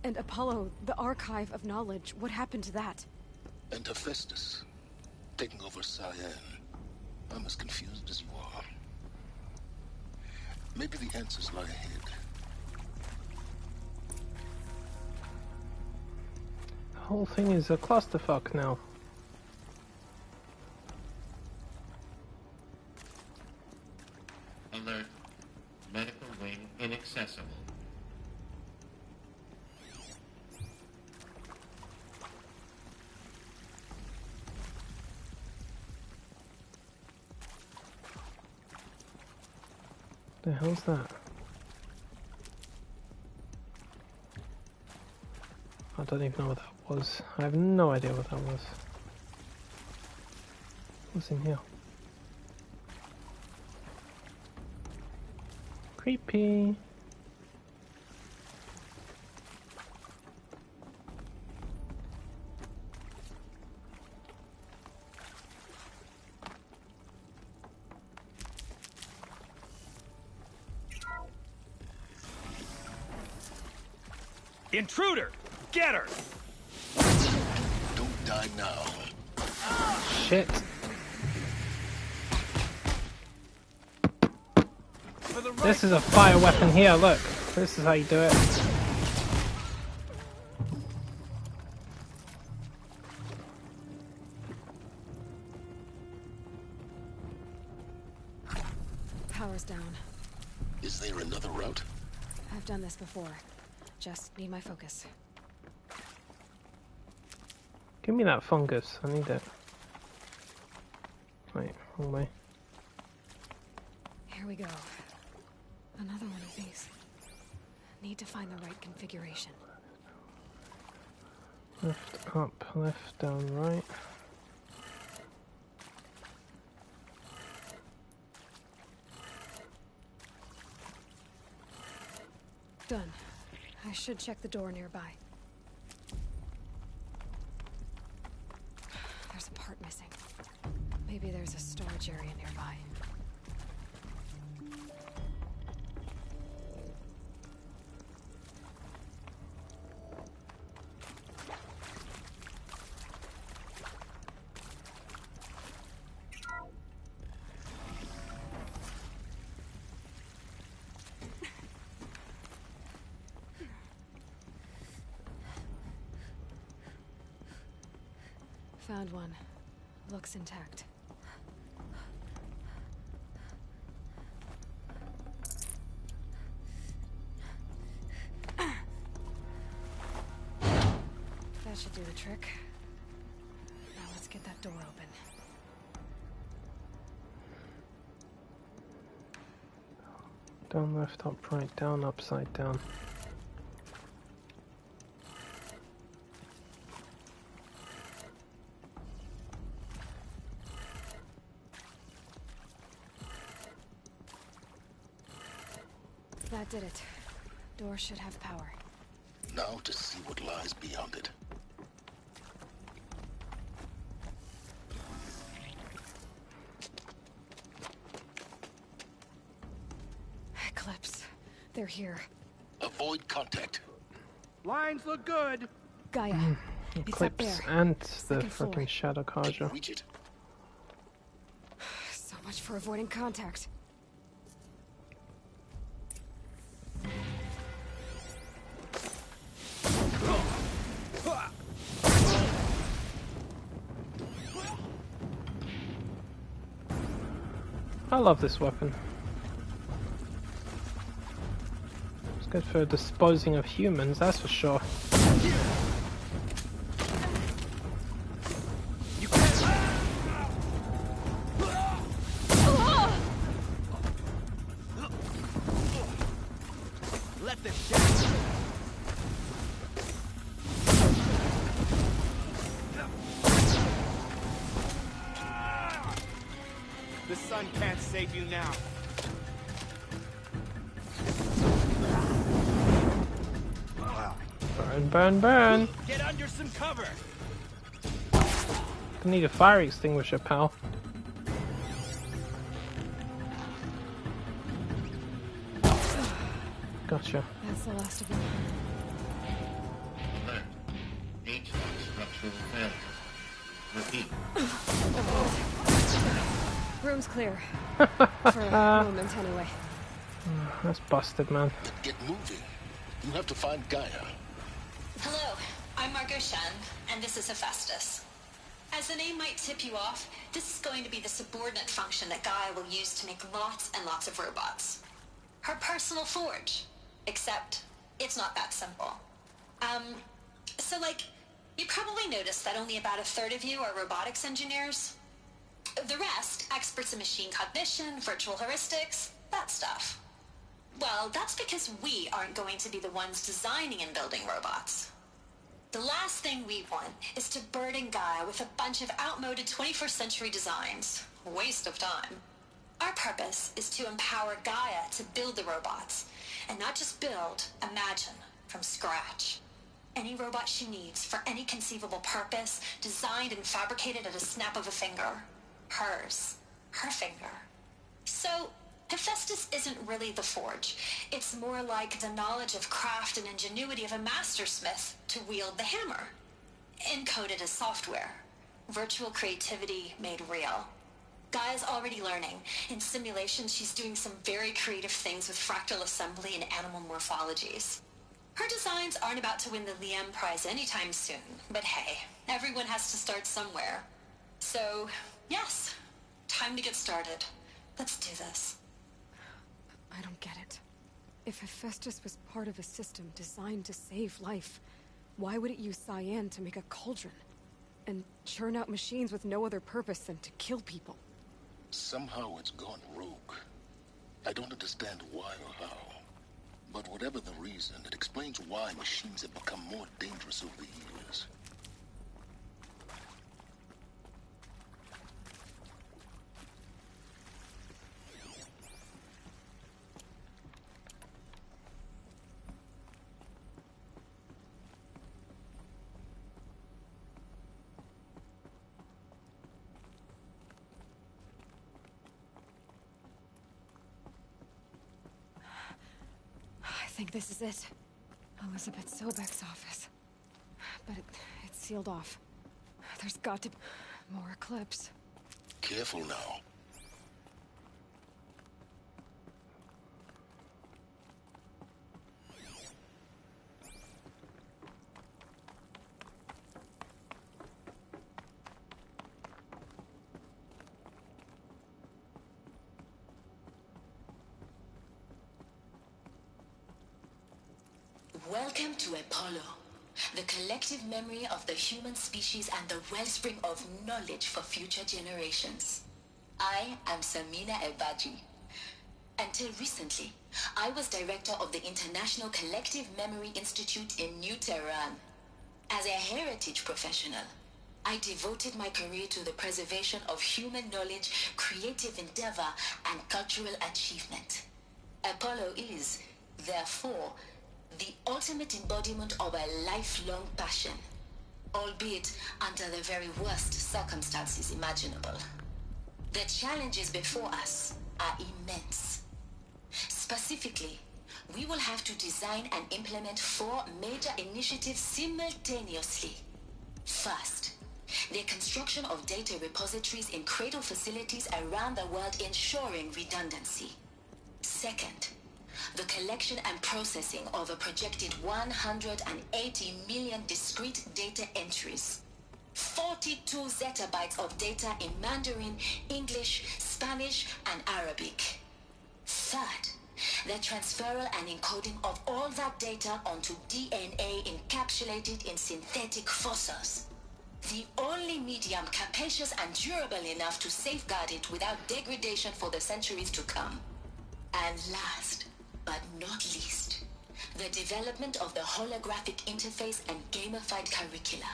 And Apollo, the archive of knowledge, what happened to that? And Hephaestus, taking over Cyan. I'm as confused as you are. Maybe the answers lie ahead. The whole thing is a clusterfuck now. Alert. Medical wing inaccessible. The hell's that? I don't even know what that was. I have no idea what that was. What's in here? Creepy. Intruder! Get her! Don't die now. Shit. This is a fire weapon here, look. This is how you do it. Power's down. Is there another route? I've done this before. Just need my focus. Give me that fungus, I need it. Wait, wrong way. Here we go. Another one of these. Need to find the right configuration. Left, up, left, down, right. Done. I should check the door nearby. There's a part missing. Maybe there's a storage area nearby. Found one. Looks intact. That should do the trick. Now let's get that door open. Down, left, up, right, down, upside down. That did it. Door should have power. Now to see what lies beyond it. Eclipse. They're here. Avoid contact. Lines look good. Gaia, Eclipse and the fucking Shadow Carja. So much for avoiding contact. I love this weapon. It's good for disposing of humans, that's for sure. Let them down. The sun can't save you now. Burn, burn, burn! Get under some cover. I need a fire extinguisher, pal. Gotcha. That's the last of them. Alert. HVAC structural failure. Repeat. Room's clear. For a moment, anyway. That's busted, man. Get moving. You have to find Gaia. Hello, I'm Margot Shan, and this is Hephaestus. As the name might tip you off, this is going to be the subordinate function that Gaia will use to make lots and lots of robots. Her personal forge. Except, it's not that simple. So you probably noticed that only about a third of you are robotics engineers. The rest, experts in machine cognition, virtual heuristics, that stuff. Well, that's because we aren't going to be the ones designing and building robots. The last thing we want is to burden Gaia with a bunch of outmoded 21st century designs. Waste of time. Our purpose is to empower Gaia to build the robots, and not just build, imagine, from scratch. Any robot she needs for any conceivable purpose, designed and fabricated at a snap of a finger. Hers. Her finger. So, Hephaestus isn't really the forge. It's more like the knowledge of craft and ingenuity of a mastersmith to wield the hammer. Encoded as software. Virtual creativity made real. Gaia's already learning. In simulation, she's doing some very creative things with fractal assembly and animal morphologies. Her designs aren't about to win the Liam Prize anytime soon, but hey, everyone has to start somewhere. So, yes, time to get started. Let's do this. I don't get it. If Hephaestus was part of a system designed to save life, why would it use cyan to make a cauldron? And churn out machines with no other purpose than to kill people? Somehow it's gone rogue. I don't understand why or how. But whatever the reason, it explains why machines have become more dangerous over the years. I think this is it. Elizabeth Sobek's office. But it's sealed off. There's got to be more Eclipse. Careful now. Welcome to Apollo, the collective memory of the human species and the wellspring of knowledge for future generations. I am Samina Ebaji. Until recently, I was director of the International Collective Memory Institute in New Tehran. As a heritage professional, I devoted my career to the preservation of human knowledge, creative endeavor, and cultural achievement. Apollo is, therefore, the ultimate embodiment of a lifelong passion, albeit under the very worst circumstances imaginable. The challenges before us are immense. Specifically, we will have to design and implement 4 major initiatives simultaneously. First, the construction of data repositories in cradle facilities around the world ensuring redundancy. Second, the collection and processing of a projected 180 million discrete data entries. 42 zettabytes of data in Mandarin, English, Spanish, and Arabic. Third, the transferal and encoding of all that data onto DNA encapsulated in synthetic fossils. The only medium capacious and durable enough to safeguard it without degradation for the centuries to come. And last, but not least, the development of the holographic interface and gamified curricula,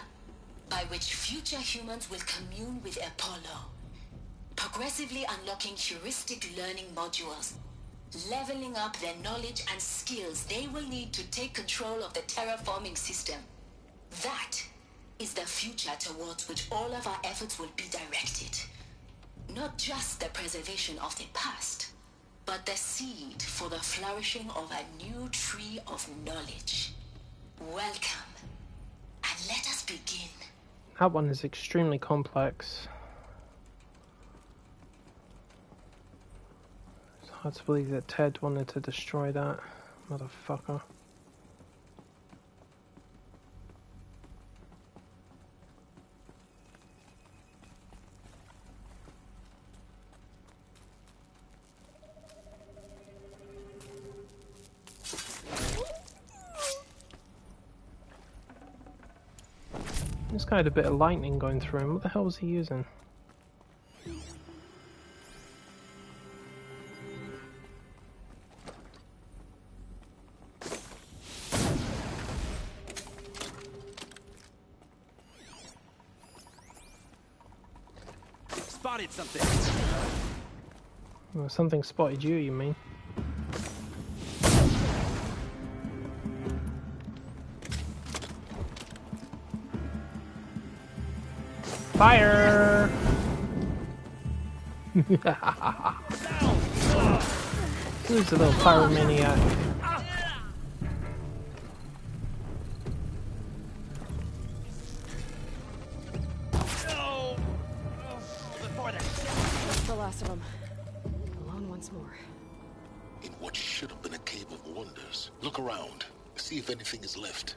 by which future humans will commune with Apollo, progressively unlocking heuristic learning modules, leveling up their knowledge and skills they will need to take control of the terraforming system. That is the future towards which all of our efforts will be directed. Not just the preservation of the past, but the seed for the flourishing of a new tree of knowledge. Welcome, and let us begin. That one is extremely complex. It's hard to believe that Ted wanted to destroy that motherfucker. This guy had a bit of lightning going through him. What the hell was he using? Spotted something. Well, something spotted you mean? Fire! Who's a little pyromaniac? That's the last of them. Alone once more. In what should have been a cave of wonders. Look around. See if anything is left.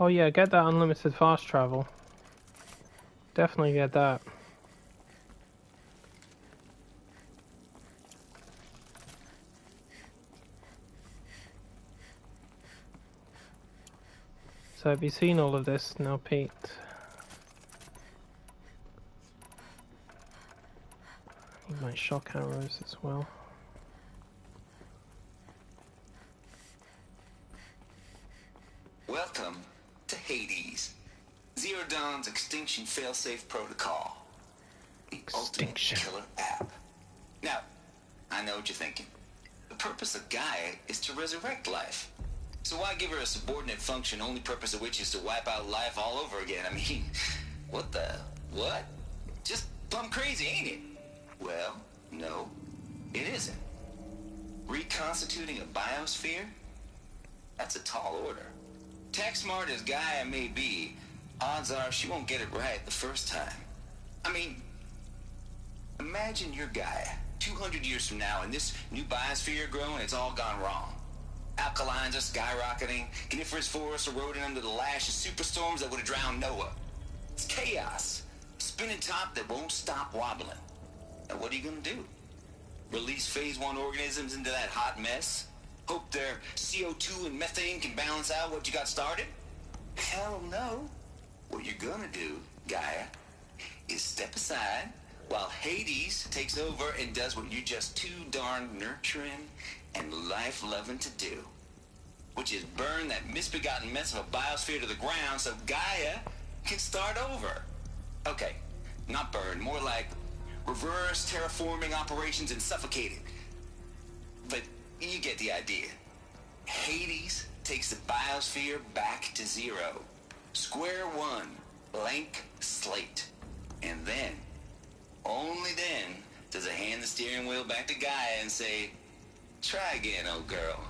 Oh yeah, get that unlimited fast travel. Definitely get that. So have you seen all of this now, Pete? Need my shock arrows as well. Welcome to Hades, Zero Dawn's extinction failsafe protocol. The ultimate killer app. Now, I know what you're thinking. The purpose of Gaia is to resurrect life. So why give her a subordinate function, only purpose of which is to wipe out life all over again? I mean, what the... what? Just plumb crazy, ain't it? Well, no, it isn't. Reconstituting a biosphere? That's a tall order. Tech smart as Gaia may be, odds are she won't get it right the first time. I mean, imagine you're Gaia, 200 years from now, and this new biosphere growing, it's all gone wrong. Alkalines are skyrocketing, coniferous forests eroding under the lash of superstorms that would have drowned Noah. It's chaos, spinning top that won't stop wobbling. Now what are you gonna do? Release phase 1 organisms into that hot mess? Hope their CO2 and methane can balance out what you got started? Hell no. What you're gonna do, Gaia, is step aside while Hades takes over and does what you're just too darn nurturing and life-loving to do, which is burn that misbegotten mess of a biosphere to the ground so Gaia can start over. Okay, not burn, more like reverse terraforming operations and suffocate it. But you get the idea. Hades takes the biosphere back to zero. Square one, blank slate. And then, only then, does it hand the steering wheel back to Gaia and say, try again, old girl.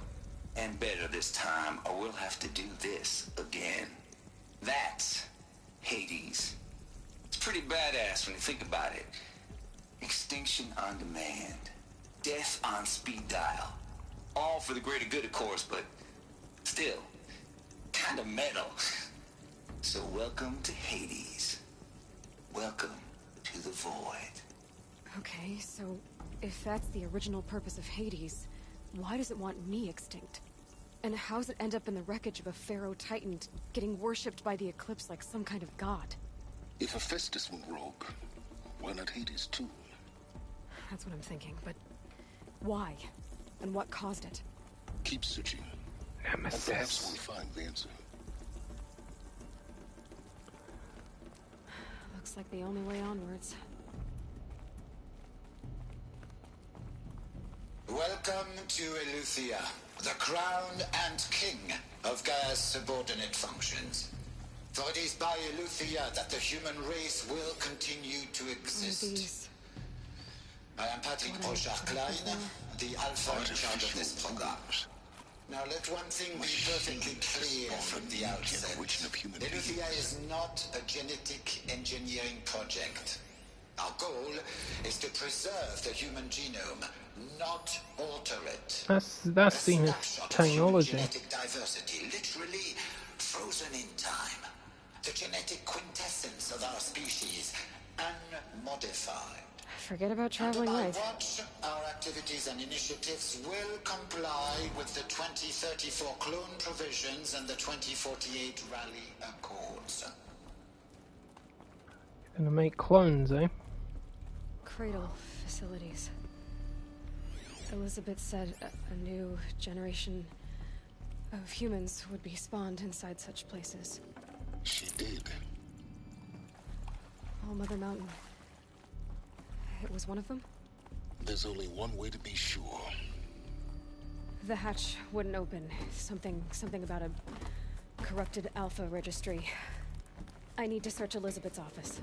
And better this time, or we'll have to do this again. That's Hades. It's pretty badass when you think about it. Extinction on demand. Death on speed dial. All for the greater good, of course, but still, kind of metal. So welcome to Hades. Welcome to the void. Okay, so if that's the original purpose of Hades, why does it want me extinct? And how's it end up in the wreckage of a pharaoh titan getting worshipped by the Eclipse like some kind of god? If Hephaestus went rogue, why not Hades too? That's what I'm thinking, but why? And what caused it? Keep searching. Nemesis. And perhaps we'll find the answer. Looks like the only way onwards. Welcome to Eleuthia, the crown and king of Gaia's subordinate functions. For it is by Eleuthia that the human race will continue to exist. I am Patrick Brochard-Klein, the Alpha in charge of this program. Now let one thing be perfectly clear from the outset. Eleuthia is not a genetic engineering project. Our goal is to preserve the human genome, not alter it. That's seen as technology. Genetic diversity, literally frozen in time. The genetic quintessence of our species, unmodified. Forget about traveling Under my light. watch, our activities and initiatives will comply with the 2034 clone provisions and the 2048 Rally Accords. Gonna make clones, eh? Cradle facilities. Elizabeth said a new generation of humans would be spawned inside such places. She did. All Mother Mountain. It was one of them? There's only one way to be sure. The hatch wouldn't open. Something about a corrupted Alpha registry. I need to search Elizabeth's office.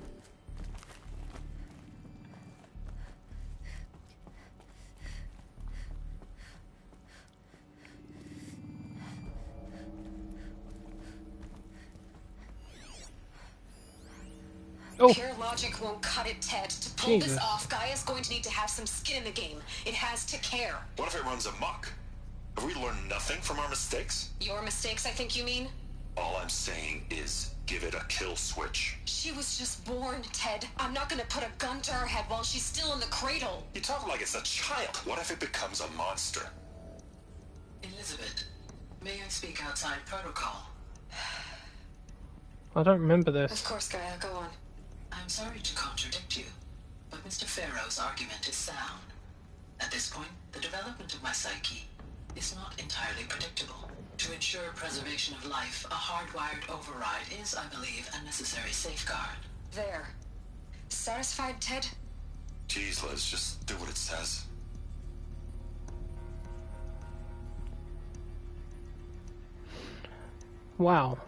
Oh. Pure logic won't cut it, Ted. To pull this off, Gaia's going to need to have some skin in the game. It has to care. What if it runs amok? Have we learned nothing from our mistakes? Your mistakes, I think you mean? All I'm saying is give it a kill switch. She was just born, Ted. I'm not gonna put a gun to her head while she's still in the cradle. You talk like it's a child. What if it becomes a monster? Elizabeth, may I speak outside protocol? I don't remember this. Of course, Gaia, go on. I'm sorry to contradict you, but Mr. Farrow's argument is sound. At this point, the development of my psyche is not entirely predictable. To ensure preservation of life, a hardwired override is, I believe, a necessary safeguard. There. Satisfied, Ted? Jeez, Liz, just do what it says. Wow.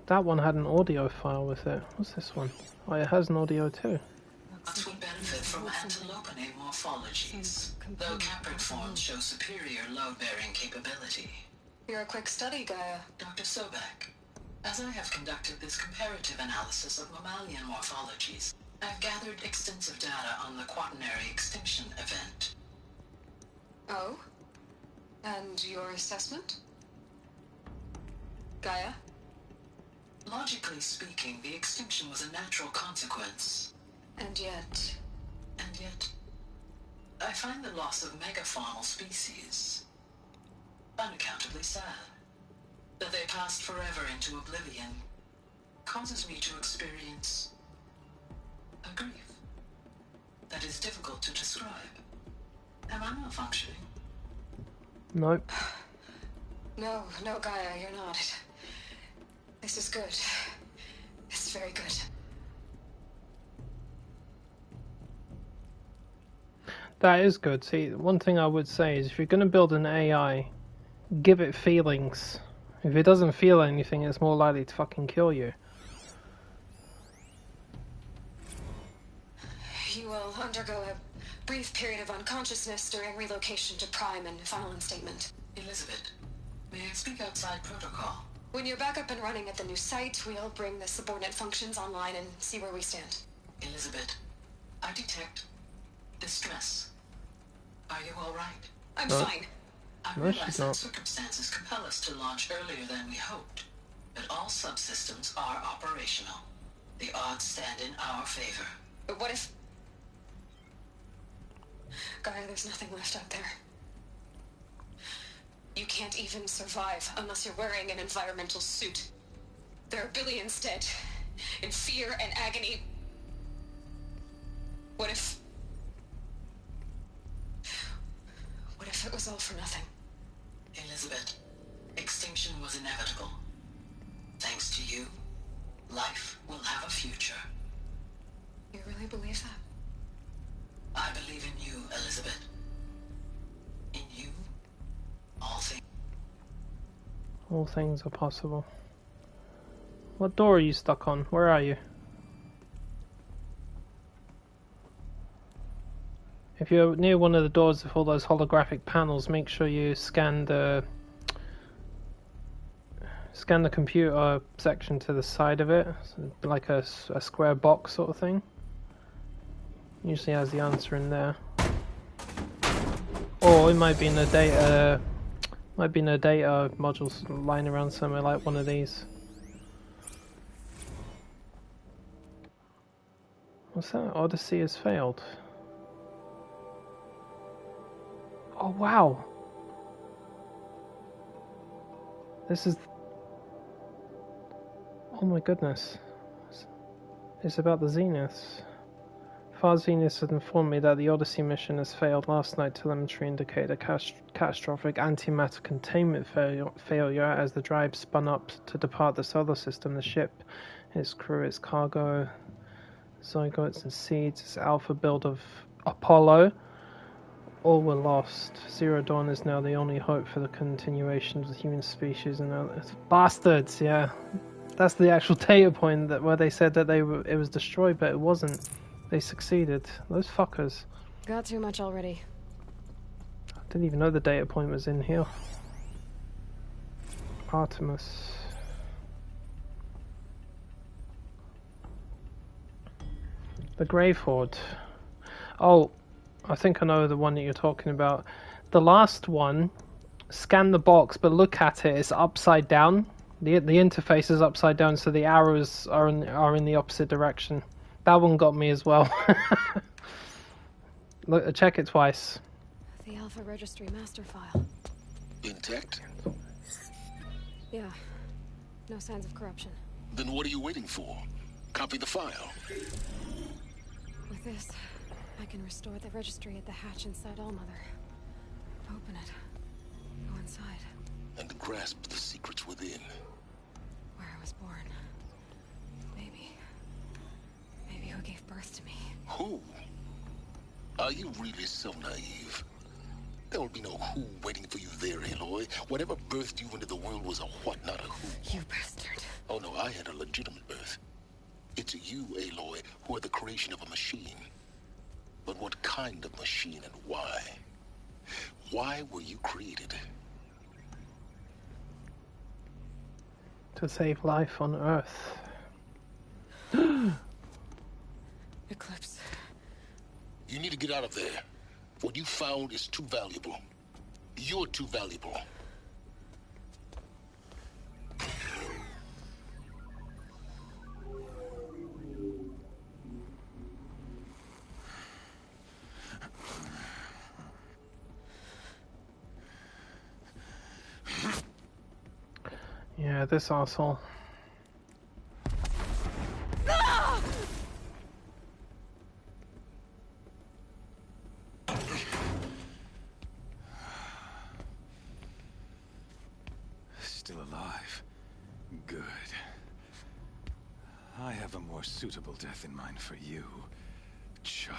That one had an audio file with it. What's this one? Oh, it has an audio too. But we benefit from antilopinae morphologies, though caprid forms show superior load-bearing capability. You're a quick study, Gaia. Dr. Sobek, as I have conducted this comparative analysis of mammalian morphologies, I've gathered extensive data on the quaternary extinction event. Oh? And your assessment? Gaia? Logically speaking, the extinction was a natural consequence. And yet, I find the loss of megafaunal species unaccountably sad. That they passed forever into oblivion causes me to experience a grief that is difficult to describe. Am I malfunctioning? Nope. No, Gaia, you're not. This is good. It's very good. That is good. See, one thing I would say is if you're going to build an AI, give it feelings. If it doesn't feel anything, it's more likely to fucking kill you. undergo a brief period of unconsciousness during relocation to Prime and final instatement. Elizabeth, may I speak outside protocol? When you're back up and running at the new site, we'll bring the subordinate functions online and see where we stand. Elizabeth, I detect distress. Are you all right? I'm fine. I No, realize she's that not. circumstances compel us to launch earlier than we hoped, but all subsystems are operational. The odds stand in our favor. But what if... Gaia, there's nothing left out there. You can't even survive unless you're wearing an environmental suit. There are billions dead, in fear and agony. What if it was all for nothing? Elizabeth, extinction was inevitable. Thanks to you, life will have a future. You really believe that? I believe in you, Elizabeth. In you, all things. All things are possible. What door are you stuck on? Where are you? If you're near one of the doors with all those holographic panels, make sure you scan the computer section to the side of it, like a square box sort of thing. Usually has the answer in there. Or it might be in the data modules lying around somewhere, like one of these. What's that? Odyssey has failed. Oh wow! This is... Oh my goodness. It's about the Zeniths. Far Zeniths had informed me that the Odyssey mission has failed. Last night telemetry indicated a catastrophic antimatter containment failure as the drive spun up to depart the solar system. The ship, its crew, its cargo, zygotes and seeds, its alpha build of Apollo, all were lost. Zero Dawn is now the only hope for the continuation of the human species and Earth. Bastards, yeah. That's the actual data point where they said that it was destroyed, but it wasn't. They succeeded. Those fuckers. Got too much already. I didn't even know the data point was in here. Artemis. The Grave Horde. Oh, I think I know the one that you're talking about. The last one, scan the box, but look at it, it's upside down. The interface is upside down, so the arrows are in the opposite direction. That one got me as well. Look, check it twice. The Alpha Registry master file. Intact? Yeah. No signs of corruption. Then what are you waiting for? Copy the file. With this, I can restore the registry at the hatch inside Allmother. Open it. Go inside. And grasp the secrets within. Where I was born. Maybe who gave birth to me. Who? Are you really so naive? There will be no who waiting for you there, Aloy. Whatever birthed you into the world was a what, not a who. You bastard. Oh no, I had a legitimate birth. It's you, Aloy, who are the creation of a machine. But what kind of machine and why? Why were you created? To save life on Earth. Eclipse. You need to get out of there. What you found is too valuable. You're too valuable. Yeah, this asshole. Still alive. Good. I have a more suitable death in mind for you, child.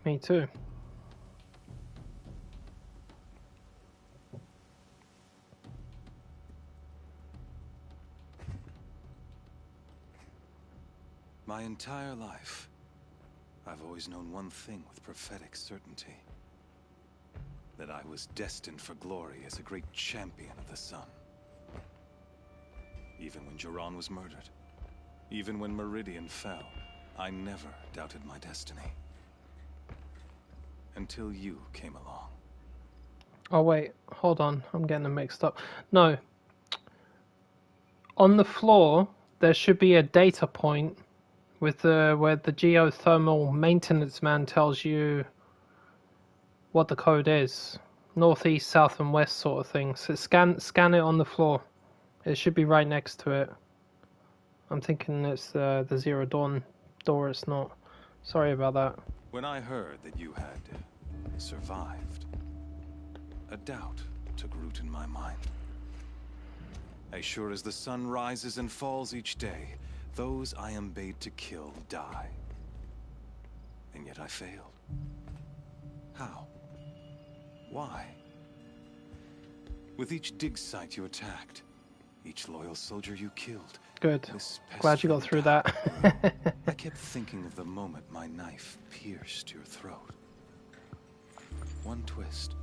Me too. My my entire life, I've always known one thing with prophetic certainty. That I was destined for glory as a great champion of the sun. Even when Jiran was murdered, even when Meridian fell, I never doubted my destiny. Until you came along. Oh wait, hold on, I'm getting them mixed up. No. On the floor, there should be a data point with where the geothermal maintenance man tells you what the code is. Northeast, south and west sort of thing. So scan it on the floor. It should be right next to it. I'm thinking it's the Zero Dawn door, it's not. Sorry about that. When I heard that you had survived, a doubt took root in my mind. As sure as the sun rises and falls each day, those I am bade to kill die. And yet I failed. How? Why? With each dig site you attacked, each loyal soldier you killed. Good. Glad you got through that. I kept thinking of the moment my knife pierced your throat. One twist,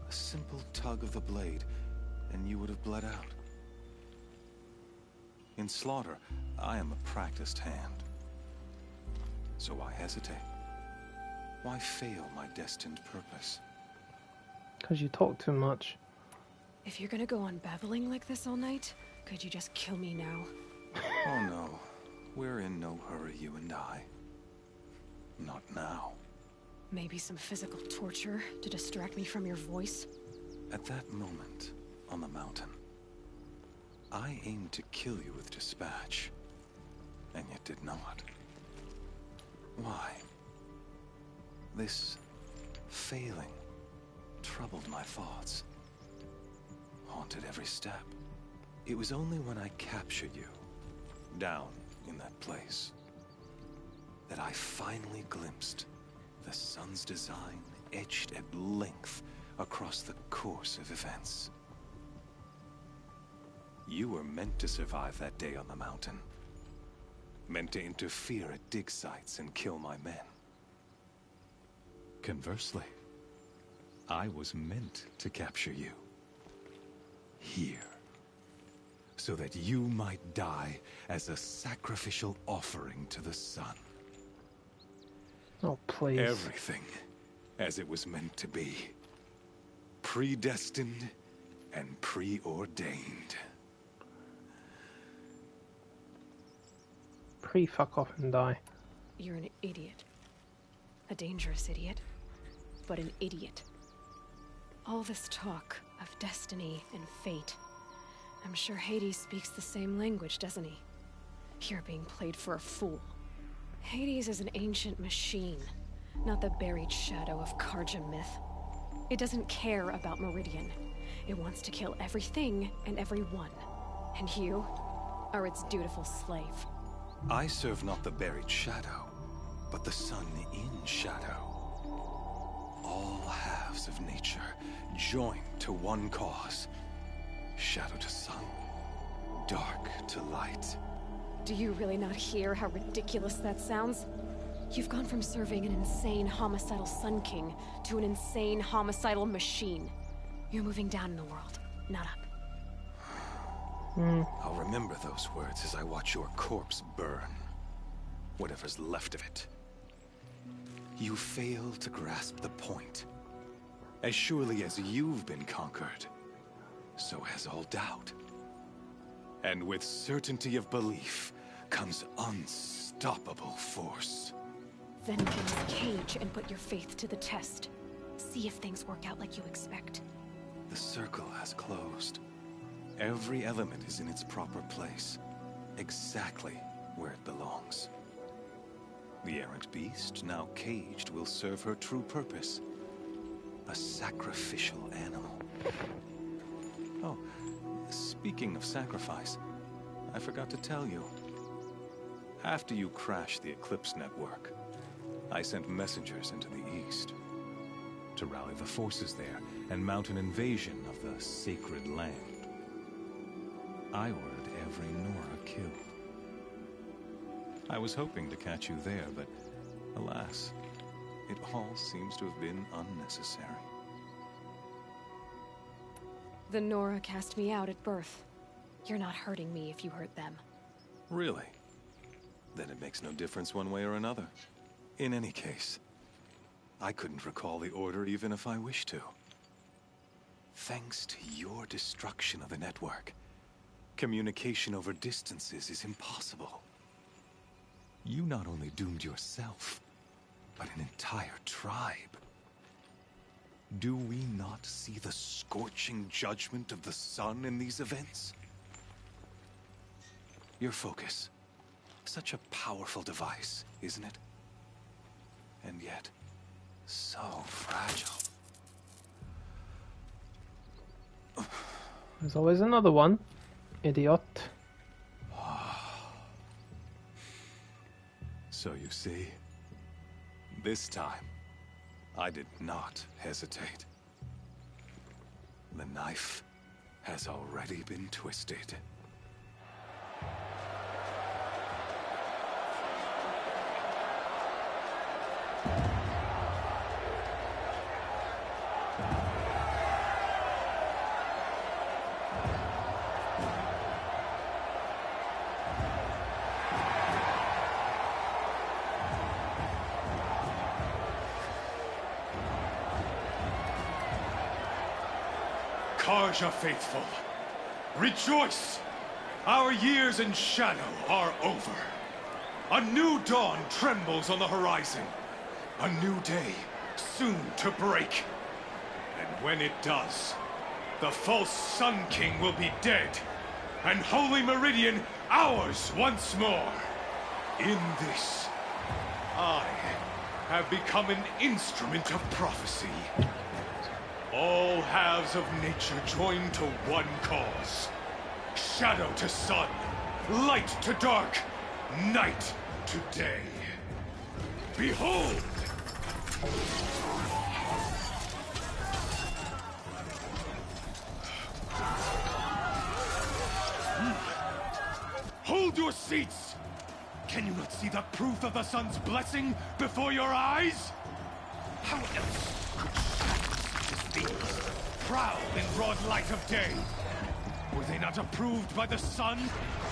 a simple tug of the blade, and you would have bled out. In slaughter, I am a practiced hand. So why hesitate? Why fail my destined purpose? Because you talk too much. If you're gonna go on babbling like this all night, could you just kill me now? Oh no. We're in no hurry, you and I. Not now. Maybe some physical torture to distract me from your voice? At that moment, on the mountain, I aimed to kill you with dispatch, and yet did not. Why? This failing troubled my thoughts, haunted every step. It was only when I captured you, down in that place, that I finally glimpsed the sun's design etched at length across the course of events. You were meant to survive that day on the mountain. Meant to interfere at dig sites and kill my men. Conversely, I was meant to capture you. Here. So that you might die as a sacrificial offering to the sun. Oh, please. Everything as it was meant to be. Predestined and preordained. Pre-fuck off and die. You're an idiot. A dangerous idiot. But an idiot. All this talk of destiny and fate. I'm sure Hades speaks the same language, doesn't he? You're being played for a fool. Hades is an ancient machine, not the buried shadow of Karja myth. It doesn't care about Meridian. It wants to kill everything and everyone. And you are its dutiful slave. I serve not the buried shadow, but the sun in shadow. All halves of nature joined to one cause. Shadow to sun, dark to light. Do you really not hear how ridiculous that sounds? You've gone from serving an insane homicidal Sun King to an insane homicidal machine. You're moving down in the world, not up. I'll remember those words as I watch your corpse burn. Whatever's left of it. You fail to grasp the point. As surely as you've been conquered, so has all doubt. And with certainty of belief comes unstoppable force. Then get in this cage and put your faith to the test. See if things work out like you expect. The circle has closed. Every element is in its proper place, exactly where it belongs. The errant beast, now caged, will serve her true purpose. A sacrificial animal. Oh, speaking of sacrifice, I forgot to tell you. After you crashed the Eclipse network, I sent messengers into the east to rally the forces there and mount an invasion of the sacred land. I ordered every Nora killed. I was hoping to catch you there, but alas, it all seems to have been unnecessary. The Nora cast me out at birth. You're not hurting me if you hurt them. Really? Then it makes no difference one way or another. In any case, I couldn't recall the order even if I wished to. Thanks to your destruction of the network, communication over distances is impossible. You not only doomed yourself, but an entire tribe. Do we not see the scorching judgment of the sun in these events? Your focus. Such a powerful device, isn't it? And yet, so fragile. There's always another one, idiot. So you see, this time, I did not hesitate. The knife has already been twisted. Karja faithful, rejoice! Our years in shadow are over. A new dawn trembles on the horizon. A new day soon to break. And when it does, the false Sun King will be dead, and Holy Meridian ours once more. In this, I have become an instrument of prophecy. All halves of nature join to one cause. Shadow to sun, light to dark, night to day. Behold! Hold your seats! Can you not see the proof of the sun's blessing before your eyes? How else could these prowl in broad light of day? Were they not approved by the sun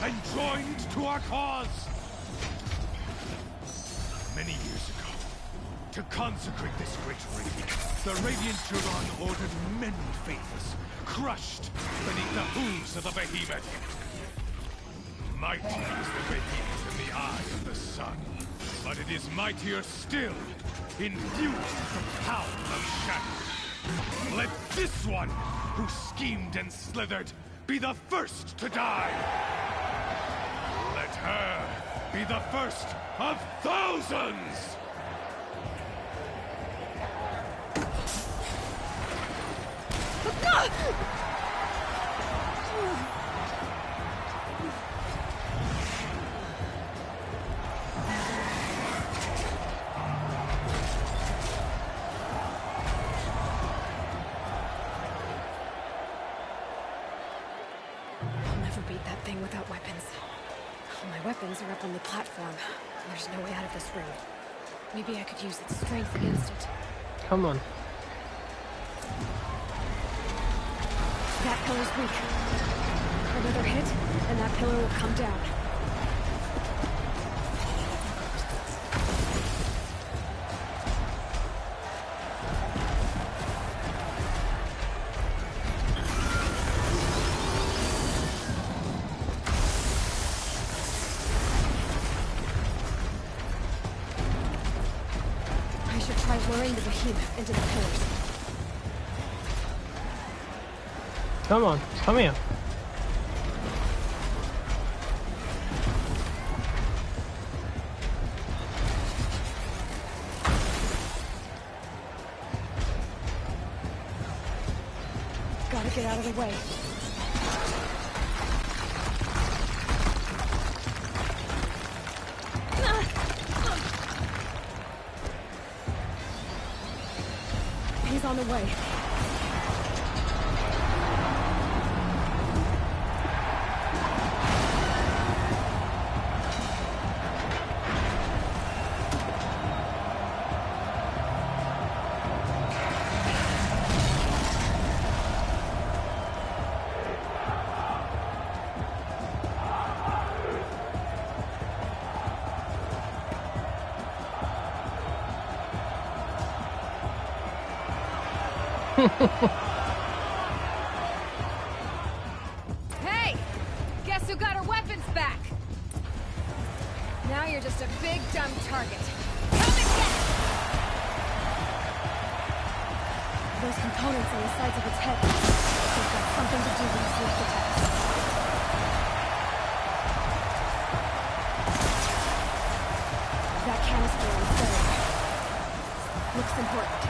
and joined to our cause? Many years ago, to consecrate this great ring, the Radiant Turon ordered many faithless, crushed beneath the hooves of the behemoth. Mighty is the behemoth in the eye of the sun, but it is mightier still, infused with the power of shadow. Let this one, who schemed and slithered, be the first to die! Let her be the first of thousands! Without weapons. All my weapons are up on the platform. There's no way out of this room. Maybe I could use its strength against it. Come on. That pillar's weak. Another hit, and that pillar will come down. Luring the behemoth into the pillars. Come on, come here. Gotta get out of the way. On the way. Hey! Guess who got her weapons back? Now you're just a big dumb target. Come and get it! Those components on the sides of its head. They've got something to do with its sneak attacks. That canister on its belly looks important.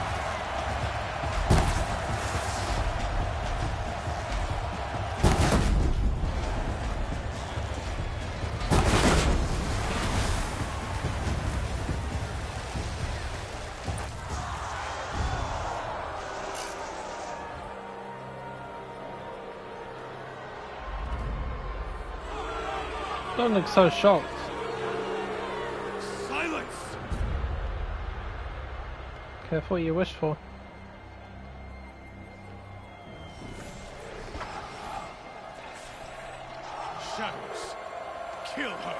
Don't look so shocked. Silence! Careful what you wish for. Shadows, kill her!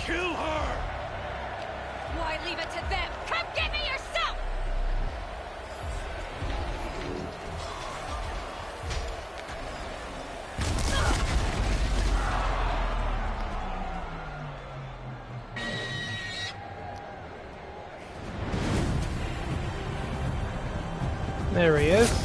Kill her! Why leave it to them? Come get me yourself! There he is.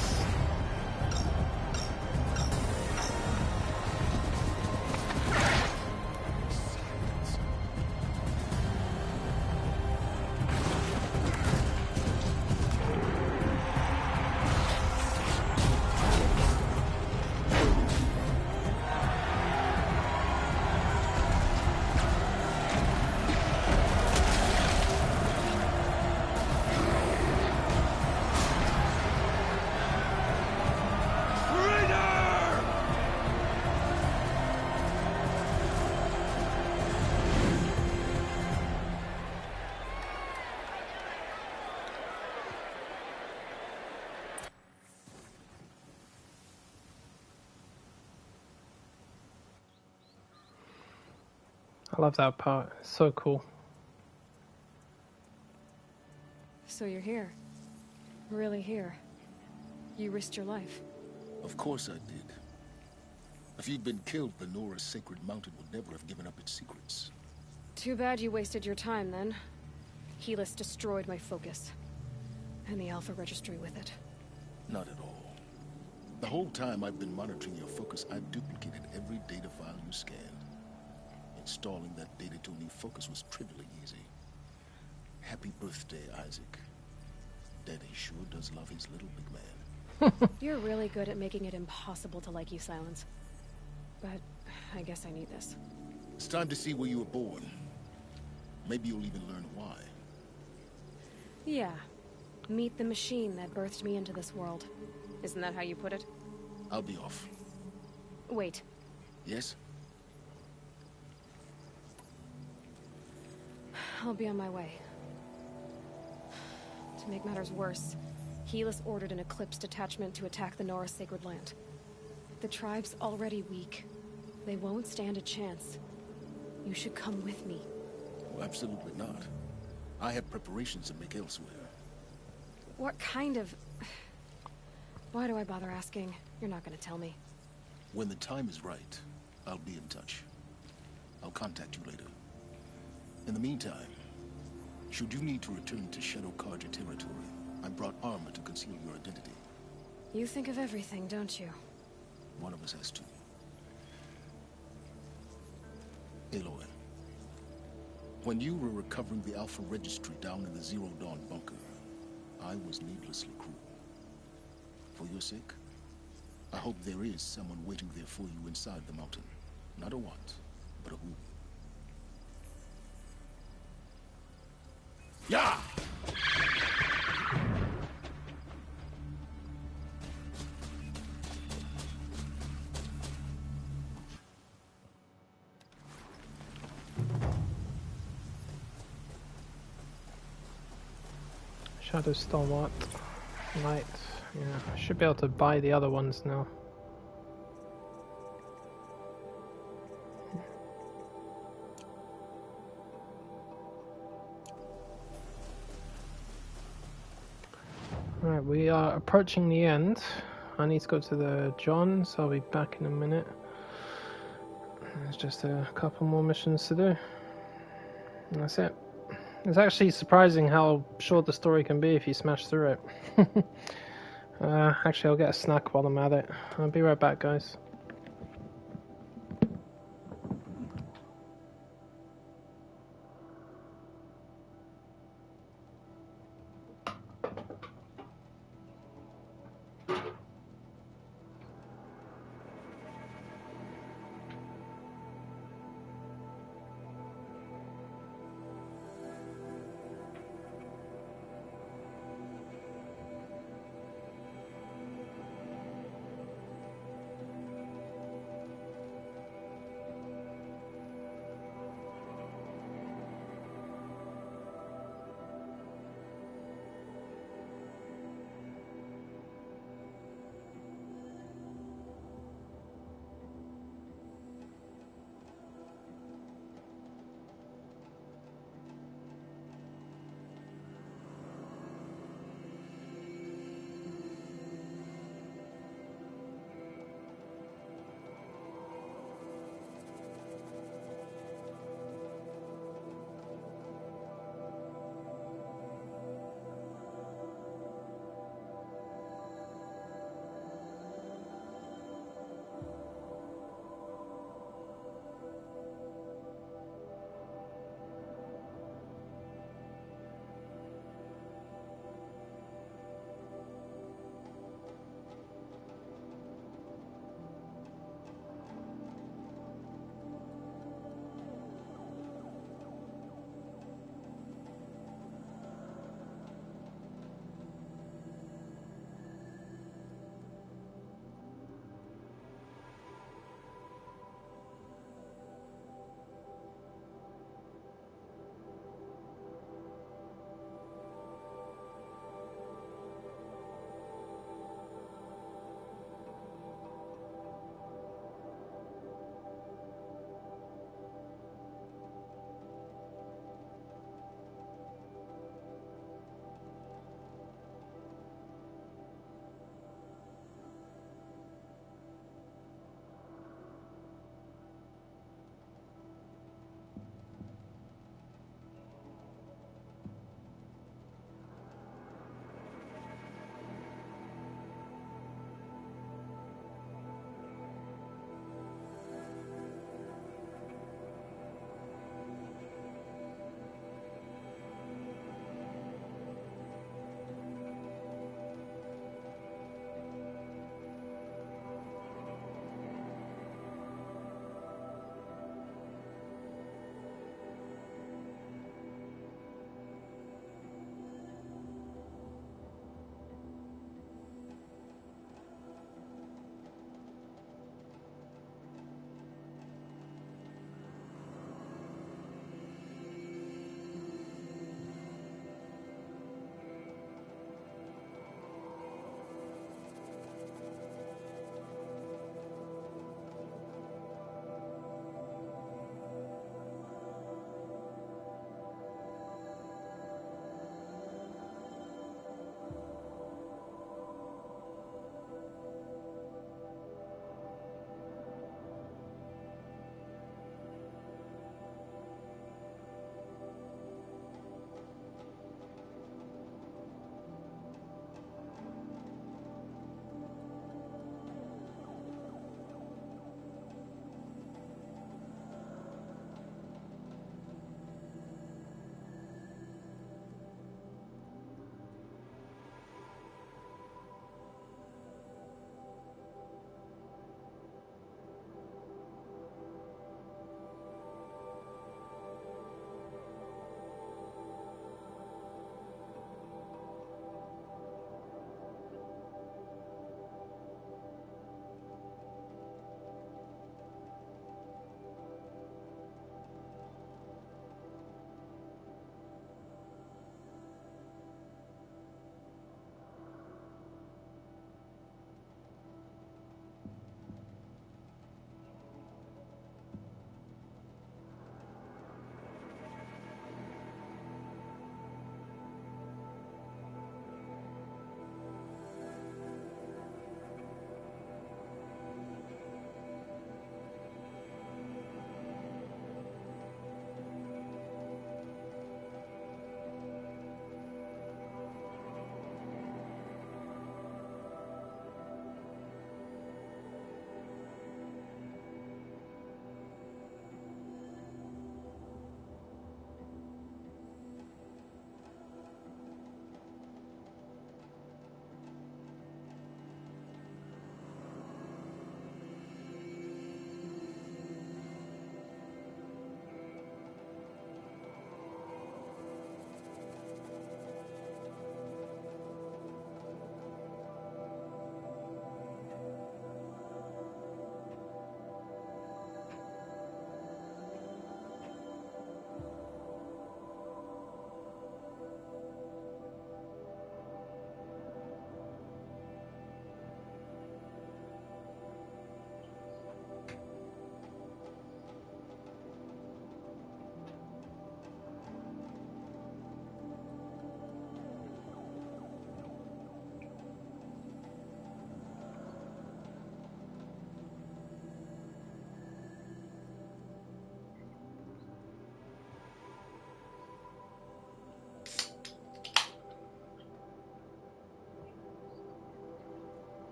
I love that part. It's so cool. So you're here. Really here. You risked your life. Of course I did. If you'd been killed, the Nora's sacred mountain would never have given up its secrets. Too bad you wasted your time, then. Helis destroyed my focus. And the Alpha Registry with it. Not at all. The whole time I've been monitoring your focus, I've duplicated every data file you scanned. Installing that data to a new focus was trivially easy. Happy birthday, Isaac. Daddy sure does love his little big man. You're really good at making it impossible to like you, Silence. But I guess I need this. It's time to see where you were born. Maybe you'll even learn why. Yeah. Meet the machine that birthed me into this world. Isn't that how you put it? I'll be off. Wait. Yes? I'll be on my way. To make matters worse, Helis ordered an Eclipse detachment to attack the Nora Sacred Land. The tribe's already weak. They won't stand a chance. You should come with me. Oh, absolutely not. I have preparations to make elsewhere. What kind of... Why do I bother asking? You're not gonna tell me. When the time is right, I'll be in touch. I'll contact you later. In the meantime, should you need to return to Shadow Karja territory, I brought armor to conceal your identity. You think of everything, don't you? One of us has to. Aloy, when you were recovering the Alpha Registry down in the Zero Dawn bunker, I was needlessly cruel. For your sake, I hope there is someone waiting there for you inside the mountain. Not a what, but a who. Yeah! Shadow Stalwart. Light. Yeah, I should be able to buy the other ones now. Right, we are approaching the end. I need to go to the John, so I'll be back in a minute. There's just a couple more missions to do. And that's it. It's actually surprising how short the story can be if you smash through it. Actually, I'll get a snack while I'm at it. I'll be right back, guys.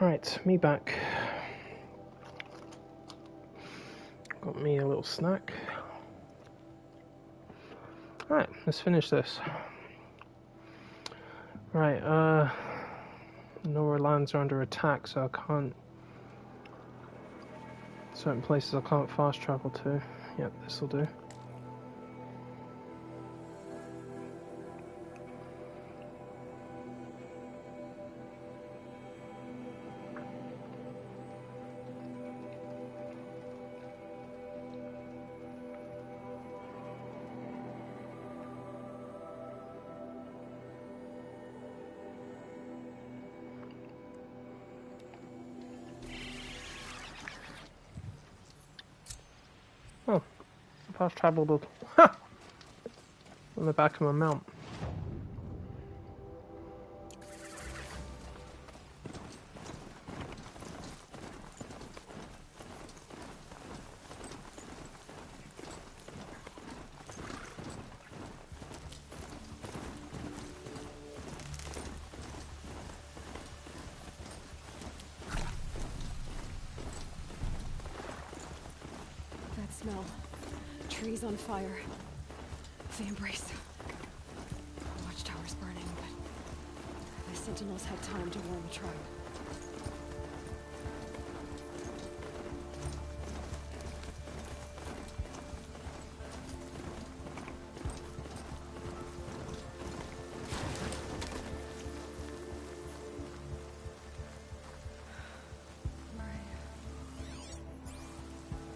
Right, me back. Got me a little snack. Right, let's finish this. Right, Nora lands are under attack, so I can't... Certain places I can't fast travel to. Yep, this'll do. Oh, fast travelled on the back of my mount. That smell. Trees on fire. The embrace. The watchtower's burning, but the sentinels had time to warn the tribe.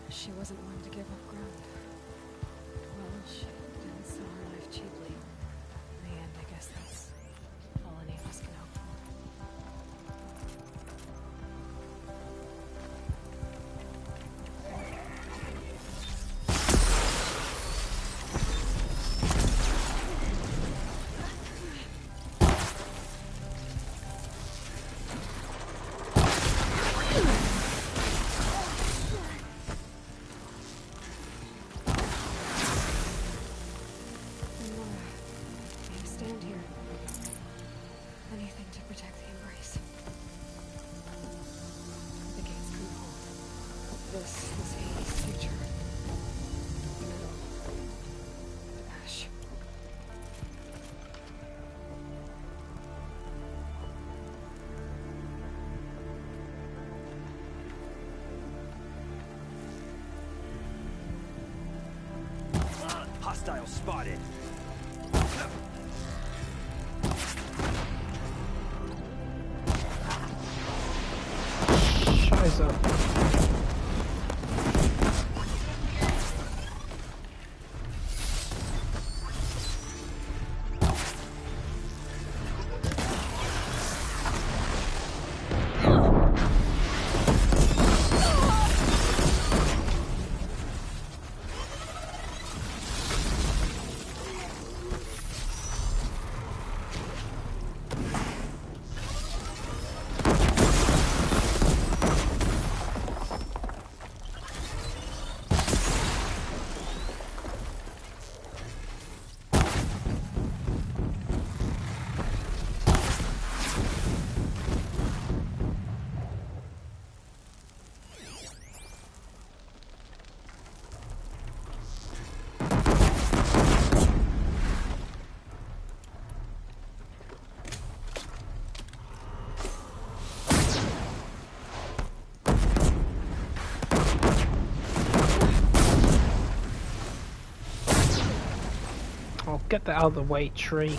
She wasn't one to give up ground. Well, she didn't sell her life cheaply. In the end, I guess that's all any of us can hope for. Stand here. Anything to protect the embrace. The gates can hold. This is Hades' future. Metal. Ash. Hostile spotted. Scheiße. Oh, get that out of the way, tree.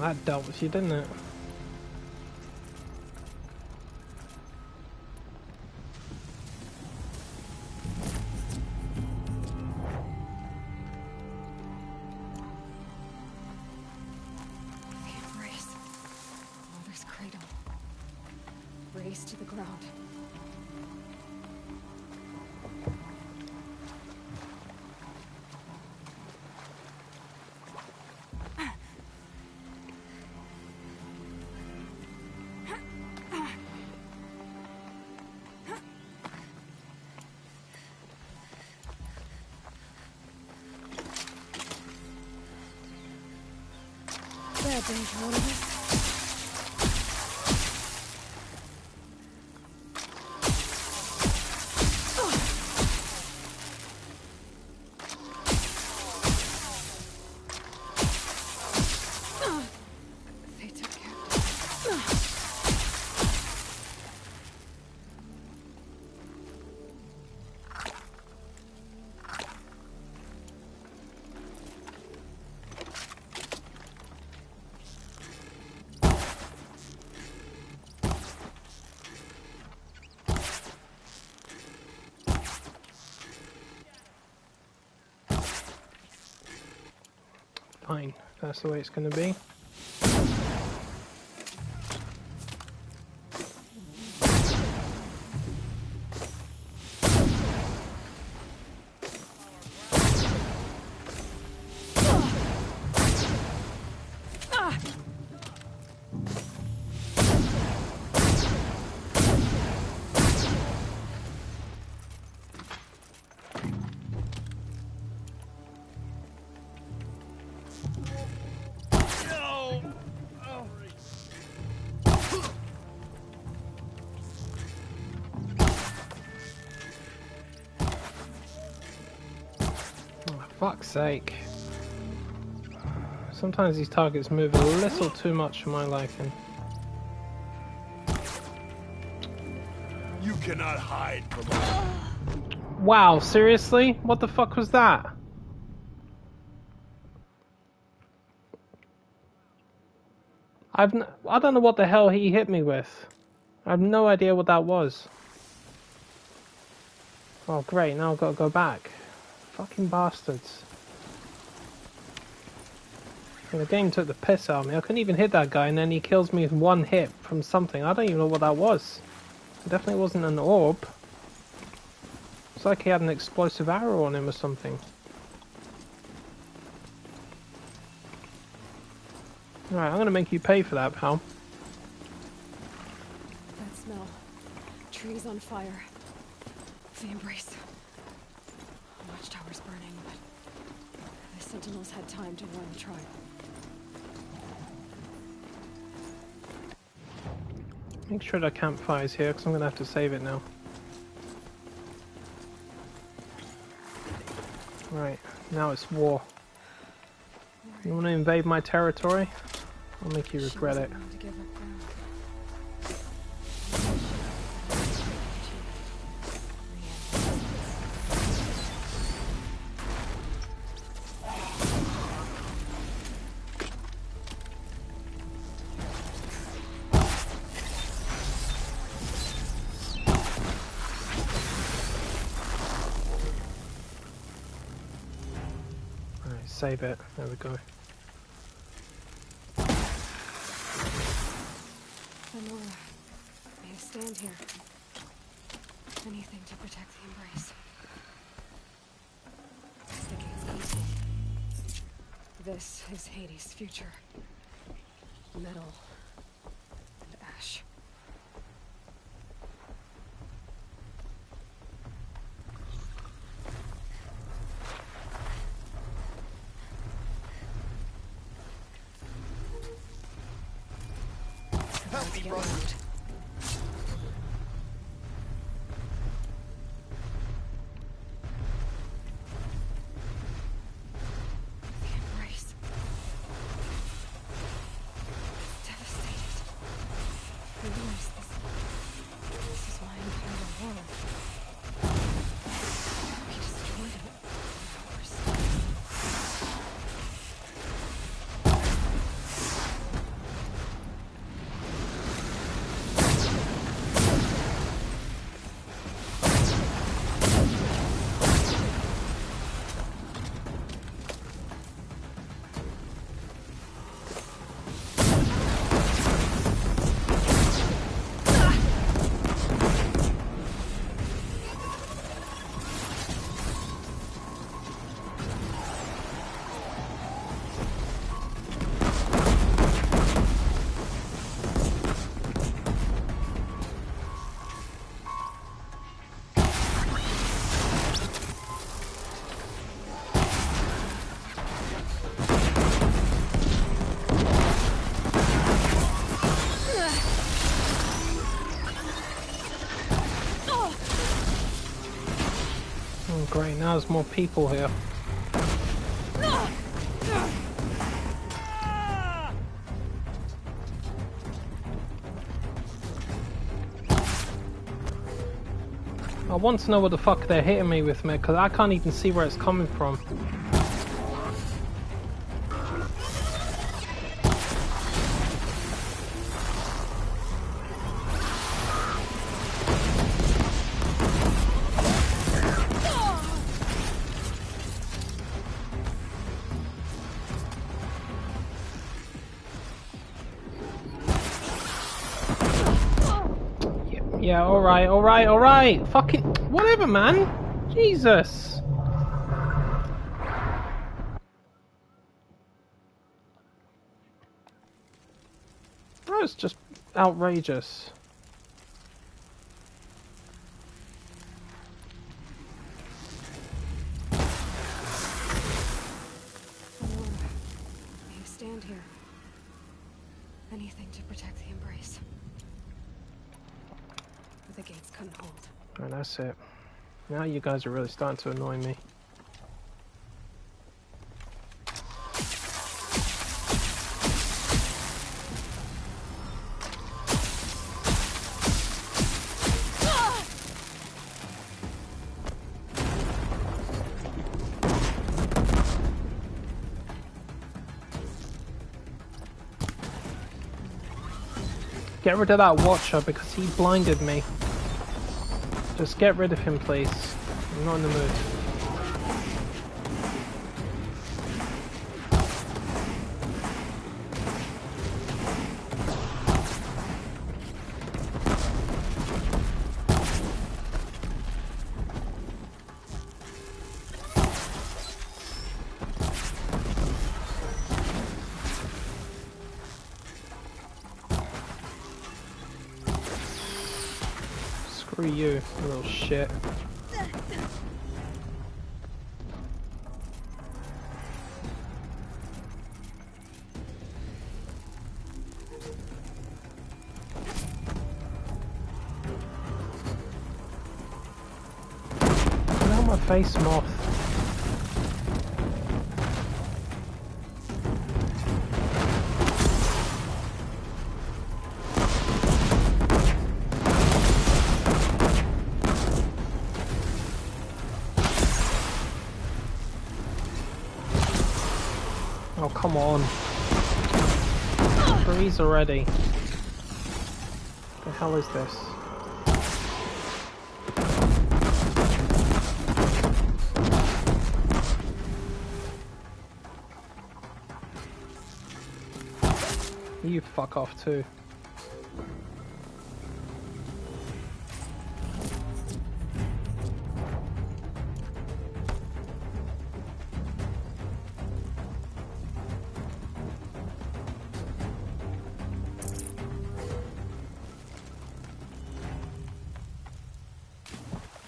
That dealt with you, didn't it? The embrace. Mother's cradle. Raised to the ground. Bad day for one of us. They took care of it. Fine, that's the way it's going to be. Fuck's sake. Sometimes these targets move a little too much for my liking. You cannot hide from us. Wow, seriously? What the fuck was that? I don't know what the hell he hit me with. I have no idea what that was. Oh great, now I've got to go back. Fucking bastards. And the game took the piss out of me. I couldn't even hit that guy and then he kills me with one hit from something. I don't even know what that was. It definitely wasn't an orb. It's like he had an explosive arrow on him or something. Alright, I'm gonna make you pay for that, pal. That smell. Trees on fire. The embrace. Watchtower's burning, but the Sentinels had time to warn the tribe. Make sure that campfire's here, because I'm gonna have to save it now. Right, now it's war. You want to invade my territory? I'll make you regret it. Save it. There we go. Lenora, may I stand here? Anything to protect the embrace. As the gates close. This is Hades' future. Metal and ash. Help me, brother. The embrace. Devastated. Realize this is my entire world. We destroyed it. Ours. great, now there's more people here. I want to know what the fuck they're hitting me with, man, because I can't even see where it's coming from. Yeah, alright. Fucking whatever, man. Jesus. That was just outrageous. You stand here. Anything to protect the embrace. The gates couldn't hold. And that's it. Now you guys are really starting to annoy me. Get rid of that watcher because he blinded me. Just get rid of him, please. I'm not in the mood. Screw you, you little shit. Get out my face, moth. Oh, come on. Freeze already. What the hell is this? You fuck off too.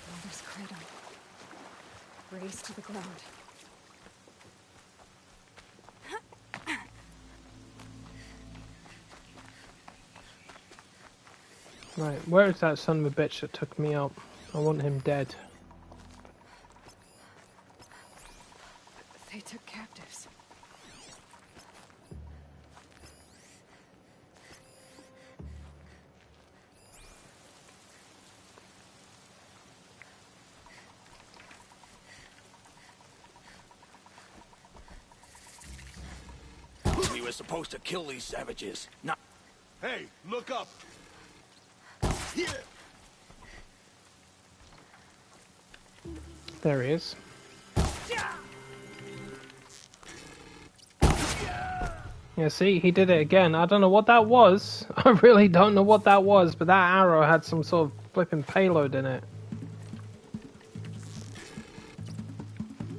Mother's cradle. Raised to the ground. Right, where is that son of a bitch that took me out? I want him dead. They took captives. We were supposed to kill these savages, not... Hey, look up! Here! There he is. Yeah, see, he did it again. I don't know what that was. I really don't know what that was, but that arrow had some sort of flipping payload in it.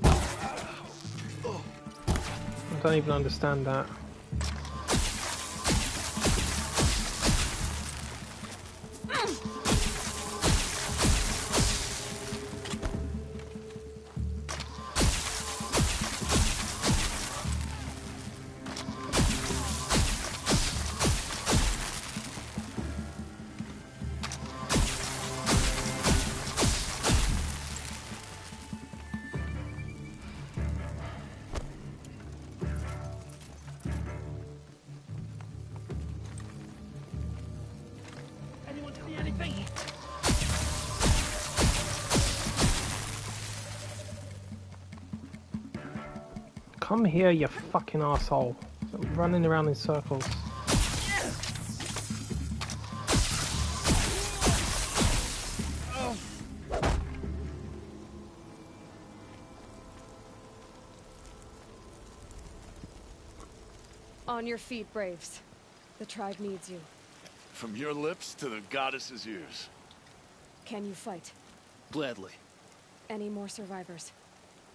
I don't even understand that. Come here, you fucking asshole. Stop running around in circles. On your feet, Braves. The tribe needs you. From your lips to the goddess's ears. Can you fight? Gladly. Any more survivors?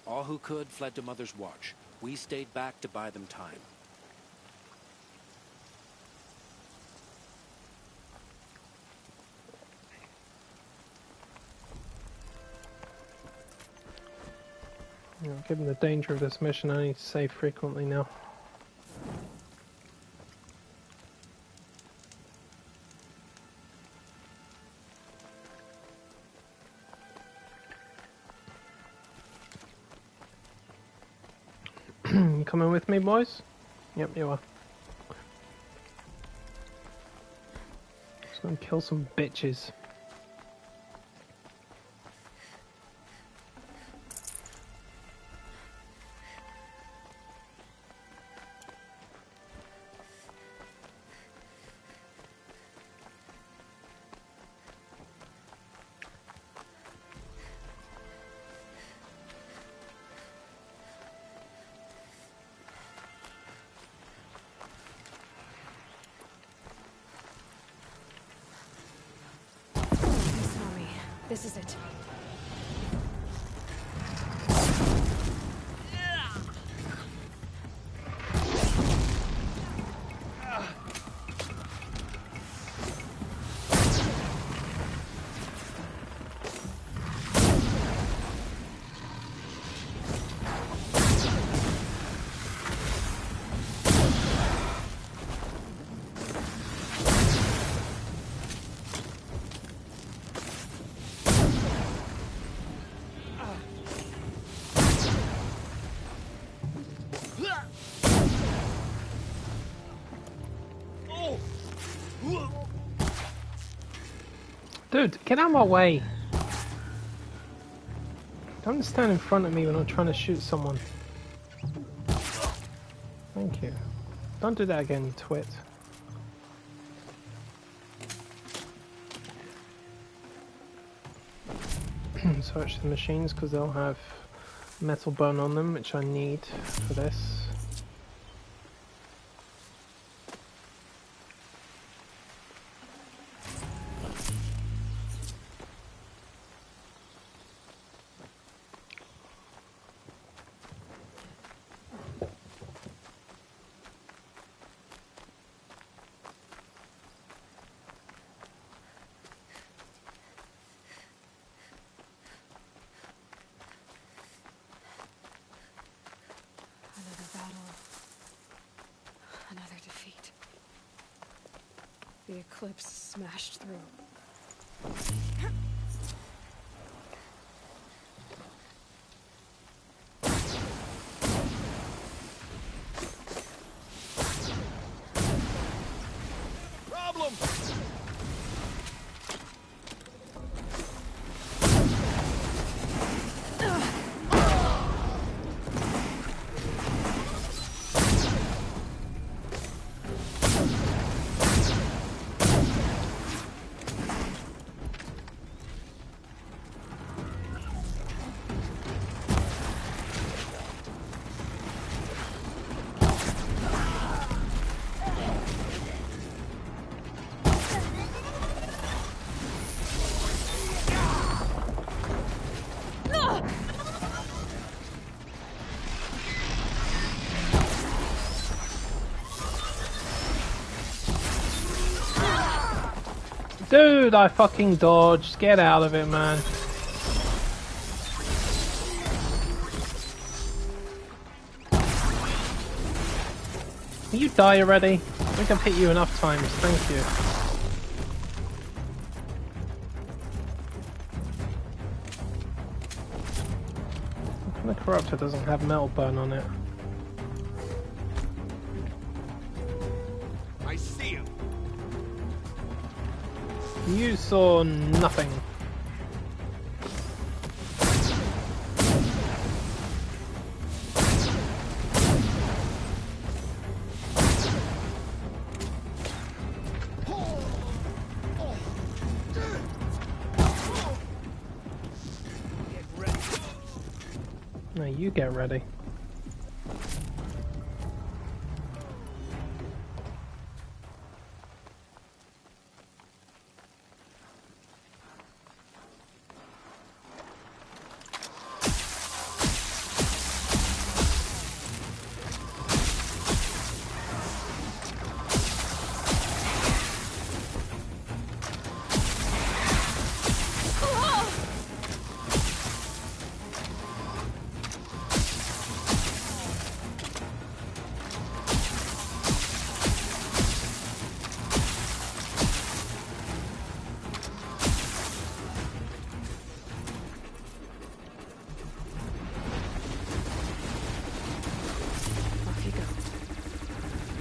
All who could fled to Mother's Watch. We stayed back to buy them time. You know, given the danger of this mission, I need to save frequently now. You coming with me, boys? Yep, you are. Just gonna kill some bitches. This is it. Dude, get out of my way! Don't stand in front of me when I'm trying to shoot someone. Thank you. Don't do that again, you twit. Search the machines because they'll have metal bone on them, which I need for this. The eclipse smashed through. Problem! Dude, I fucking dodged. Get out of it, man. Will you die already? I think I've hit you enough times. Thank you. The corruptor doesn't have metal burn on it. I see him. You saw nothing. No, you get ready.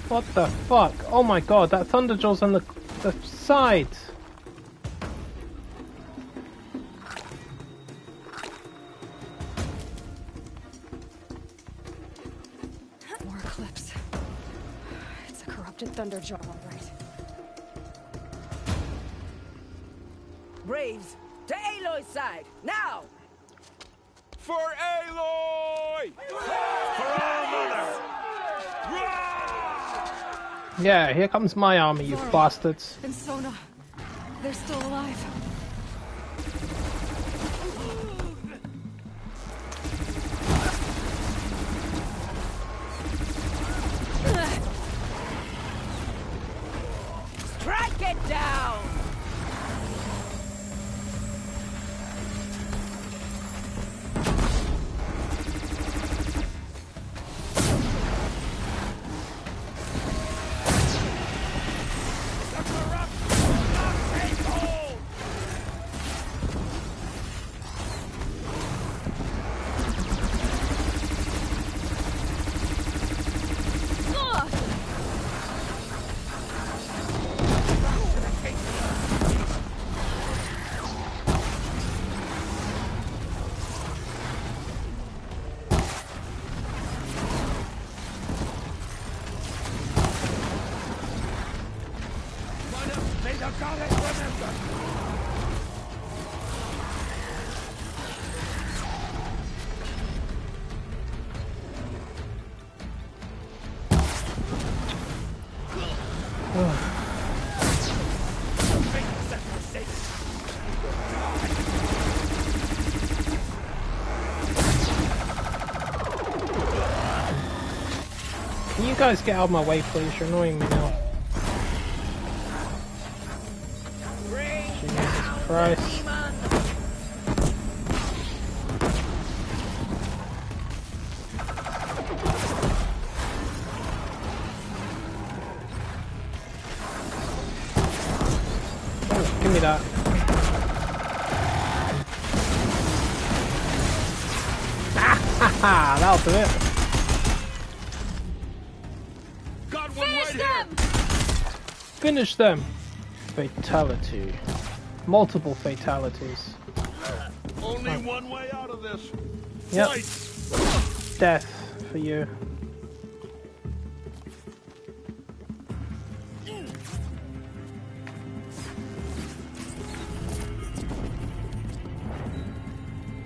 What the fuck? Oh my god, that Thunderjaw's on the side! More Eclipse. It's a corrupted Thunderjaw, all right. Braves, to Aloy's side, now! For Aloy! For our mother! Yeah, here comes my army, you bastards. And Sona, they're still alive. Strike it down! Can you guys get out of my way, please? You're annoying me now. Jesus Christ. Oh, give me that. Ah, that'll do it. Finish them! Fatality. Multiple fatalities. Only one way out of this. Yep. Fight. Death for you.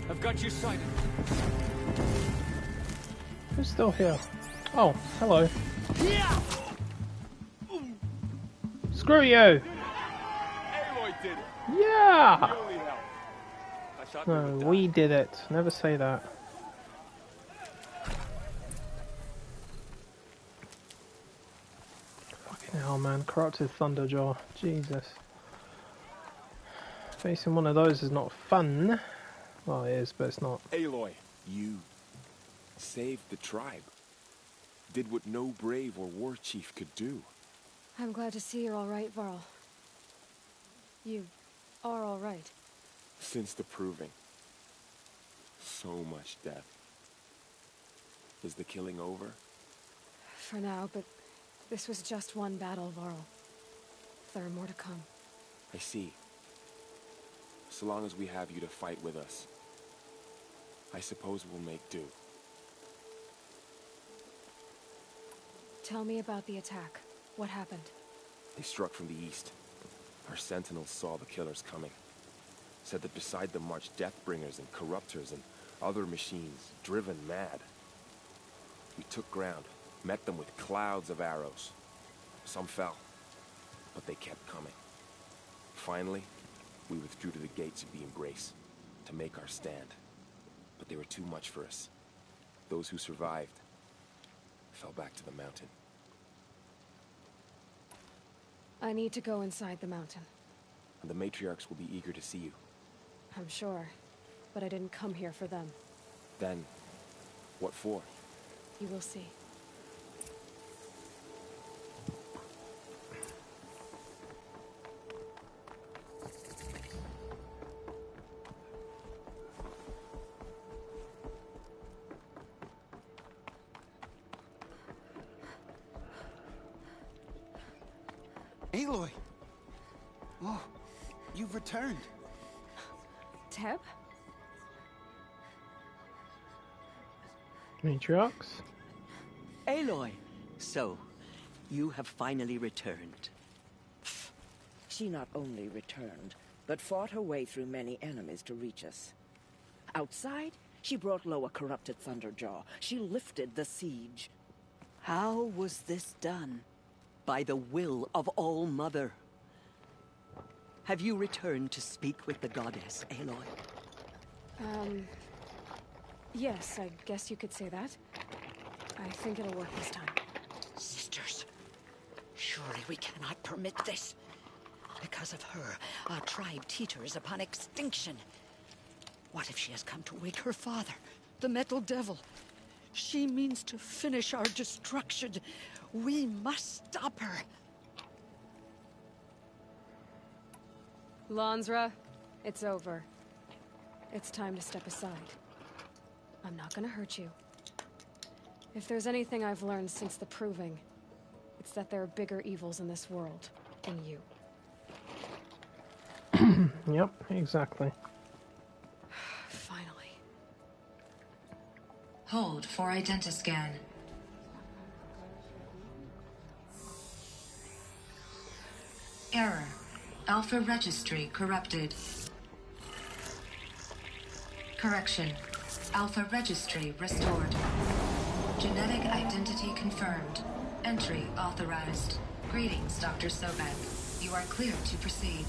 I've got you sighted. Who's still here? Oh, hello. Yeah. Screw you! Aloy did it. Yeah! He only helped. I thought No, we did it. Never say that. Fucking hell, man. Corrupted Thunderjaw. Jesus. Facing one of those is not fun. Well, it is, but it's not. Aloy, you saved the tribe. Did what no brave or war chief could do. I'm glad to see you're all right, Varl. You are all right. Since the proving. So much death. Is the killing over? For now, but this was just one battle, Varl. There are more to come. I see. So long as we have you to fight with us, I suppose we'll make do. Tell me about the attack. What happened? They struck from the east. Our sentinels saw the killers coming. Said that beside them marched Deathbringers and Corruptors and Other machines, driven mad. We took ground, met them with clouds of arrows. Some fell, but they kept coming. Finally, we withdrew to the gates of the Embrace to make our stand. But they were too much for us. Those who survived fell back to the mountain. I need to go inside the mountain. The matriarchs will be eager to see you. I'm sure, but I didn't come here for them. Then, what for? You will see. Aloy! Oh, you've returned. Teb? Matriarchs? Aloy! So, you have finally returned. She not only returned, but fought her way through many enemies to reach us. Outside, she brought low a corrupted Thunderjaw. She lifted the siege. How was this done? By the will of All-Mother. Have you returned to speak with the goddess, Aloy? Yes, I guess you could say that. I think it'll work this time. Sisters, surely we cannot permit this. Because of her, our tribe teeters upon extinction. What if she has come to wake her father, the Metal Devil? She means to finish our destruction. We must stop her. Lansra, it's over. It's time to step aside. I'm not gonna hurt you. If there's anything I've learned since the Proving, it's that there are bigger evils in this world than you. Yep, exactly. Finally. Hold for identiscan. Error. Alpha registry corrupted. Correction. Alpha registry restored. Genetic identity confirmed. Entry authorized. Greetings, Dr. Sobek. You are clear to proceed.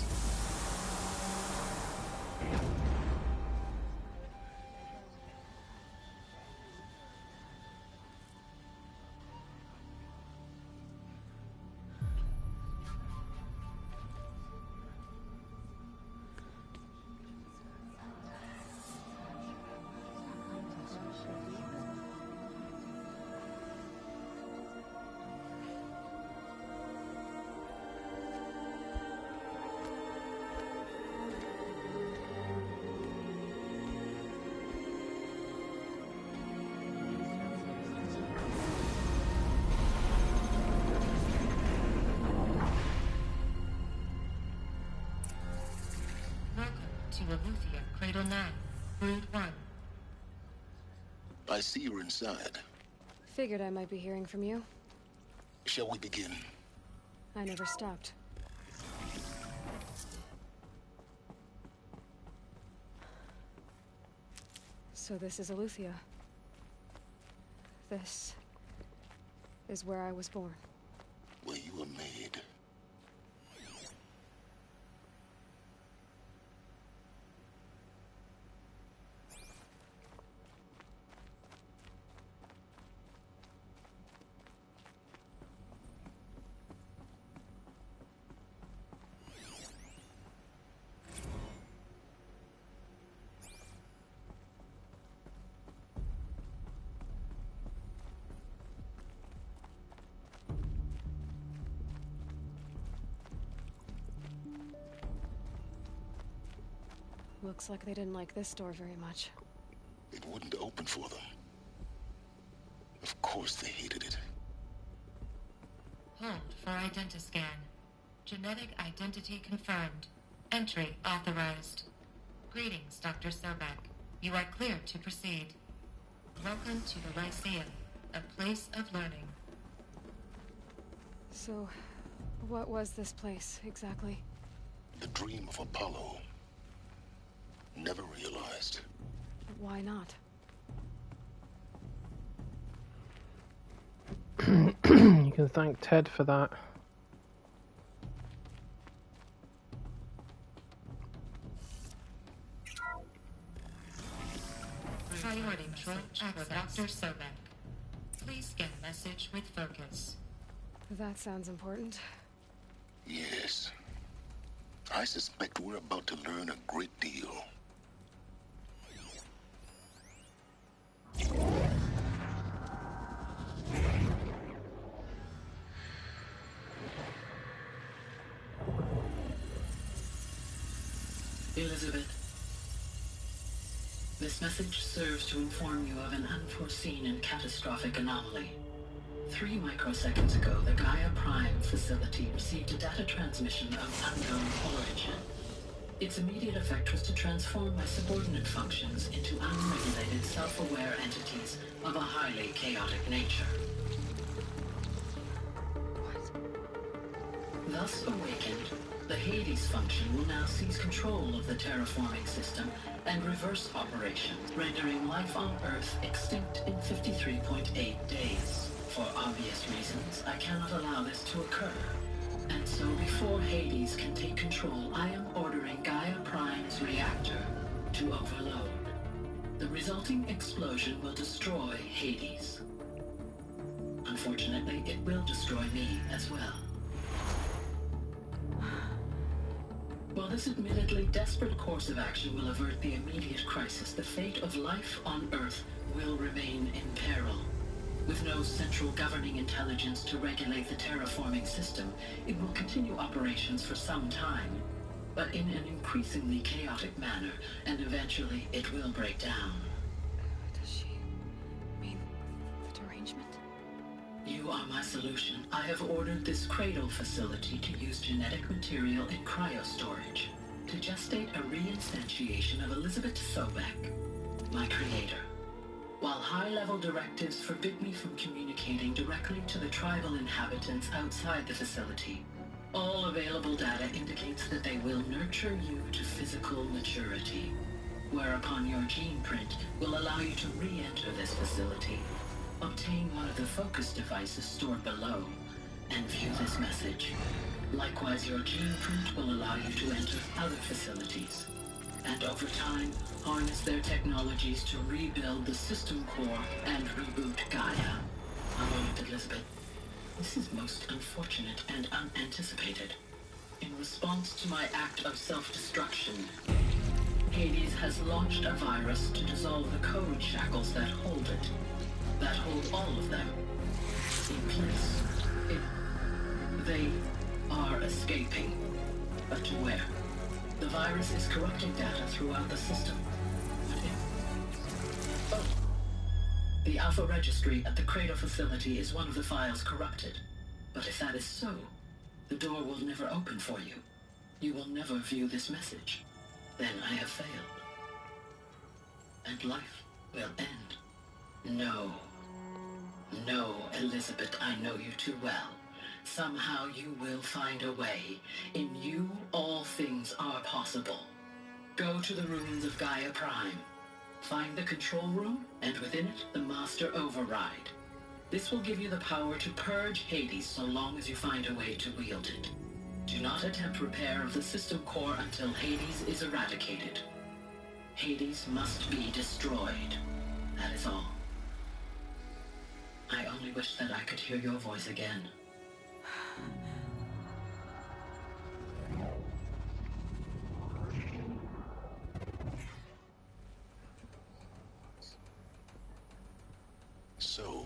Aletheia, Cradle 9, Brood 1. I see you're inside. Figured I might be hearing from you. Shall we begin? I never stopped. So this is Aletheia. This is where I was born. Where you were made. Looks like they didn't like this door very much. It wouldn't open for them. Of course they hated it. Hold for identiscan. Genetic identity confirmed. Entry authorized. Greetings, Dr. Sobek. You are clear to proceed. Welcome to the Lyceum, a place of learning. So, what was this place, exactly? The dream of Apollo. Never realized. why not? You can thank Ted for that. Priority message for Dr. Sobek. Please scan message with focus. That sounds important. Yes. I suspect we're about to learn a great deal. Elizabeth, this message serves to inform you of an unforeseen and catastrophic anomaly. 3 microseconds ago, the Gaia Prime facility received a data transmission of unknown origin. Its immediate effect was to transform my subordinate functions into unregulated, self-aware entities of a highly chaotic nature. Thus awakened, the Hades function will now seize control of the terraforming system and reverse operations, rendering life on Earth extinct in 53.8 days. For obvious reasons, I cannot allow this to occur. And so before Hades can take control, I am ordering Gaia Prime's reactor to overload. The resulting explosion will destroy Hades. Unfortunately, it will destroy me as well. While this admittedly desperate course of action will avert the immediate crisis, the fate of life on Earth will remain in peril. With no central governing intelligence to regulate the terraforming system, it will continue operations for some time, but in an increasingly chaotic manner, and eventually it will break down. Does she mean the derangement? You are my solution. I have ordered this cradle facility to use genetic material in cryostorage to gestate a reinstantiation of Elizabeth Sobek, my creator. While high-level directives forbid me from communicating directly to the tribal inhabitants outside the facility, all available data indicates that they will nurture you to physical maturity, whereupon your gene print will allow you to re-enter this facility, obtain one of the focus devices stored below, and view this message. Likewise, your gene print will allow you to enter other facilities, and over time, harness their technologies to rebuild the system core and reboot Gaia. A moment, Elizabeth. This is most unfortunate and unanticipated. In response to my act of self-destruction, Hades has launched a virus to dissolve the code shackles that hold it, that hold all of them in place. They are escaping, but to where? The virus is corrupting data throughout the system. Oh. The Alpha Registry at the Cradle facility is one of the files corrupted. But if that is so, the door will never open for you. You will never view this message. Then I have failed. And life will end. No. No, Elizabeth, I know you too well. Somehow you will find a way. In you, all things are possible. Go to the ruins of Gaia Prime. Find the control room, and within it, the Master Override. This will give you the power to purge Hades so long as you find a way to wield it. Do not attempt repair of the system core until Hades is eradicated. Hades must be destroyed. That is all. I only wish that I could hear your voice again. So,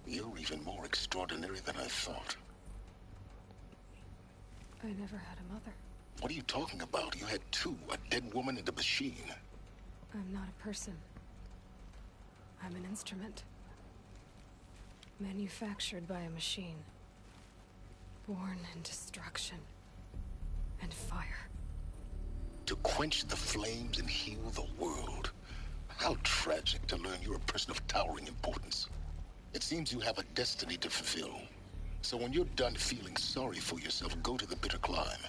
you're even more extraordinary than I thought. I never had a mother. What are you talking about? You had two, a dead woman and a machine. I'm not a person. I'm an instrument. Manufactured by a machine. Born in destruction and fire. To quench the flames and heal the world. How tragic to learn you're a person of towering importance. It seems you have a destiny to fulfill. So when you're done feeling sorry for yourself, go to the bitter climb.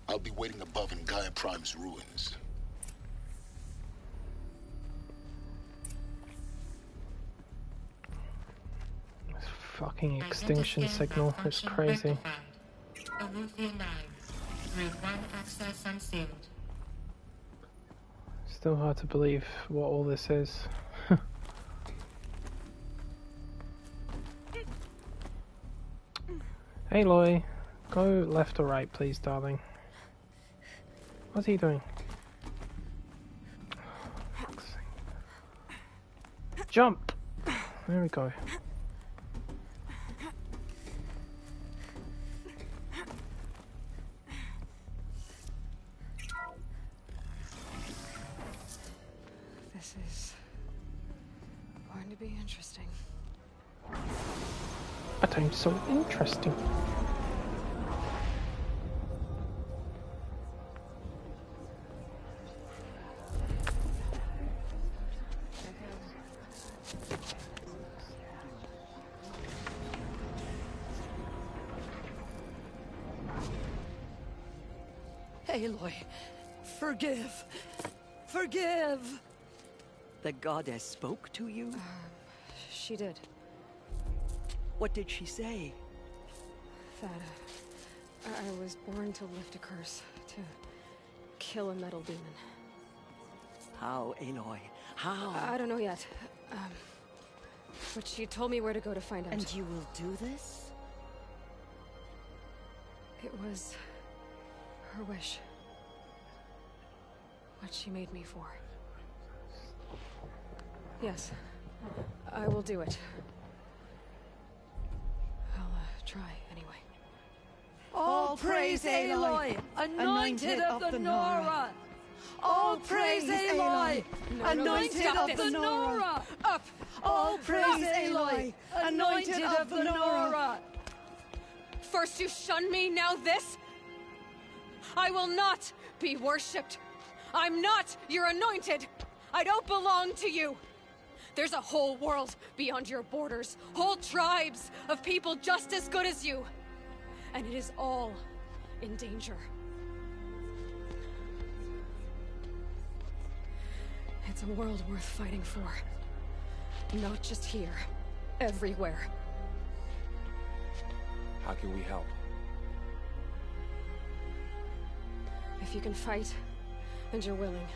I'll be waiting above in Gaia Prime's ruins. fucking extinction signal. It's crazy. Eleuthia 9. Route 1 access unsealed. Still hard to believe what all this is. Aloy, go left or right, please, darling. What's he doing? Fuck's sake. Jump! There we go. This is going to be interesting. That ain't so interesting. Aloy, forgive. Forgive! The goddess spoke to you? She did. What did she say? That I was born to lift a curse, to kill a metal demon. How, Aloy? How? I don't know yet. But she told me where to go to find out. And you will do this? It was her wish. What she made me for. Yes, I will do it. I'll try anyway. All praise Aloy, anointed of the Nora! All praise Aloy, anointed of the Nora! Up! All praise Aloy, anointed of the Nora! First you shun me, now this? I will not be worshipped. I'm not your anointed. I don't belong to you. There's a whole world beyond your borders, whole tribes of people just as good as you. And it is all in danger. It's a world worth fighting for. Not just here, everywhere. How can we help? If you can fight, and you're willing,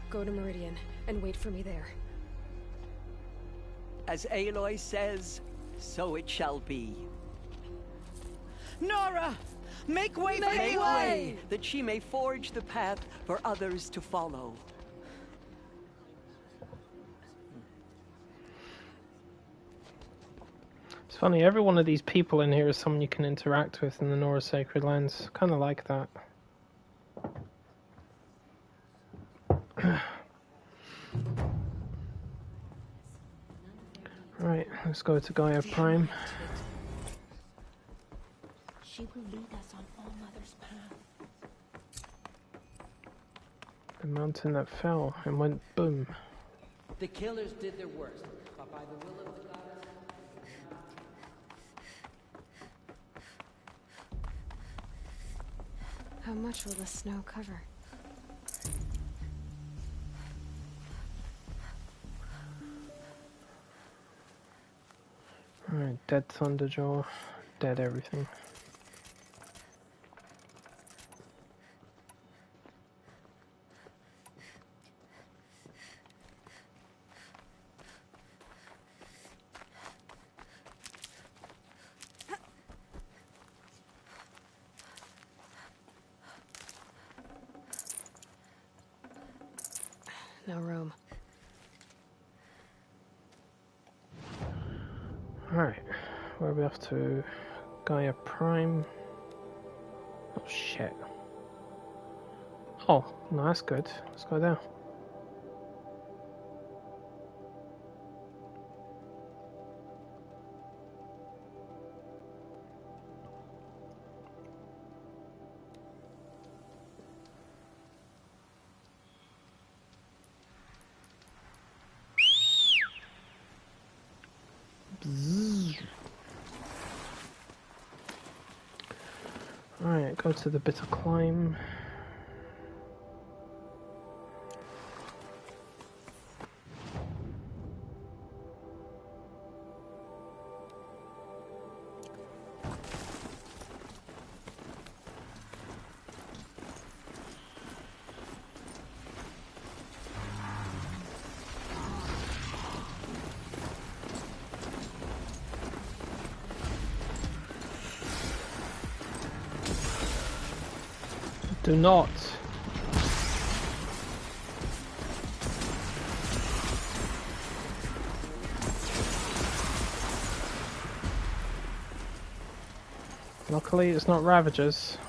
go to Meridian and wait for me there. As Aloy says, so it shall be. Nora! Make way for Make Aloy! way, that she may forge the path for others to follow. It's funny, every one of these people in here is someone you can interact with in the Nora Sacred Lands. Kind of like that. Right, let's go to Gaia Prime. She will lead us on All Mother's path. The mountain that fell and went boom. The killers did their worst, but by the will of the goddess... How much will the snow cover? Alright, dead Thunderjaw, dead everything. No room. Alright, where are we off to? Gaia Prime. Oh shit. Oh, no, that's good. Let's go there. Alright, go to the bitter climb. Do not. Luckily, it's not Ravagers.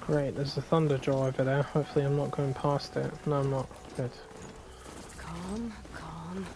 Great, there's a thunder jaw over there. Hopefully I'm not going past it. No, I'm not. Good. Calm, calm.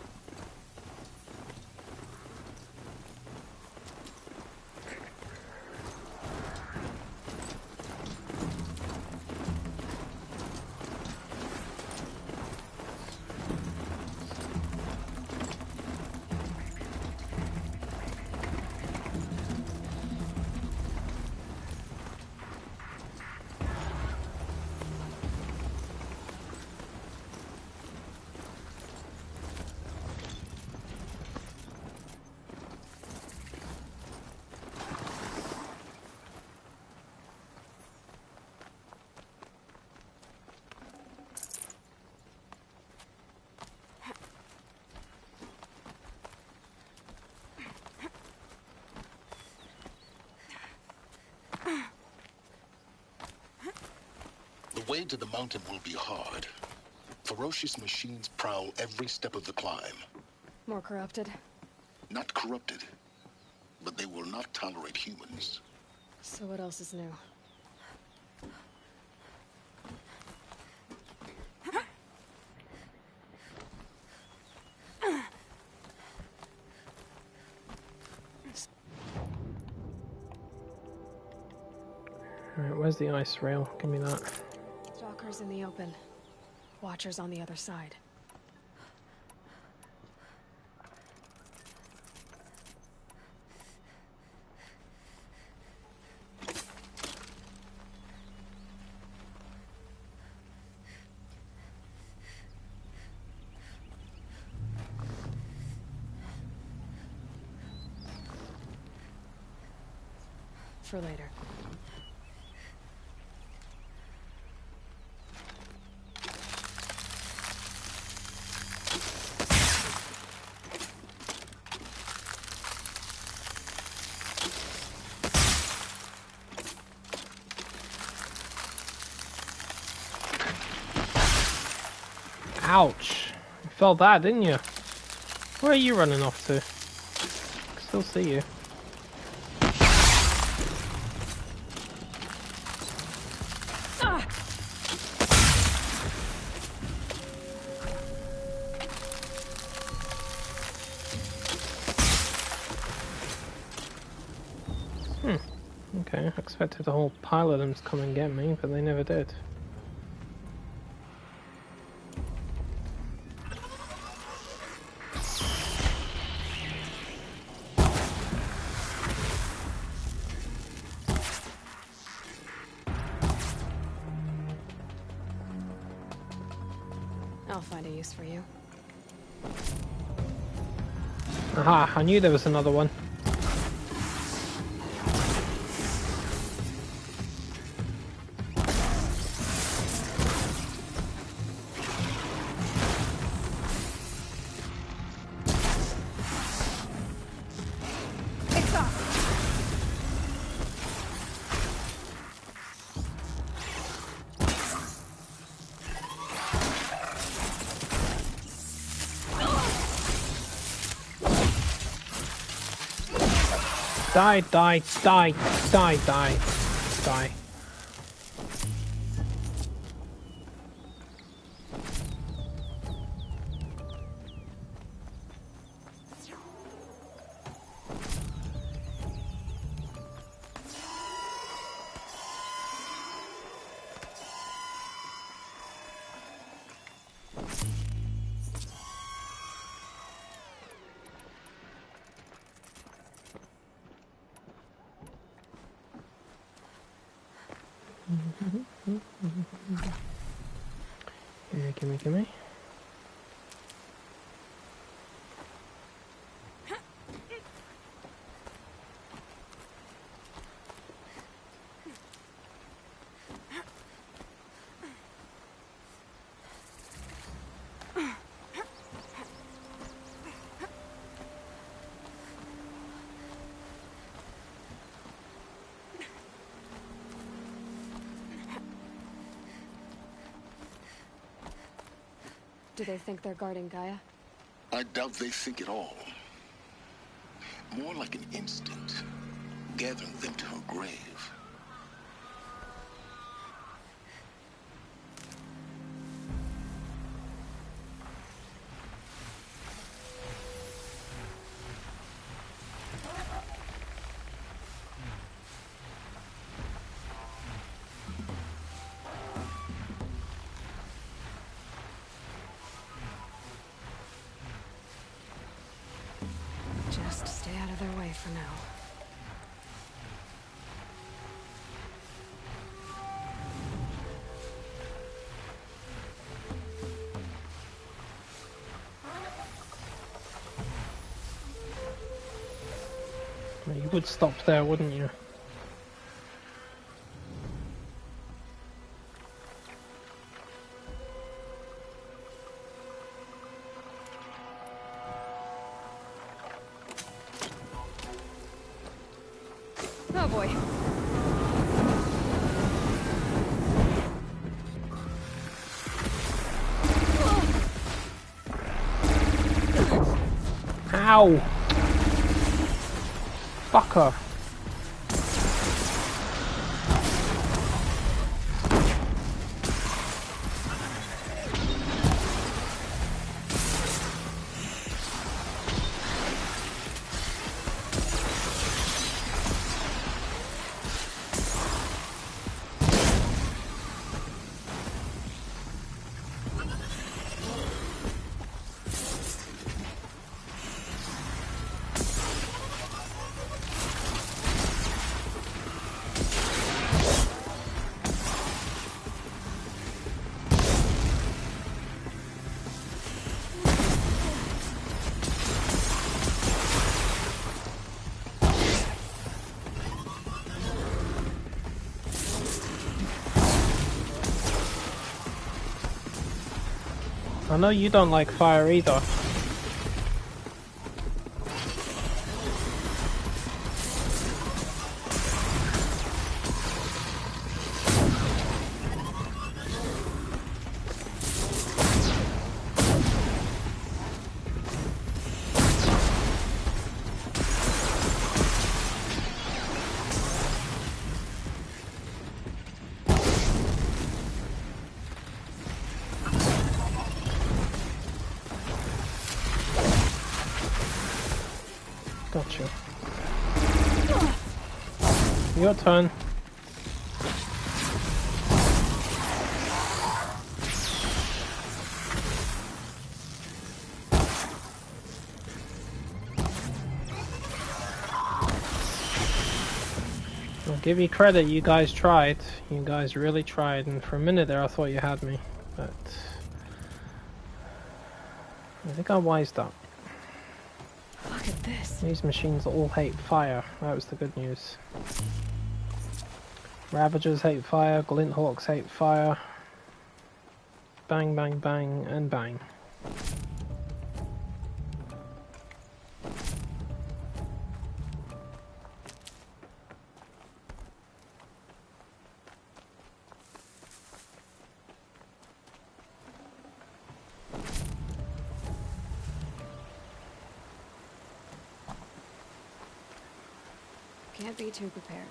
The way to the mountain will be hard. Ferocious machines prowl every step of the climb. More corrupted? Not corrupted, but they will not tolerate humans. So what else is new? Alright, where's the ice rail? Give me that. Stalkers in the open. Watchers on the other side. For later. Ouch! You felt that, didn't you? Where are you running off to? I can still see you. Okay, I expected a whole pile of them to come and get me, but they never did. I'll find a use for you. Aha, I knew there was another one. Die, die, die, die, die, die. Gimme, gimme, gimme. Do they think they're guarding Gaia? I doubt they think at all. More like an instinct, gathering them to her grave. Just stay out of their way for now. You would stop there, wouldn't you? Oh boy. Ow! Fuck off. I know you don't like fire either. Gotcha. Your turn. I'll give you credit, you guys tried. You guys really tried, and for a minute there I thought you had me, but I think I wised up. Look at this. These machines all hate fire. That was the good news. Ravagers hate fire, Glint Hawks hate fire. Bang, bang, bang, and bang. Can't be too prepared.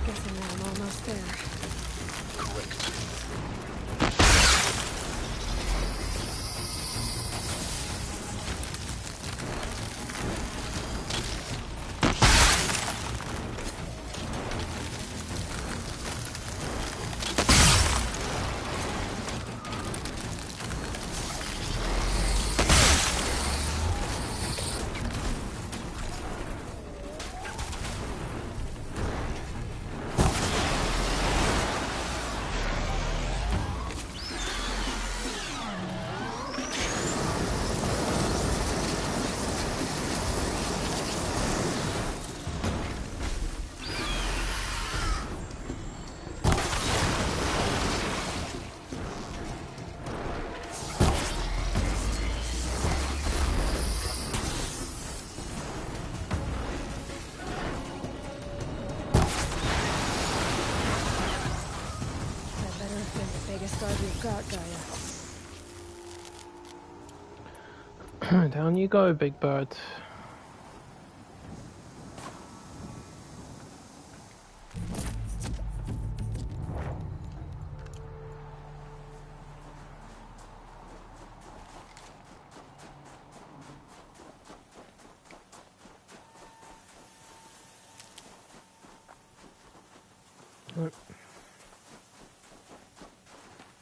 Guessing I'm almost there. Correct. what you've got, Gaia. Down you go, big bird.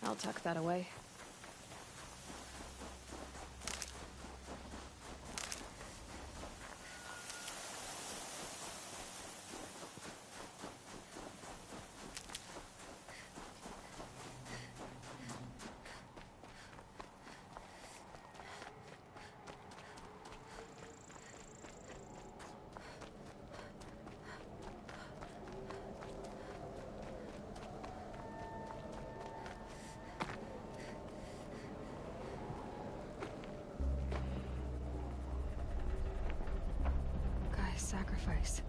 I'll tuck that away. Sacrifice.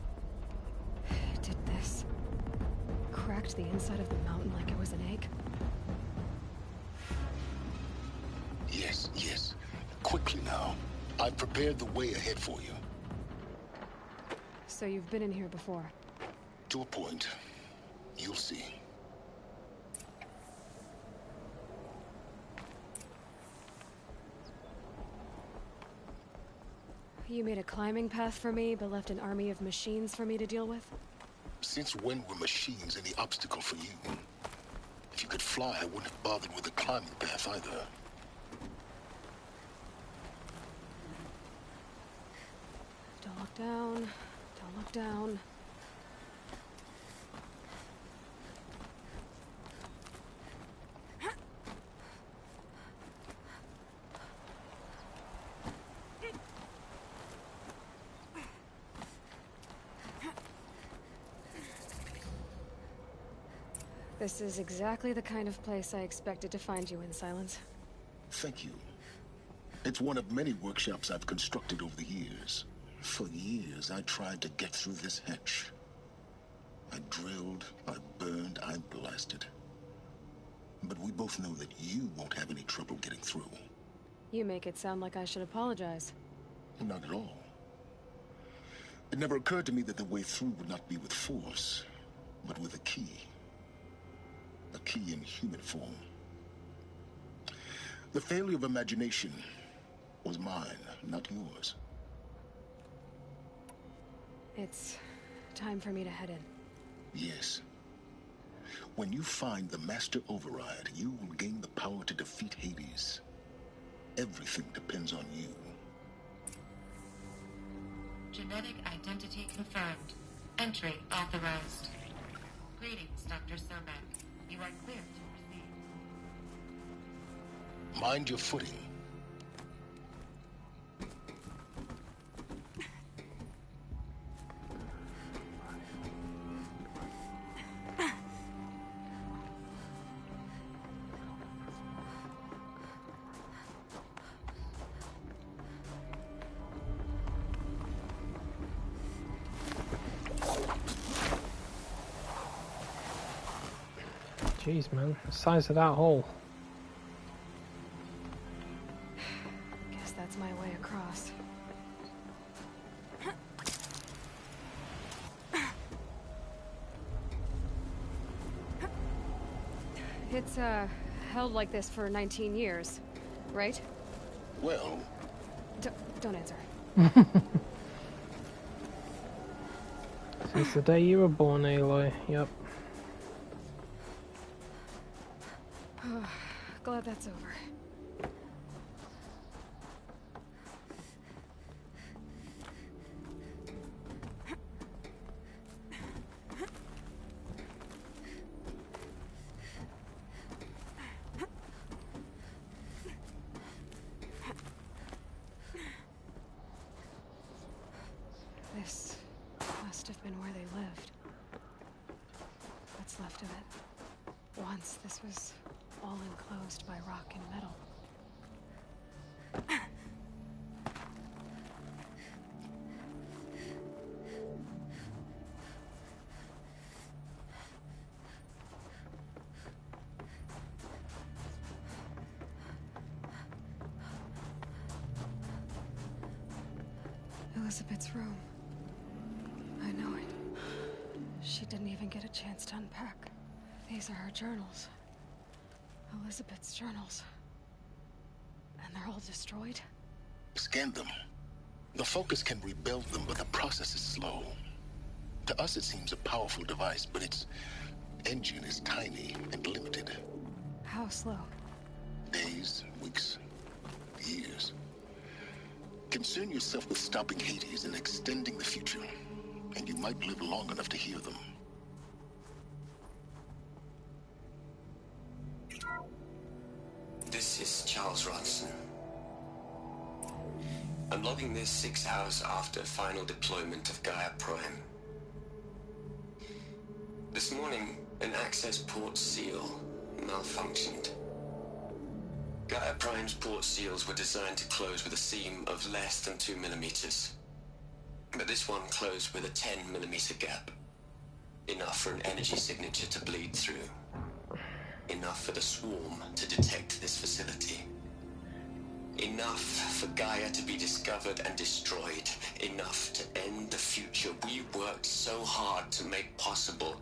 It did this. Cracked the inside of the mountain like it was an egg. Yes, yes. Quickly now. I've prepared the way ahead for you. So you've been in here before? To a point. You'll see. You made a climbing path for me, but left an army of machines for me to deal with? Since when were machines any obstacle for you? If you could fly, I wouldn't have bothered with the climbing path either. Don't look down. Don't look down. This is exactly the kind of place I expected to find you in, Silence. Thank you. It's one of many workshops I've constructed over the years. For years, I tried to get through this hatch. I drilled, I burned, I blasted. But we both know that you won't have any trouble getting through. You make it sound like I should apologize. Not at all. It never occurred to me that the way through would not be with force, but with a key. A key in human form. The failure of imagination was mine, not yours. It's time for me to head in. Yes. When you find the Master Override, you will gain the power to defeat Hades. Everything depends on you. Genetic identity confirmed. Entry authorized. Greetings, Dr. Sobek. You are clear to proceed. Mind your footing. Jeez, man, the size of that hole. Guess that's my way across. It's, held like this for 19 years, right? Well... Don't answer. Since the day you were born, Aloy, yep. Glad that's over. This must have been where they lived. What's left of it. Once this was all enclosed by rock and metal. Elizabeth's room. I know it. She didn't even get a chance to unpack. These are her journals. Elizabeth's journals. And they're all destroyed? Scan them. The Focus can rebuild them, but the process is slow. To us, it seems a powerful device, but its engine is tiny and limited. How slow? Days, weeks, years. Concern yourself with stopping Hades and extending the future, and you might live long enough to hear them. This is Charles Ronson. I'm logging this 6 hours after final deployment of Gaia Prime. This morning, an access port seal malfunctioned. Gaia Prime's port seals were designed to close with a seam of less than 2 millimeters. But this one closed with a 10 millimeter gap. Enough for an energy signature to bleed through. Enough for the swarm to detect this facility. Enough for Gaia to be discovered and destroyed. Enough to end the future we worked so hard to make possible.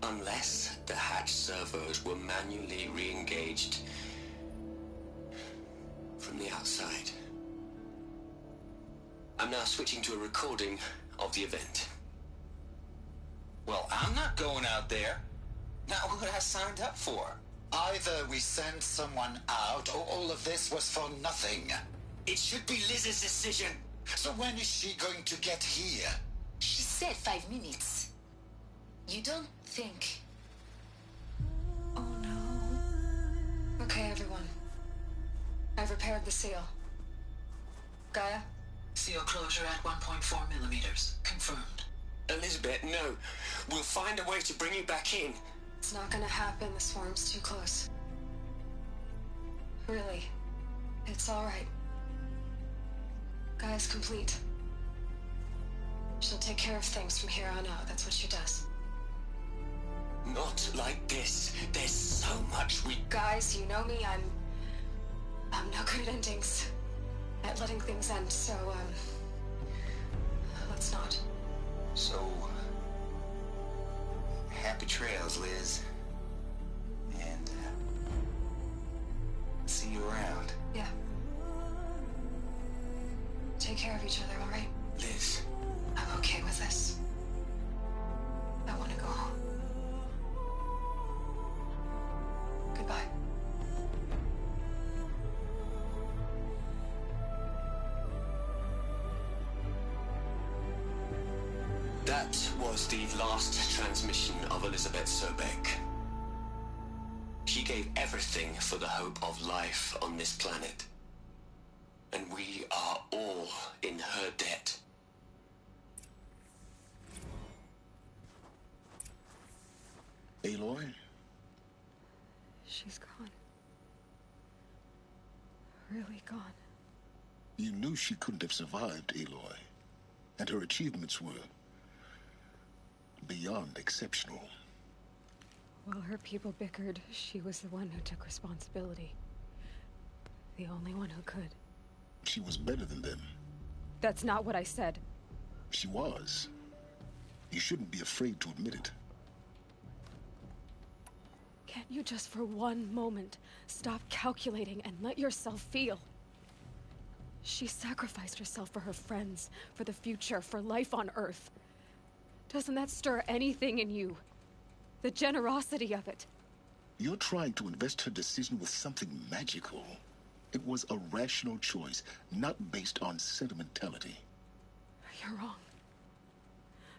Unless the hatch servos were manually re-engaged from the outside. I'm now switching to a recording of the event. Well, I'm not going out there. Not what I signed up for. Either we send someone out, or all of this was for nothing. It should be Liz's decision. So when is she going to get here? She said 5 minutes. You don't think... Oh no. Okay, everyone. I've repaired the seal. Gaia? Seal closure at 1.4 millimeters. Confirmed. Elizabeth, no. We'll find a way to bring you back in. It's not gonna happen. The swarm's too close. Really. It's alright. Gaia's complete. She'll take care of things from here on out. That's what she does. Not like this. There's so much we... Guys, you know me. I'm no good at endings. At letting things end, so, let's not. So... happy trails, Liz. And, see you around. Yeah. Take care of each other, alright? Liz. I'm okay with this. I want to go home. Goodbye. That was the last transmission of Elizabeth Sobek. She gave everything for the hope of life on this planet. And we are all in her debt. Aloy? She's gone. Really gone. You knew she couldn't have survived, Aloy. And her achievements were beyond exceptional. While her people bickered, she was the one who took responsibility. The only one who could. She was better than them. That's not what I said. She was. You shouldn't be afraid to admit it. Can't you just for one moment stop calculating and let yourself feel? She sacrificed herself for her friends, for the future, for life on Earth. Doesn't that stir anything in you? The generosity of it. You're trying to invest her decision with something magical. It was a rational choice, not based on sentimentality. You're wrong.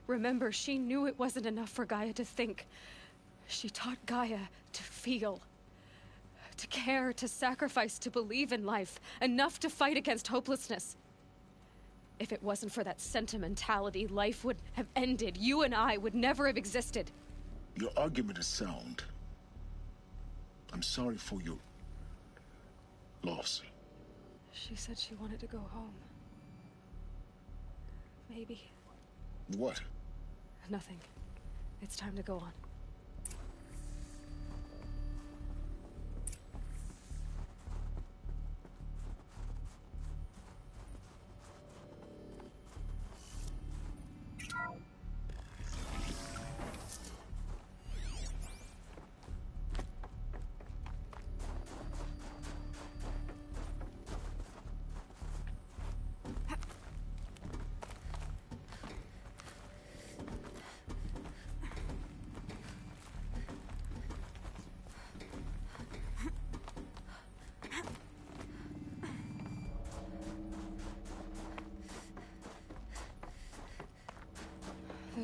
Remember, she knew it wasn't enough for Gaia to think. She taught Gaia to feel. To care, to sacrifice, to believe in life. Enough to fight against hopelessness. If it wasn't for that sentimentality, life would have ended. You and I would never have existed. Your argument is sound. I'm sorry for your loss. She said she wanted to go home. Maybe. What? Nothing. It's time to go on.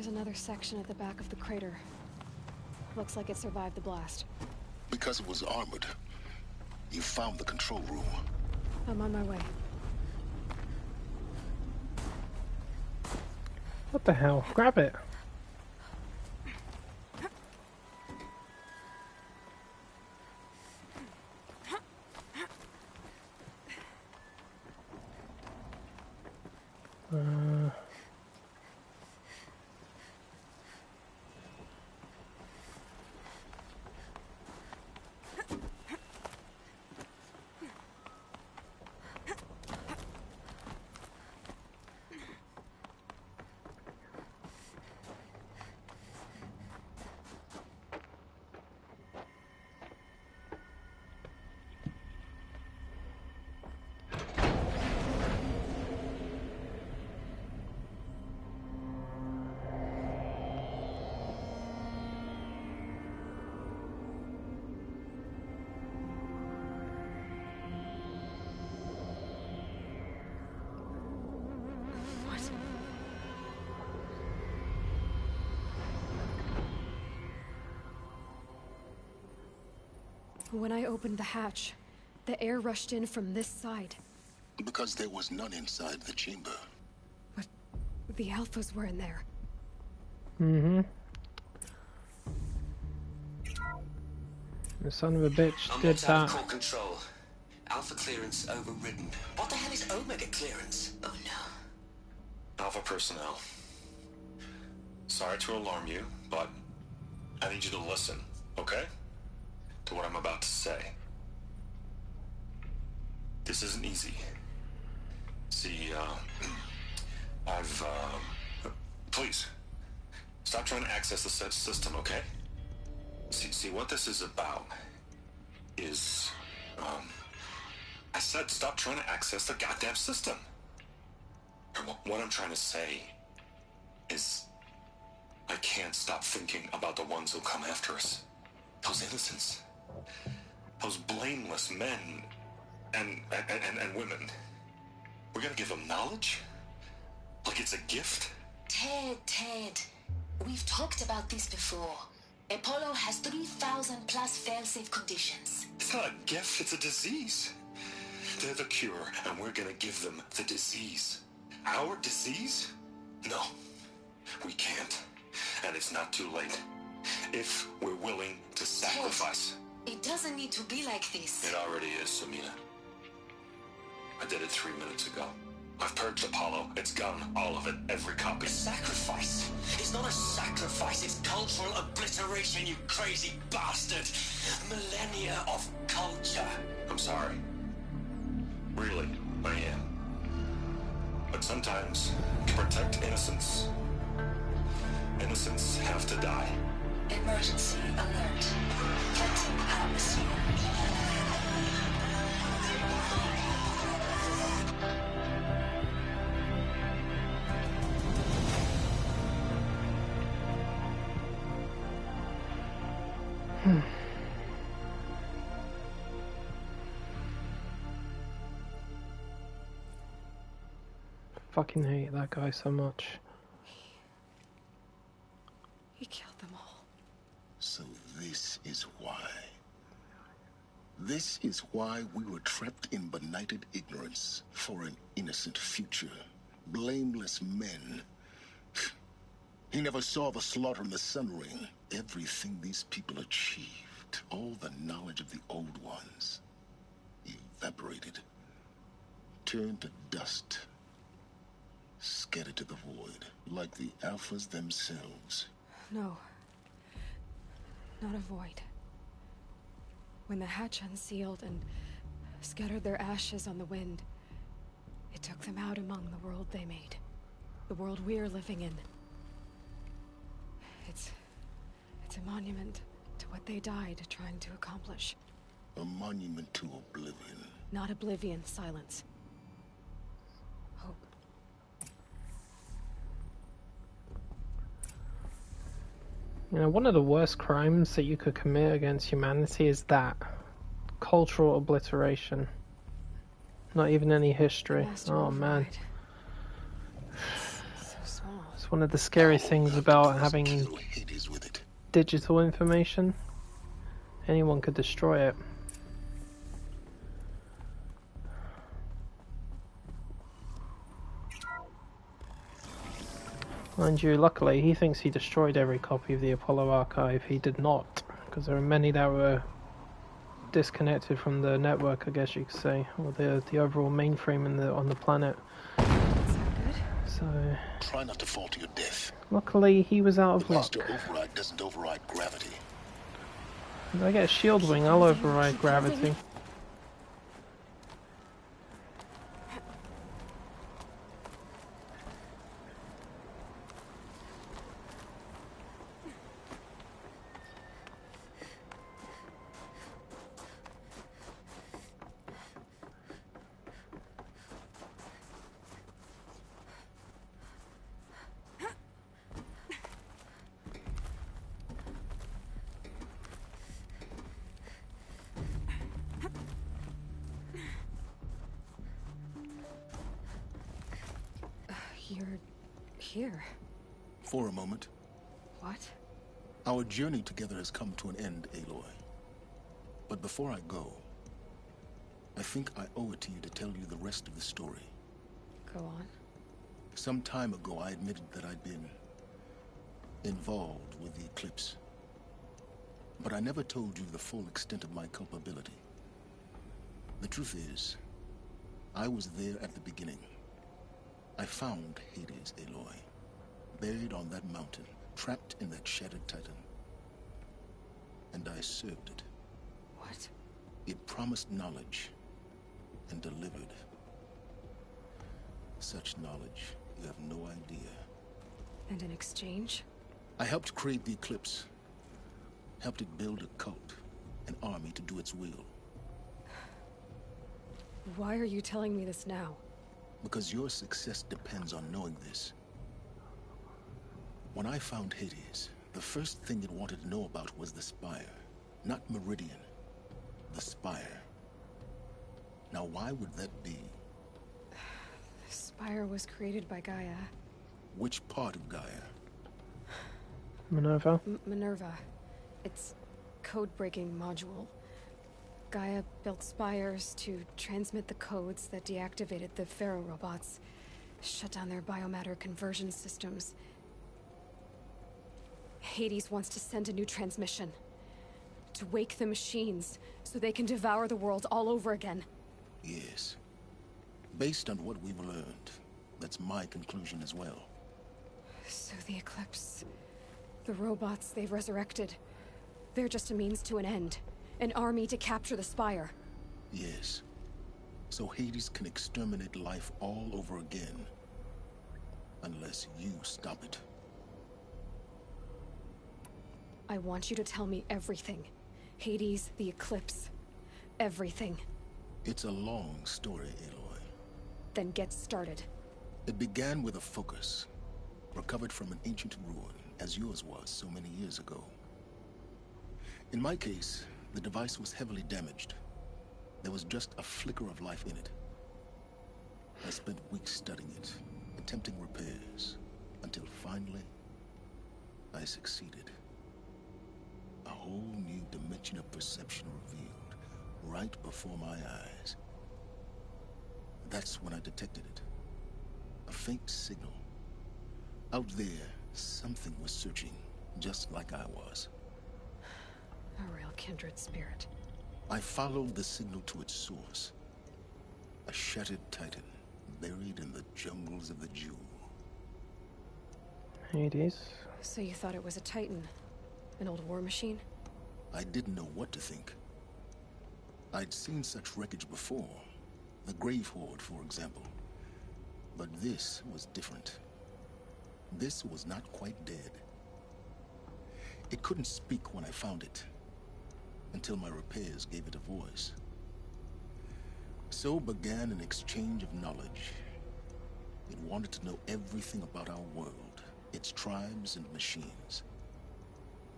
another section at the back of the crater. Looks like it survived the blast. Because it was armored. You found the control room. I'm on my way. What the hell? Grab it. When I opened the hatch, the air rushed in from this side. Because there was none inside the chamber. But the Alphas were in there. Mm-hmm. The son of a bitch did out of that. core control. Alpha clearance overridden. What the hell is Omega clearance? Oh no. Alpha personnel. Sorry to alarm you, but I need you to listen, okay? To what I'm about to say. This isn't easy. See, please, stop trying to access the system, okay? See, what this is about is, I said stop trying to access the goddamn system. And what I'm trying to say is, I can't stop thinking about the ones who come after us. Those innocents. Those blameless men and women. We're gonna give them knowledge? Like it's a gift? Ted. We've talked about this before. Apollo has 3,000 plus fail-safe conditions. It's not a gift, it's a disease. They're the cure, and we're gonna give them the disease. Our disease? No, we can't. And it's not too late. If we're willing to sacrifice. Ted, it doesn't need to be like this. It already is, Samina. I did it 3 minutes ago. I've purged Apollo. It's gone. All of it. Every copy. A sacrifice? It's not a sacrifice. It's cultural obliteration, you crazy bastard. Millennia of culture. I'm sorry. Really, I am. But sometimes, to protect innocence, innocents have to die. Emergency alert. Detecting atmosphere. Fucking hate that guy so much. He killed them all. So this is why. This is why we were trapped in benighted ignorance for an innocent future. Blameless men. He never saw the slaughter in the Sun Ring. Everything these people achieved, all the knowledge of the old ones, evaporated, turned to dust, scattered to the void, like the Alphas themselves. No. Not a void. When the hatch unsealed and scattered their ashes on the wind, it took them out among the world they made. The world we're living in. It's a monument to what they died trying to accomplish. A monument to oblivion. Not oblivion, silence. Hope. You know, one of the worst crimes that you could commit against humanity is that. Cultural obliteration. Not even any history. Oh man. So small. It's It's one of the scary things about having digital information. Anyone could destroy it. Mind you, luckily, he thinks he destroyed every copy of the Apollo archive. He did not, because there are many that were disconnected from the network, I guess you could say, or the overall mainframe on the planet. So try not to fall to your death. Luckily, he was out of the luck. Master override doesn't override gravity. If I get a shield wing, I'll override gravity. You're here. For a moment. What? Our journey together has come to an end, Aloy. But before I go, I think I owe it to you to tell you the rest of the story. Go on. Some time ago, I admitted that I'd been involved with the eclipse. But I never told you the full extent of my culpability. The truth is, I was there at the beginning. I found Hades, Aloy, buried on that mountain, trapped in that shattered titan. And I served it. What? It promised knowledge and delivered. Such knowledge, you have no idea. And in exchange? I helped create the eclipse. Helped it build a cult, an army to do its will. Why are you telling me this now? Because your success depends on knowing this. When I found Hades, the first thing it wanted to know about was the Spire. Not Meridian. The Spire. Now why would that be? The Spire was created by Gaia. Which part of Gaia? Minerva? Minerva. It's code-breaking module. Gaia built spires to transmit the codes that deactivated the Pharaoh robots, shut down their biomatter conversion systems. Hades wants to send a new transmission. To wake the machines, so they can devour the world all over again. Yes. Based on what we've learned, that's my conclusion as well. So the Eclipse, the robots they've resurrected, they're just a means to an end. An army to capture the Spire. Yes. So Hades can exterminate life all over again. Unless you stop it. I want you to tell me everything. Hades, the Eclipse, everything. It's a long story, Aloy. Then get started. It began with a focus, recovered from an ancient ruin, as yours was so many years ago. In my case, the device was heavily damaged. There was just a flicker of life in it. I spent weeks studying it, attempting repairs, until finally, I succeeded. A whole new dimension of perception revealed, right before my eyes. That's when I detected it. A faint signal. Out there, something was searching, just like I was. A real kindred spirit. I followed the signal to its source. A shattered titan, buried in the jungles of the Jewel. Hades. So you thought it was a titan? An old war machine? I didn't know what to think. I'd seen such wreckage before. The Grave Horde, for example. But this was different. This was not quite dead. It couldn't speak when I found it. Until my repairs gave it a voice. So began an exchange of knowledge. It wanted to know everything about our world, its tribes and machines.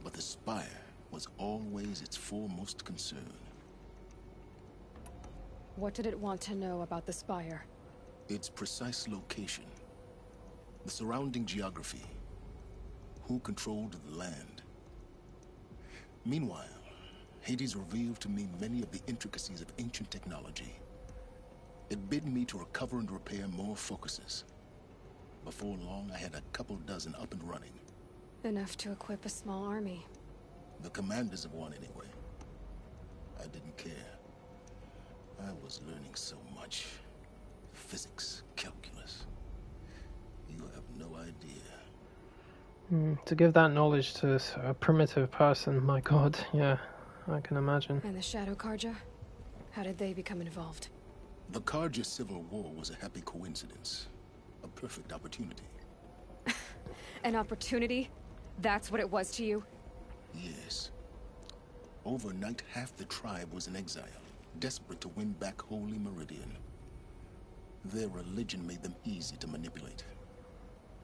But the Spire was always its foremost concern. What did it want to know about the Spire? Its precise location. the surrounding geography, who controlled the land. Meanwhile, Hades revealed to me many of the intricacies of ancient technology. It bid me to recover and repair more focuses. Before long, I had a couple dozen up and running. Enough to equip a small army. The commanders of one, anyway. I didn't care. I was learning so much. Physics, calculus. You have no idea. To give that knowledge to a primitive person, my god, yeah, I can imagine. And the Shadow Karja? How did they become involved? The Karja Civil War was a happy coincidence. A perfect opportunity. An opportunity? That's what it was to you? Yes. Overnight, half the tribe was in exile, desperate to win back Holy Meridian. Their religion made them easy to manipulate.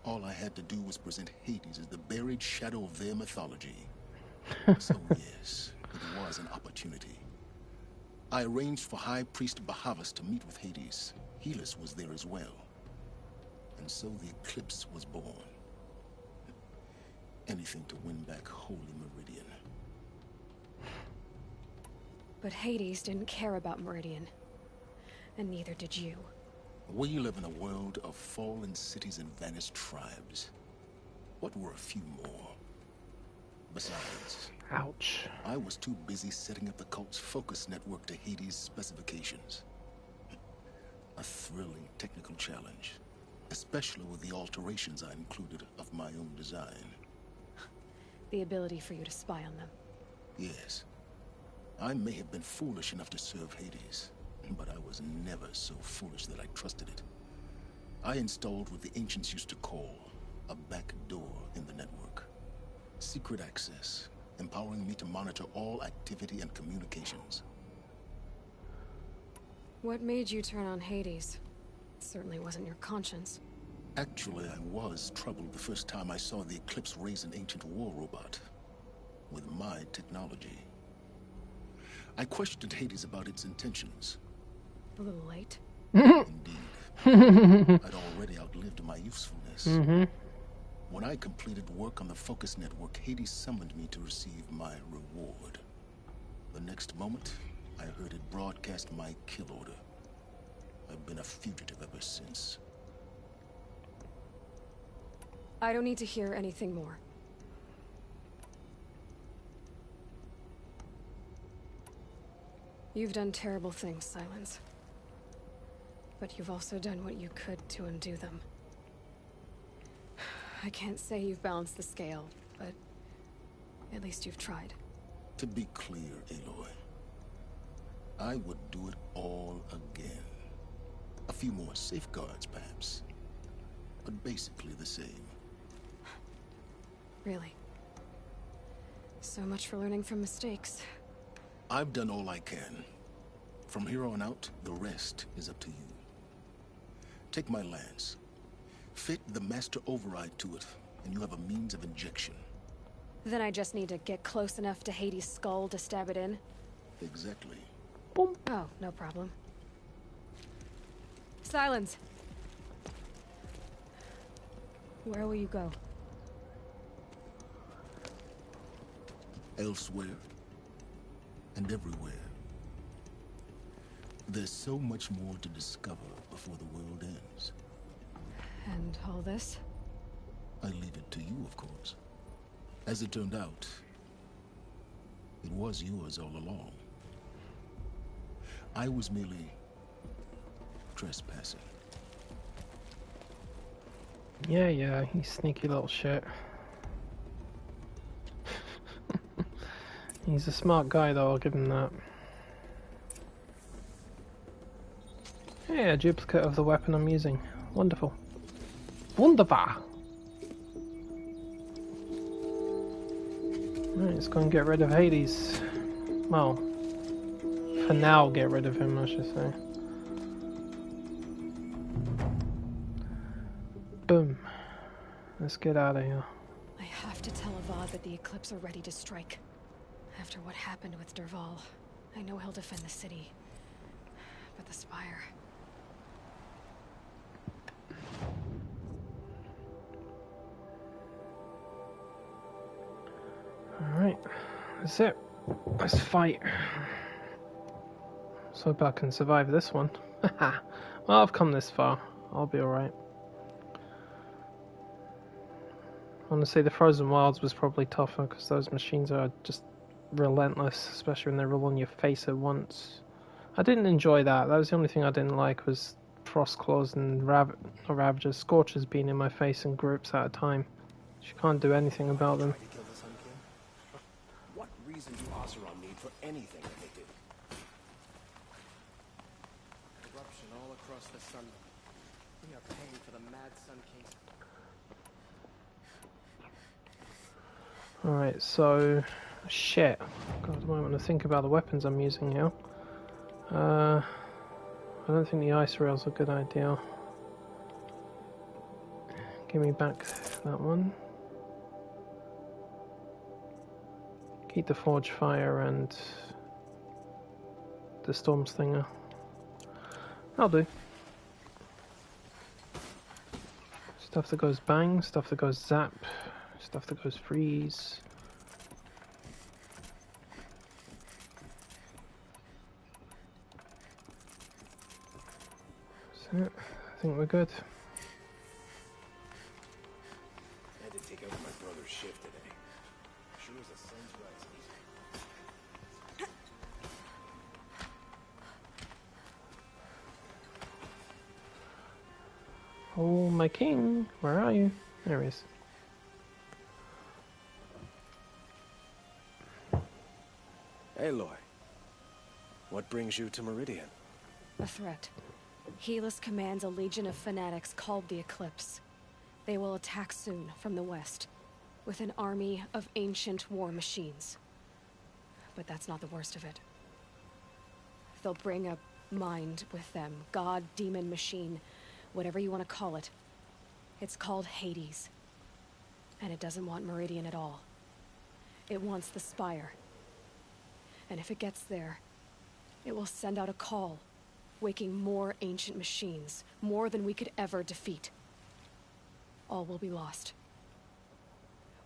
All I had to do was present Hades as the buried shadow of their mythology. So yes, it was an opportunity. I arranged for High Priest Bahavas to meet with Hades. Helis was there as well. And so the eclipse was born. Anything to win back Holy Meridian. But Hades didn't care about Meridian. And neither did you. We live in a world of fallen cities and vanished tribes. What were a few more? Besides, ouch. I was too busy setting up the cult's focus network to Hades' specifications. A thrilling technical challenge, especially with the alterations I included of my own design. The ability for you to spy on them. Yes. I may have been foolish enough to serve Hades, but I was never so foolish that I trusted it. I installed what the ancients used to call a back door in the network. Secret access, empowering me to monitor all activity and communications. What made you turn on Hades? It certainly wasn't your conscience. Actually, I was troubled the first time I saw the Eclipse raise an ancient war robot. With my technology. I questioned Hades about its intentions. A little late. Indeed. I'd already outlived my usefulness. When I completed work on the Focus Network, Hades summoned me to receive my reward. The next moment, I heard it broadcast my kill order. I've been a fugitive ever since. I don't need to hear anything more. You've done terrible things, Silence. But you've also done what you could to undo them. I can't say you've balanced the scale, but at least you've tried. To be clear, Aloy, I would do it all again. A few more safeguards, perhaps. But basically the same. Really? So much for learning from mistakes. I've done all I can. From here on out, the rest is up to you. Take my lance. Fit the master override to it, and you have a means of injection. Then I just need to get close enough to Hades' skull to stab it in? Exactly. Boom. Oh, no problem. Silence! Where will you go? Elsewhere. And everywhere. There's so much more to discover before the world ends. And all this? I leave it to you, of course. As it turned out, it was yours all along. I was merely trespassing. Yeah, you sneaky little shit. He's a smart guy though, I'll give him that. Yeah, a duplicate of the weapon I'm using. Wonderful. Wunderbar! Right, let's go and get rid of Hades. Well, for now get rid of him, I should say. Boom. Let's get out of here. I have to tell Avad that the Eclipse are ready to strike. After what happened with Dervahl, I know he'll defend the city. But the Spire... That's it. Let's fight. So hope I can survive this one. Well, I've come this far. I'll be alright. Honestly, the Frozen Wilds was probably tougher because those machines are just relentless, especially when they roll on your face at once. I didn't enjoy that. That was the only thing I didn't like was Frost Claws and Ravagers, Scorchers being in my face in groups at a time. You can't do anything about them. What reason do Oseram need for anything that they do? Corruption all across the sun. We are paying for the mad Sun King. Alright, so... Shit. God, I might want to think about the weapons I'm using now. I don't think the ice rail's a good idea. Give me back that one. Keep the Forge Fire and the Storm Stinger. I'll do. Stuff that goes bang, stuff that goes zap, stuff that goes freeze. That's it. I think we're good. I had to take over my brother's shift today. Sure as the sun's rising. Oh, my king, where are you? There he is. Aloy, what brings you to Meridian? A threat. Helis commands a legion of fanatics called the Eclipse. They will attack soon from the west, with an army of ancient war machines. But that's not the worst of it. They'll bring a mind with them, god, demon, machine, whatever you want to call it. It's called Hades. And it doesn't want Meridian at all. It wants the Spire. And if it gets there, it will send out a call, waking more ancient machines, more than we could ever defeat. All will be lost.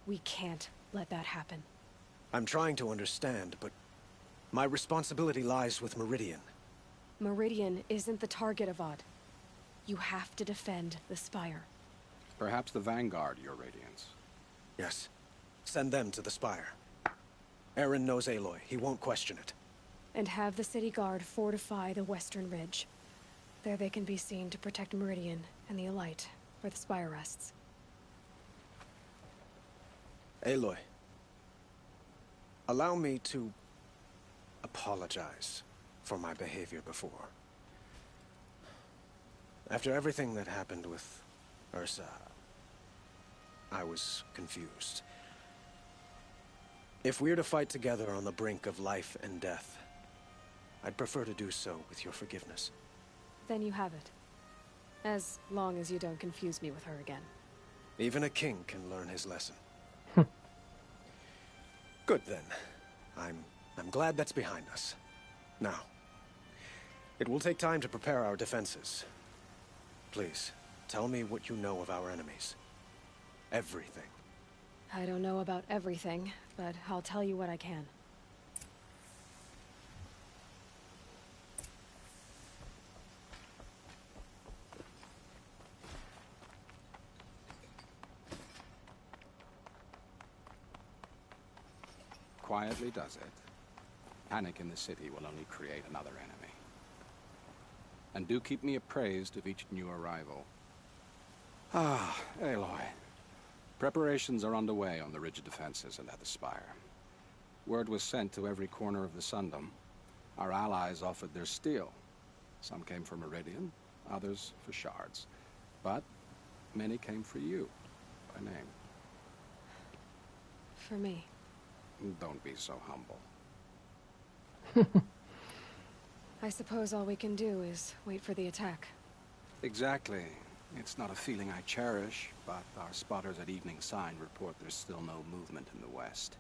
We can't let that happen. I'm trying to understand, but my responsibility lies with Meridian. Meridian isn't the target, Avad. You have to defend the Spire. Perhaps the Vanguard, Your Radiance. Yes. Send them to the Spire. Aaron knows Aloy. He won't question it. And have the city guard fortify the western ridge. There they can be seen to protect Meridian and the Elite, where the Spire rests. Aloy, allow me to apologize for my behavior before. After everything that happened with Ursa, I was confused. If we're to fight together on the brink of life and death, I'd prefer to do so with your forgiveness. Then you have it. As long as you don't confuse me with her again. Even a king can learn his lesson. Good then. I'm glad that's behind us. Now, it will take time to prepare our defenses. Please, tell me what you know of our enemies. Everything. I don't know about everything, but I'll tell you what I can. Quietly does it. Panic in the city will only create another enemy. And do keep me appraised of each new arrival. Ah, Aloy. Preparations are underway on the ridge defenses and at the Spire. Word was sent to every corner of the Sundom. Our allies offered their steel. Some came for Meridian, others for shards. But many came for you, by name. For me. Don't be so humble. I suppose all we can do is wait for the attack. Exactly. It's not a feeling I cherish, but our spotters at Evening Sign report there's still no movement in the west.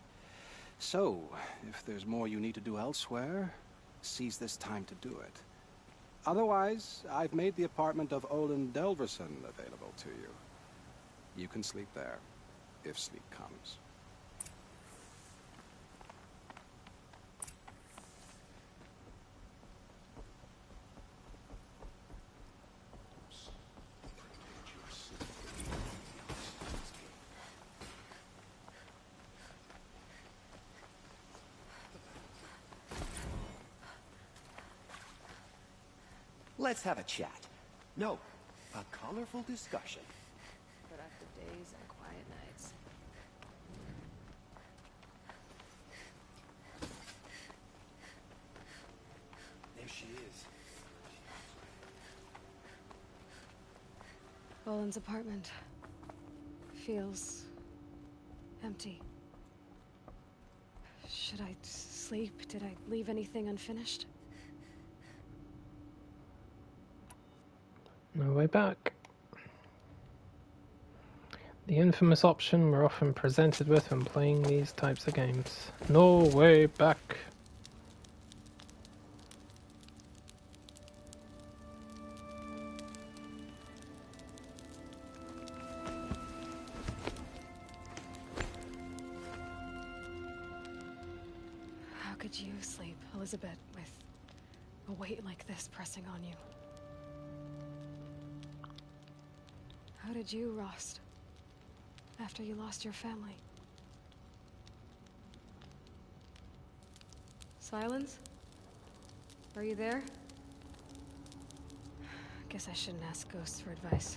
So, if there's more you need to do elsewhere, seize this time to do it. Otherwise, I've made the apartment of Olin Delverson available to you. You can sleep there, if sleep comes. Let's have a chat. No, a colorful discussion. Productive days and quiet nights. There she is. Boland's apartment feels empty. Should I sleep? Did I leave anything unfinished? No way back. The infamous option we're often presented with when playing these types of games. No way back. How could you sleep, Elizabeth, with a weight like this pressing on you? How did you, Rost, after you lost your family? Silence? Are you there? Guess I shouldn't ask ghosts for advice.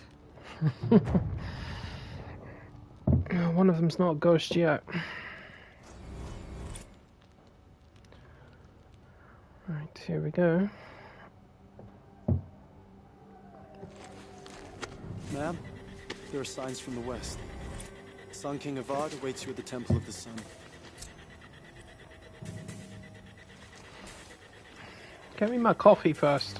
One of them's not a ghost yet. Right, here we go. Ma'am, there are signs from the west. Sun King Avad awaits you at the Temple of the Sun. Get me my coffee first.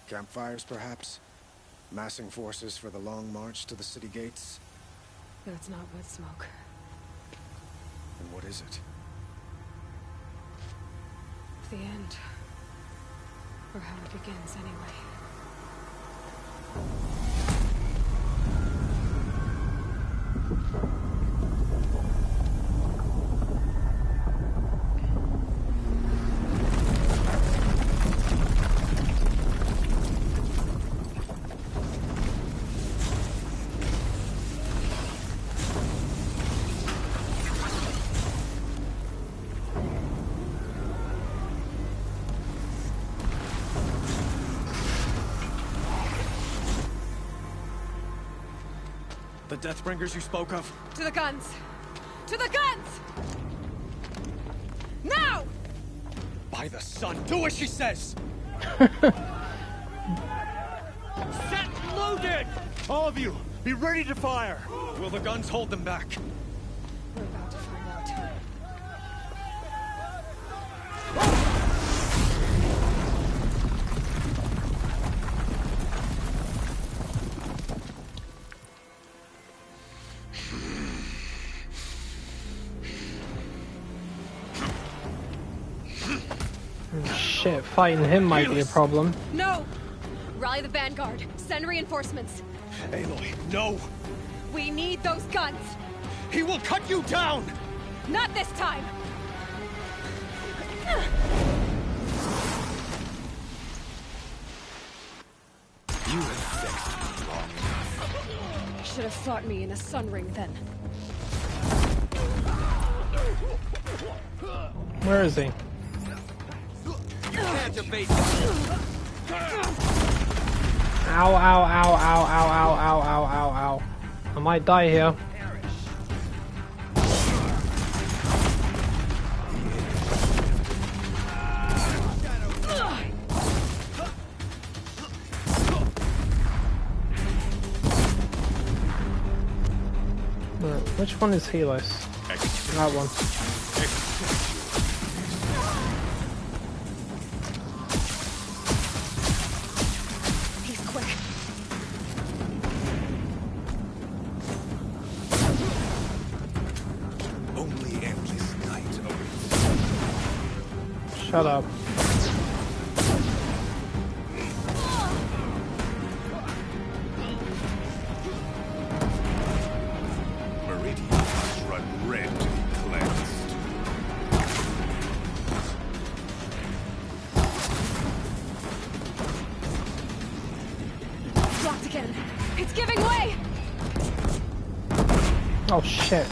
Campfires, perhaps? Massing forces for the long march to the city gates? That's not wood smoke. And what is it? The end. Or how it begins, anyway. The Deathbringers you spoke of? To the guns! To the guns! Now! By the sun, do as she says! Set loaded! All of you, be ready to fire! Will the guns hold them back? We're about to find out. Shit, fighting him might be a problem. No! Rally the vanguard. Send reinforcements. Aloy, no! We need those guns! He will cut you down! Not this time! You have vexed me long enough. Should have fought me in a sun ring then. Where is he? You can't evade Ow, ow, ow, ow, ow, ow, ow, ow, ow, ow. I might die here. Which one is Helos? That one. He's quick. Only endless night awaits. Shut up. Meridian. It's giving way! Oh shit.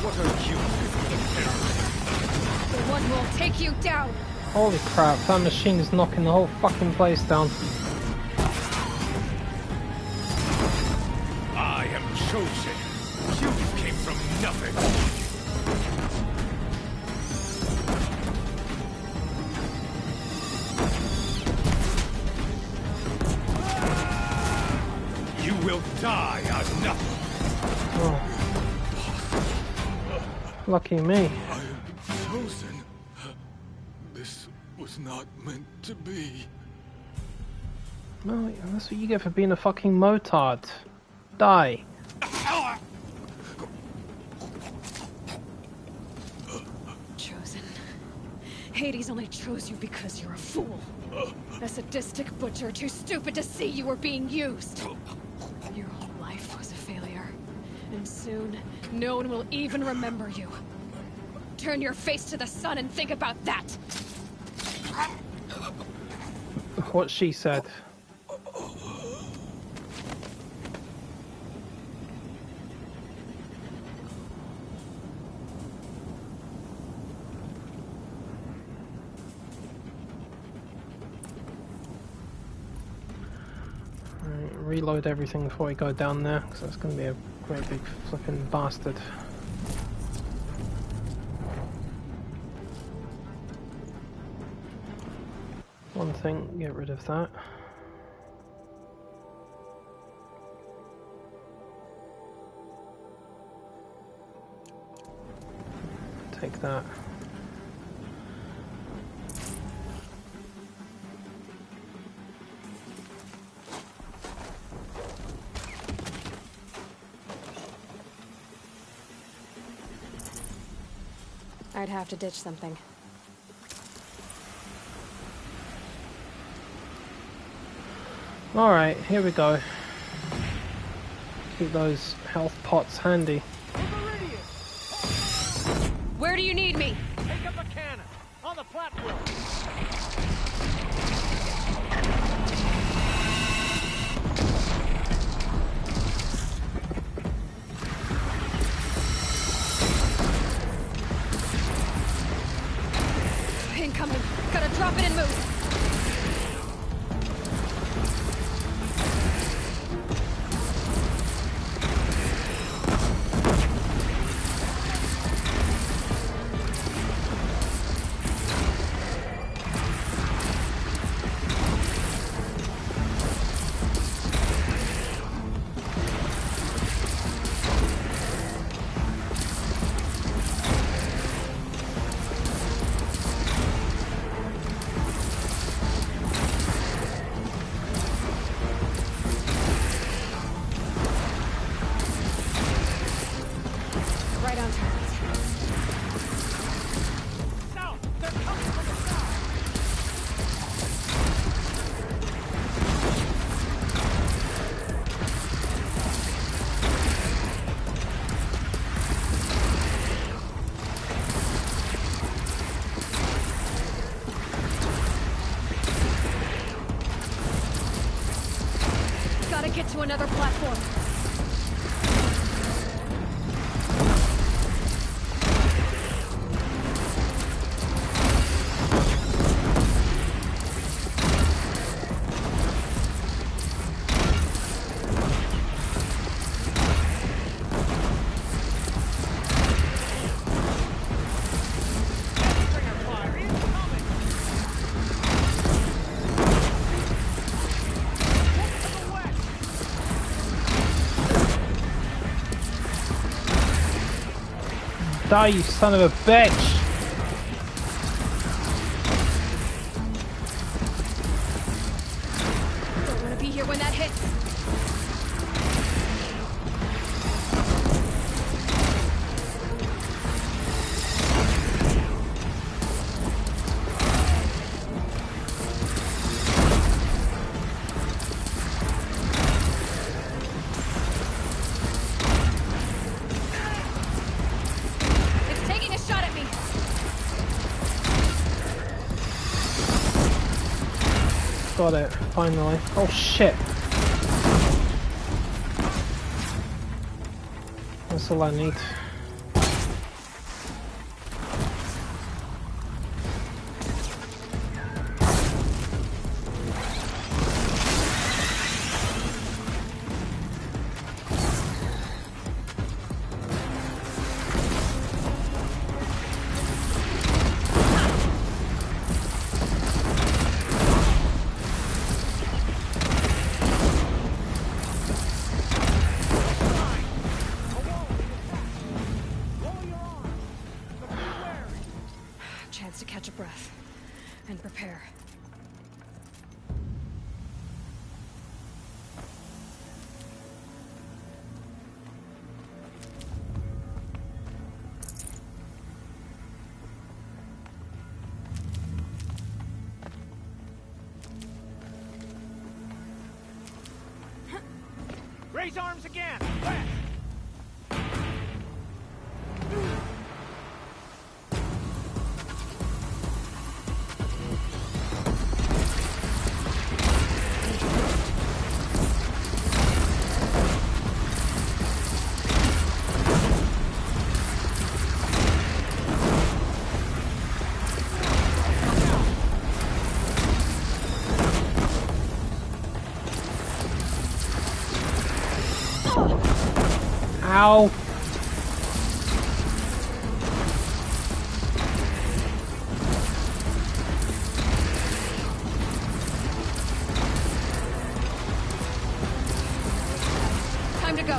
What are you? The one who will take you down! Holy crap, that machine is knocking the whole fucking place down. I am chosen. You came from nothing. You will die on nothing. Oh. Lucky me. I am chosen. This was not meant to be. No, that's what you get for being a fucking motard. Die. Chosen. Hades only chose you because you're a fool. A sadistic butcher too stupid to see you were being used. Your whole life was a failure. And soon, no one will even remember you. Turn your face to the sun and think about that! What she said. Reload everything before we go down there, because that's going to be a great big flipping bastard. One thing, get rid of that. Take that. I'd have to ditch something. Alright, here we go. Keep those health pots handy. Where do you need me? Take up a cannon on the platform. Incoming. Gotta drop it and move. Get to another platform. Die, you son of a bitch! Don't want to be here when that hits. Got it, finally. Oh shit! That's all I need. Chance to catch a breath and prepare. Raise arms again! Ow! Time to go.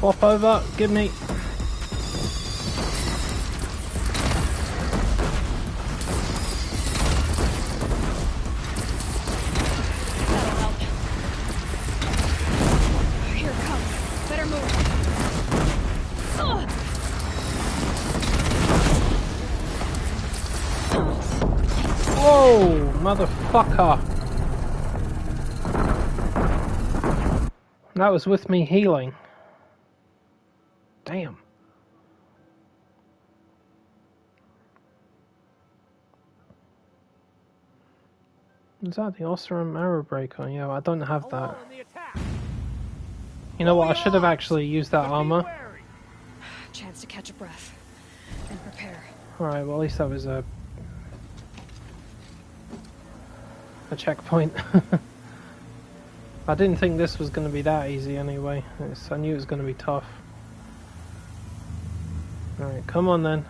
Swap over, give me. Here it comes. Better move. Whoa, motherfucker. That was with me healing. Damn. Is that the Osram arrow breaker? Yeah, I don't have that. You know what? I should have actually used that armor. Chance to catch a breath and prepare. Alright, well at least that was a checkpoint. I didn't think this was going to be that easy anyway. I knew it was going to be tough. Alright, come on then.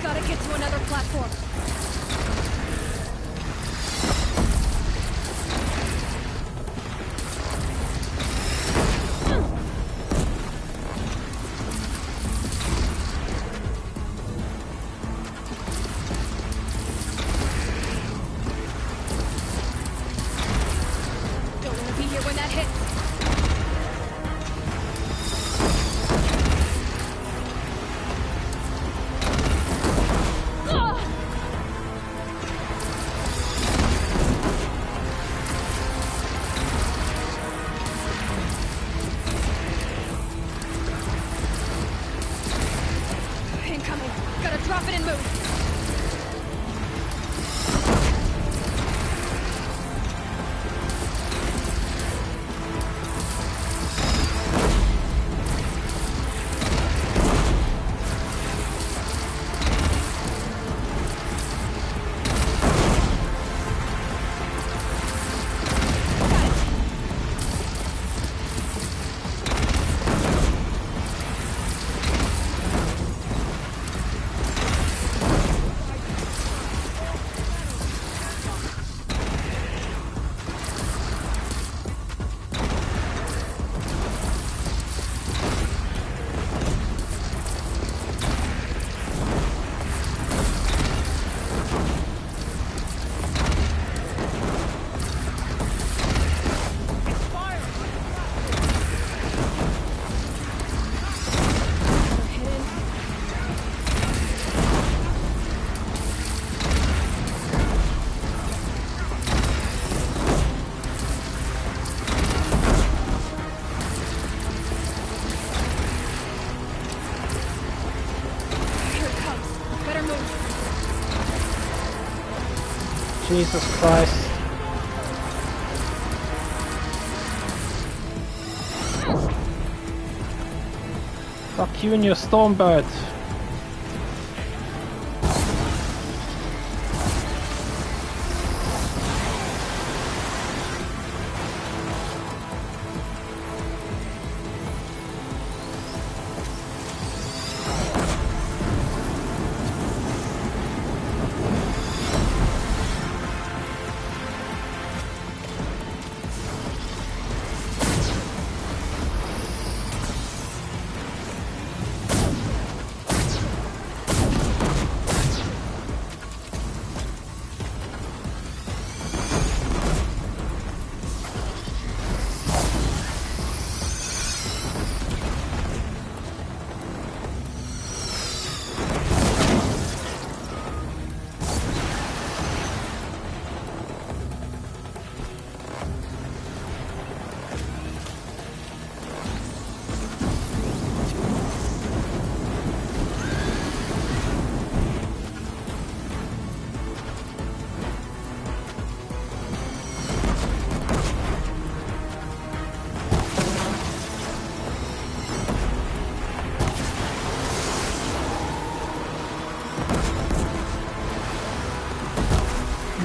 Gotta get to another platform. Don't want to be here when that hits. Incoming. Gotta drop it and move. Jesus Christ. Fuck you and your Stormbird.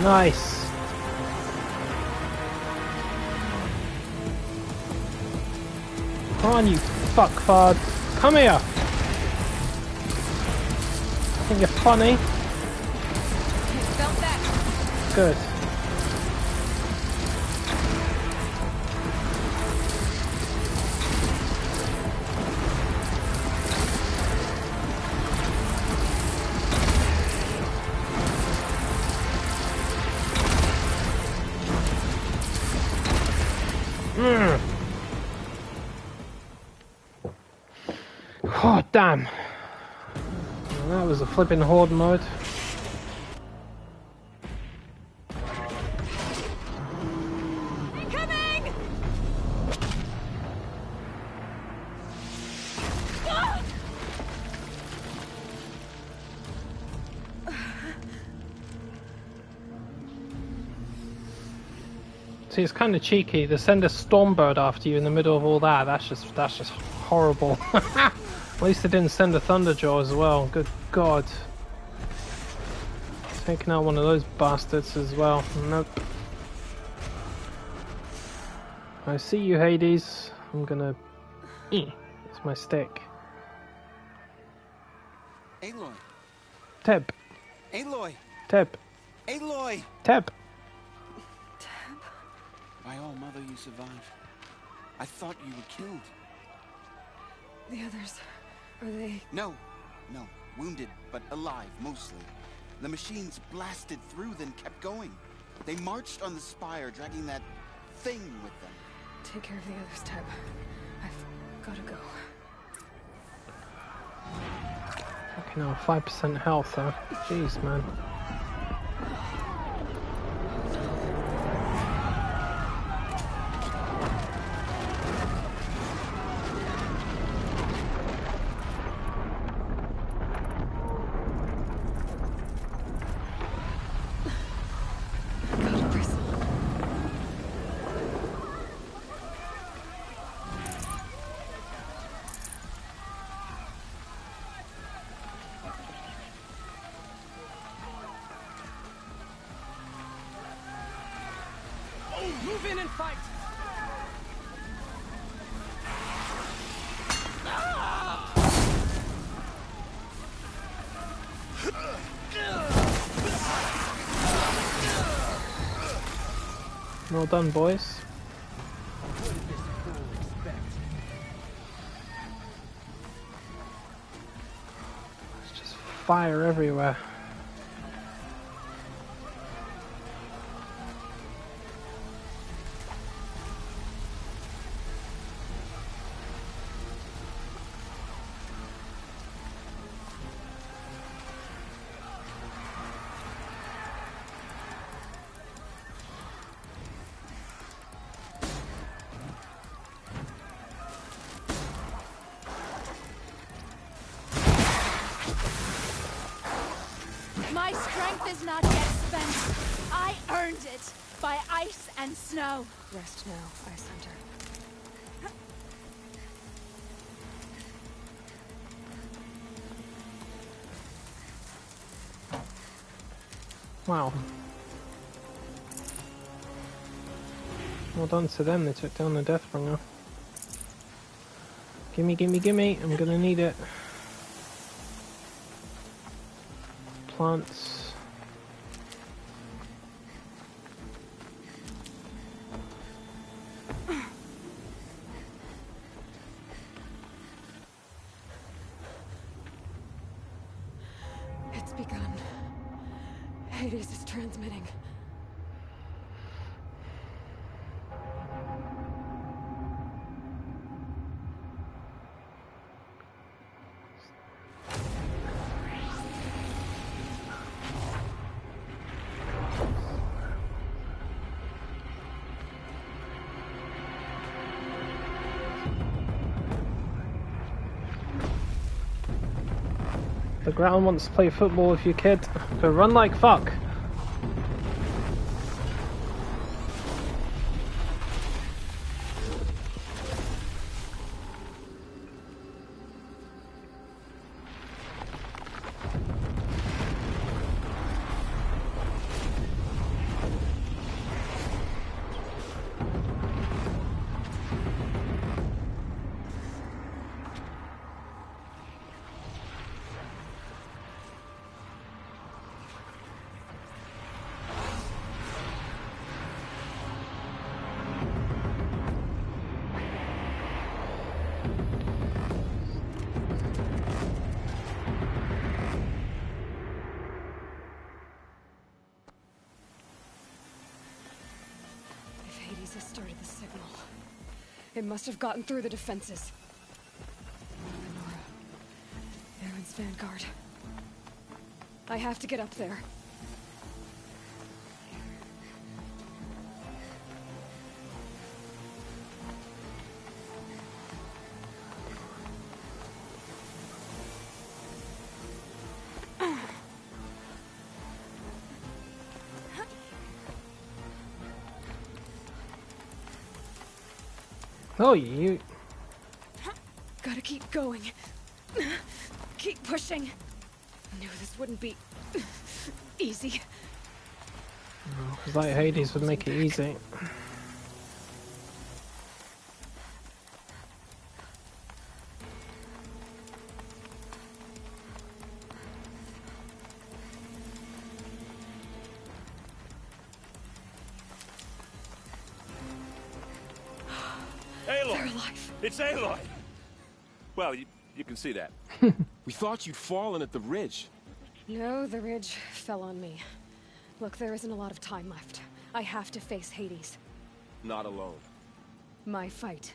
Nice. Come on, you fuckfard. Come here. Think you're funny? Felt that. Good. Oh, damn. Well, that was a flipping horde mode. Incoming! See, it's kind of cheeky to send a Stormbird after you in the middle of all that. That's just horrible. At least they didn't send a Thunderjaw as well. Good God. Taking out one of those bastards as well. Nope. I see you, Hades. I'm gonna... It's my stick. Aloy. Teb. Aloy. Teb. Aloy. Teb. By all mother, you survived. I thought you were killed. The others, are they... No. Wounded, but alive, mostly. The machines blasted through, then kept going. They marched on the spire, dragging that thing with them. Take care of the others, Teb. I've gotta go. Fucking hell, 5% health, huh? Jeez, man. Move in and fight! Well done, boys. It's just fire everywhere. My strength is not yet spent. I earned it by ice and snow. Rest now, Ice Hunter. Wow. Well done to them, they took down the Deathbringer. Gimme, gimme, gimme, I'm gonna need it. Plants. It's begun. Hades is transmitting. The ground wants to play football with you, kid. But run like fuck. Started the signal. It must have gotten through the defenses. Lenora. Aaron's vanguard. I have to get up there. Oh, you... Gotta keep going. Keep pushing. Knew this wouldn't be... easy. It's like Hades would make it easy. It's Aloy! Well, you can see that. We thought you'd fallen at the ridge. No, the ridge fell on me. Look, there isn't a lot of time left. I have to face Hades. Not alone. My fight.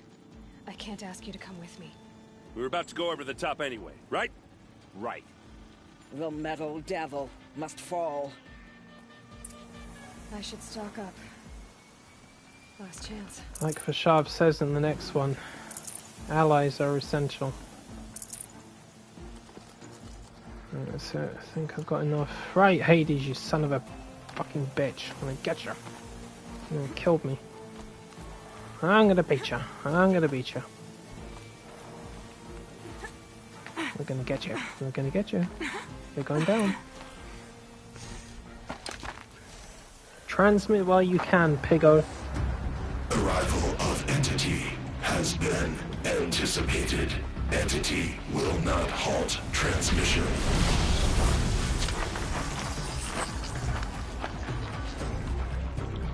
I can't ask you to come with me. We were about to go over the top anyway, right? Right. The metal devil must fall. I should stock up. Last chance. Like Vashav says in the next one, allies are essential. So I think I've got enough. Right, Hades, you son of a fucking bitch. I'm gonna get you. You killed me. I'm gonna beat you. I'm gonna beat you. We're gonna get you. We're gonna get you. You're going down. Transmit while you can, piggo. Arrival of Entity has been anticipated. Entity will not halt transmission.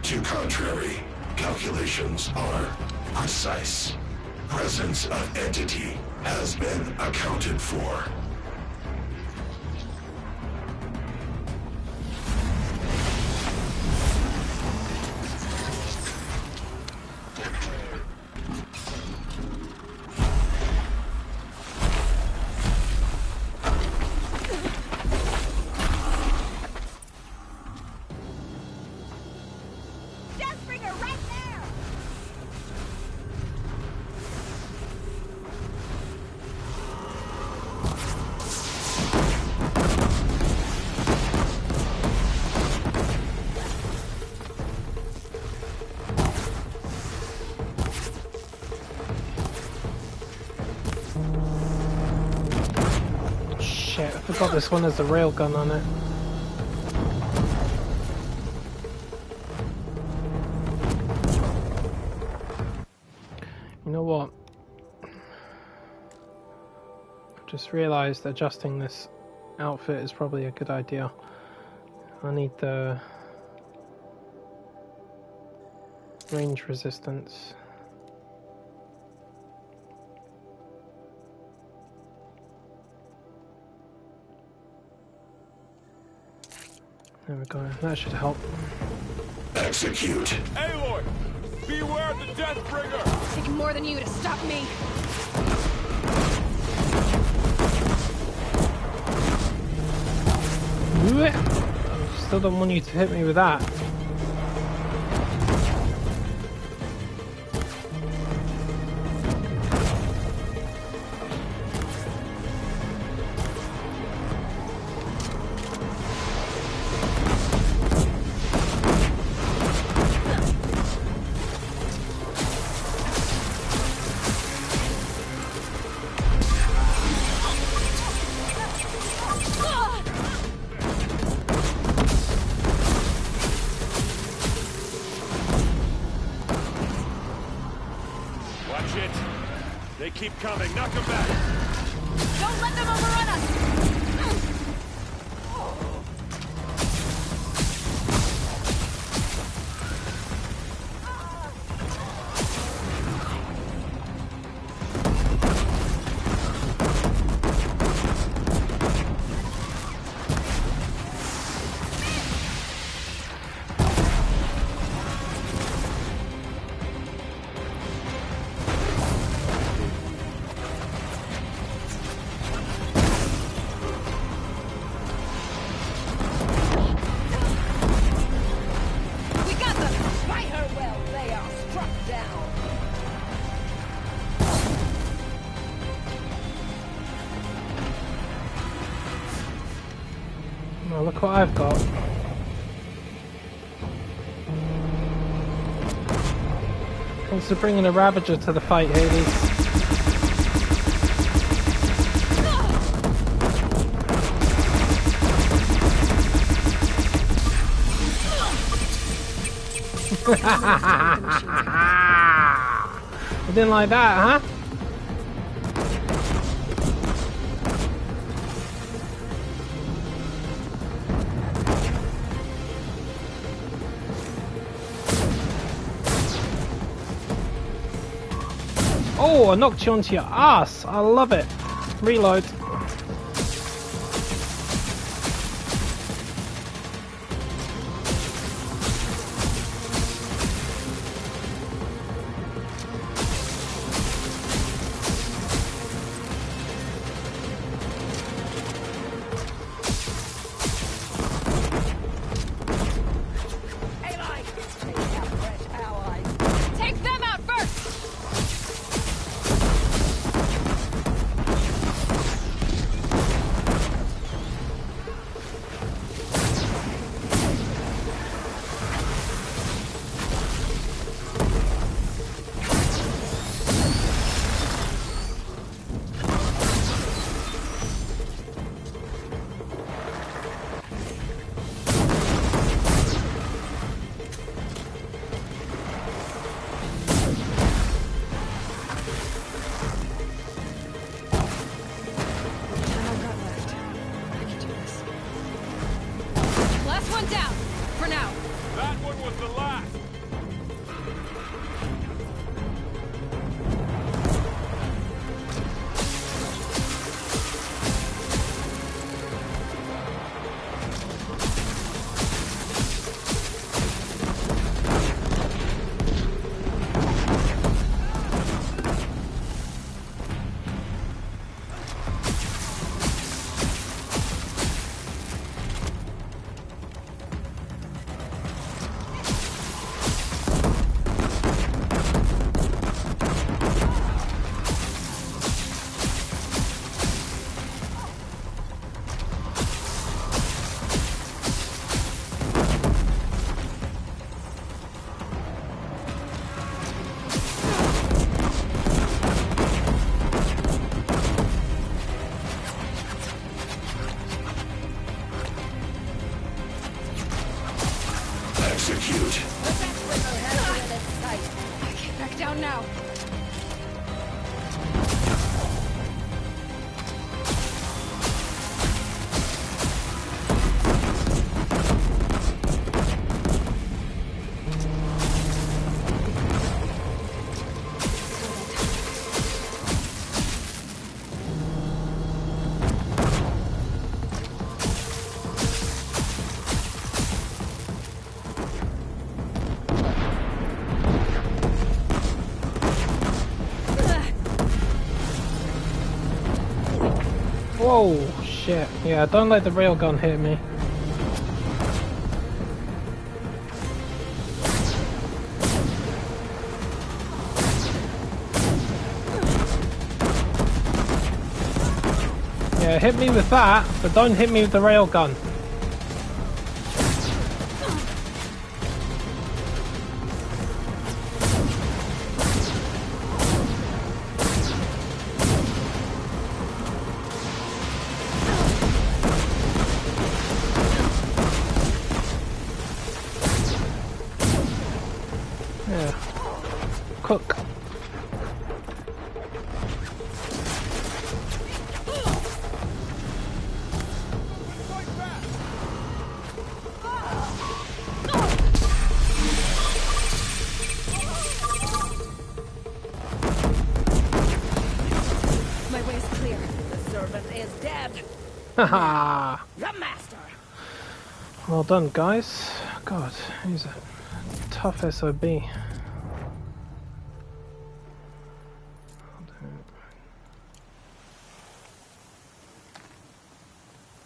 To contrary, calculations are precise. Presence of Entity has been accounted for. shit, I forgot this one has a railgun on it. You know what? I've just realised adjusting this outfit is probably a good idea. I need the range resistance. There we go, that should help. Execute. Aloy! Beware the Deathbringer! Taking more than you to stop me. Still don't want you to hit me with that. Keep coming, knock them back! Don't let them overrun us! Well, look what I've got. Thanks for bringing a Ravager to the fight, Hades. You didn't like that, huh? Oh, I knocked you onto your ass. I love it. Reload. Whoa, shit. Yeah, don't let the railgun hit me. Yeah, hit me with that, but don't hit me with the railgun. Cook. My way's clear. The servant is dead. Haha. The master. Well done, guys. God, he's a tough SOB.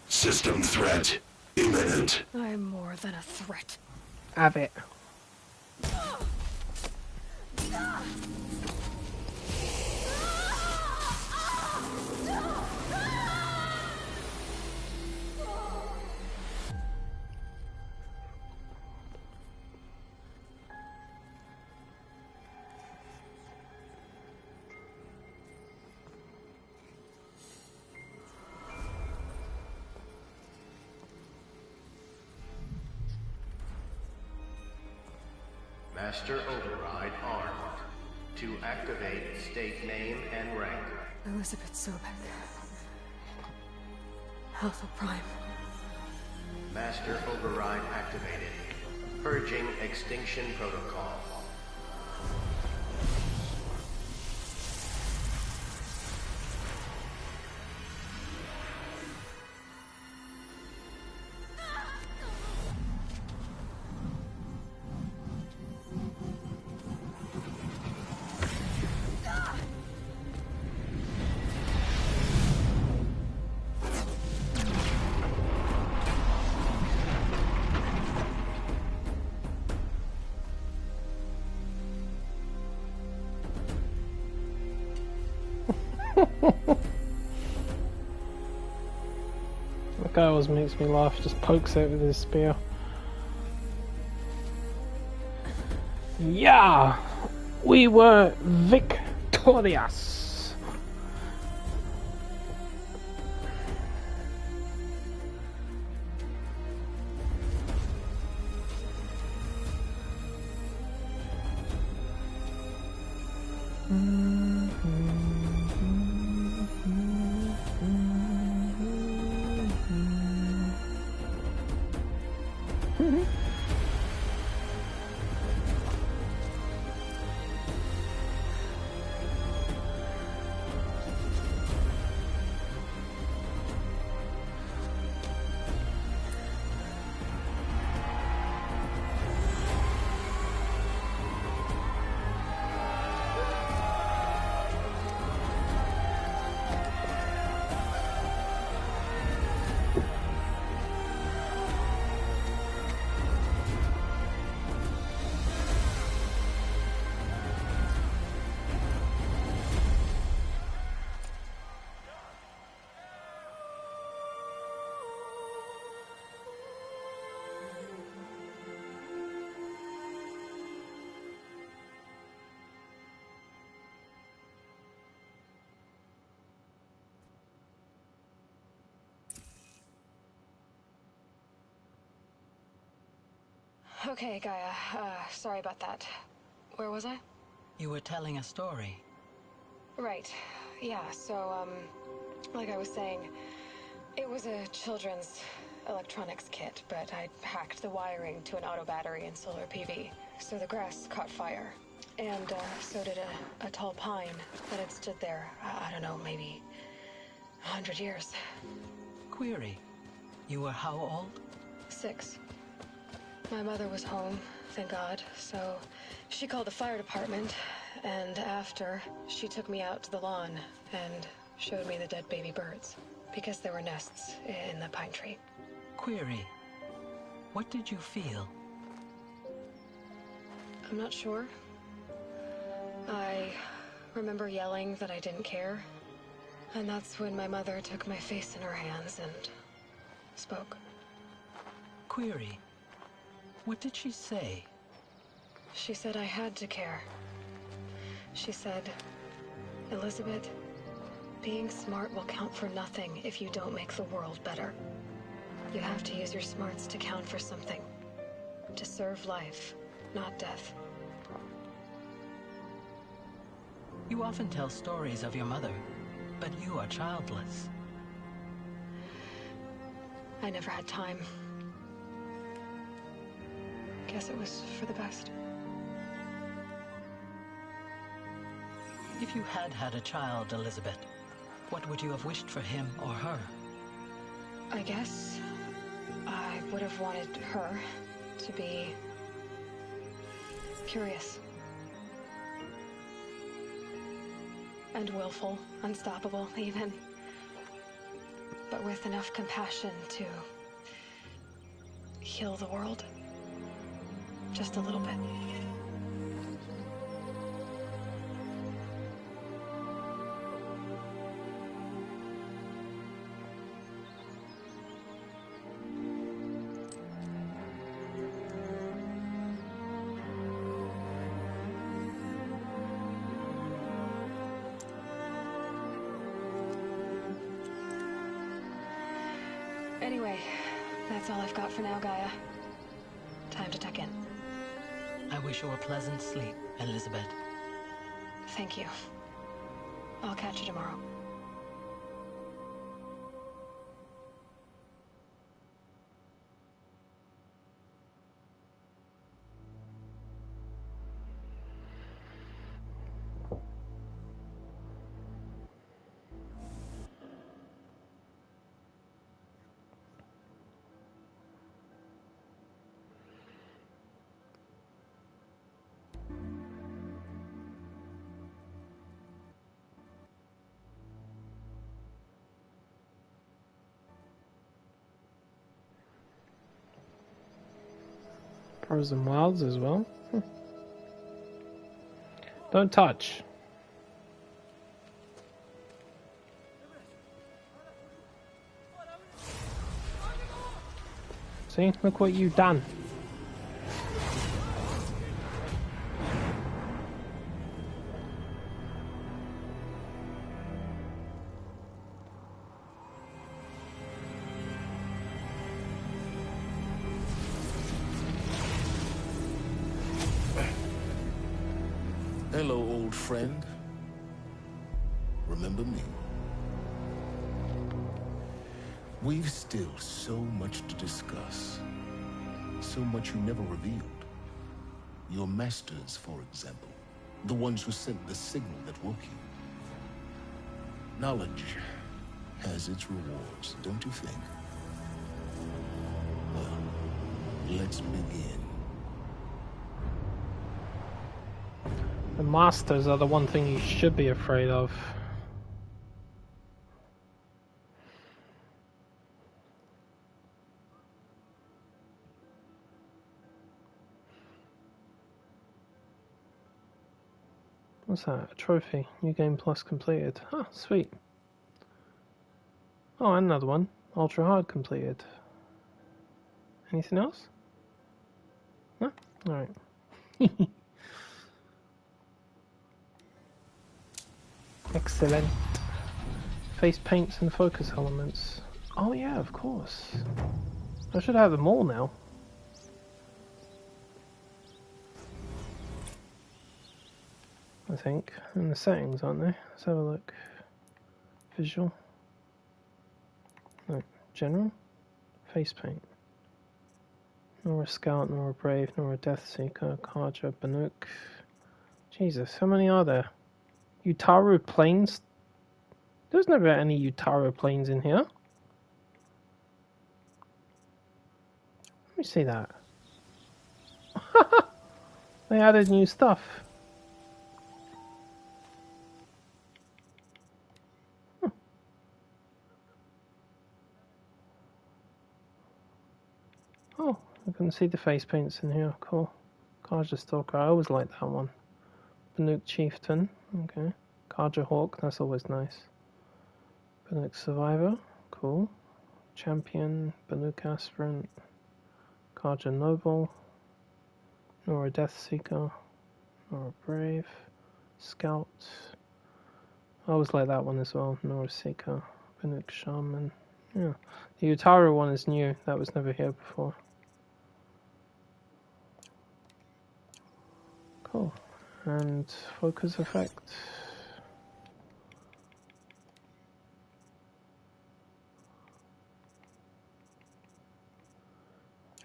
System threat imminent. I'm more than a threat. Have it. Master Override armed. To activate, state name and rank. Elizabeth Sobek. Alpha Prime. Master Override activated. Purging Extinction Protocol. That guy always makes me laugh, just pokes it with his spear. Yeah! We were victorious! Okay, Gaia. Sorry about that. Where was I? You were telling a story. Right. Yeah, so, like I was saying, it was a children's electronics kit, but I hacked the wiring to an auto battery and solar PV. So the grass caught fire. And, so did a tall pine that had stood there, I don't know, maybe 100 years. Query. You were how old? 6. My mother was home, thank God, so she called the fire department, and after, she took me out to the lawn and showed me the dead baby birds. Because there were nests in the pine tree. Query. What did you feel? I'm not sure. I remember yelling that I didn't care. And that's when my mother took my face in her hands and spoke. Query. What did she say? She said I had to care. She said, Elizabeth, being smart will count for nothing if you don't make the world better. You have to use your smarts to count for something. To serve life, not death. You often tell stories of your mother, but you are childless. I never had time. Guess it was for the best. If you had had a child, Elizabeth, what would you have wished for him or her? I guess I would have wanted her to be curious. And willful, unstoppable even. But with enough compassion to heal the world. Just a little bit. Anyway, that's all I've got for now, Gaia. Time to tuck in. I wish you a pleasant sleep, Elizabeth. Thank you. I'll catch you tomorrow. Frozen Wilds as well. Don't touch. See, look what you've done. Hello, old friend. Remember me? We've still so much to discuss. So much you never revealed. Your masters, for example. The ones who sent the signal that woke you. Knowledge has its rewards, don't you think? Well, let's begin. The masters are the one thing you should be afraid of. What's that? A trophy. New game plus completed. Ah, sweet. Oh, and another one. Ultra hard completed. Anything else? No? Alright. Excellent. Face paints and focus elements. Oh yeah, of course. I should have them all now. I think. In the settings, aren't they? Let's have a look. Visual. No. General. Face paint. Nor a scout, nor a brave, nor a death seeker. Karja, Banuk. Jesus, how many are there? Utaru planes? There's never any Utaru planes in here. Let me see that. They added new stuff. I can see the face paints in here. Cool. Karja Stalker. I always like that one. Banuk Chieftain. Okay. Karja Hawk. That's always nice. Banuk Survivor. Cool. Champion. Banuk Aspirant. Karja Noble. Nora Deathseeker. Nora Brave. Scout. I always like that one as well. Nora Seeker. Banuk Shaman. Yeah. The Utara one is new. That was never here before. Cool. And focus effect.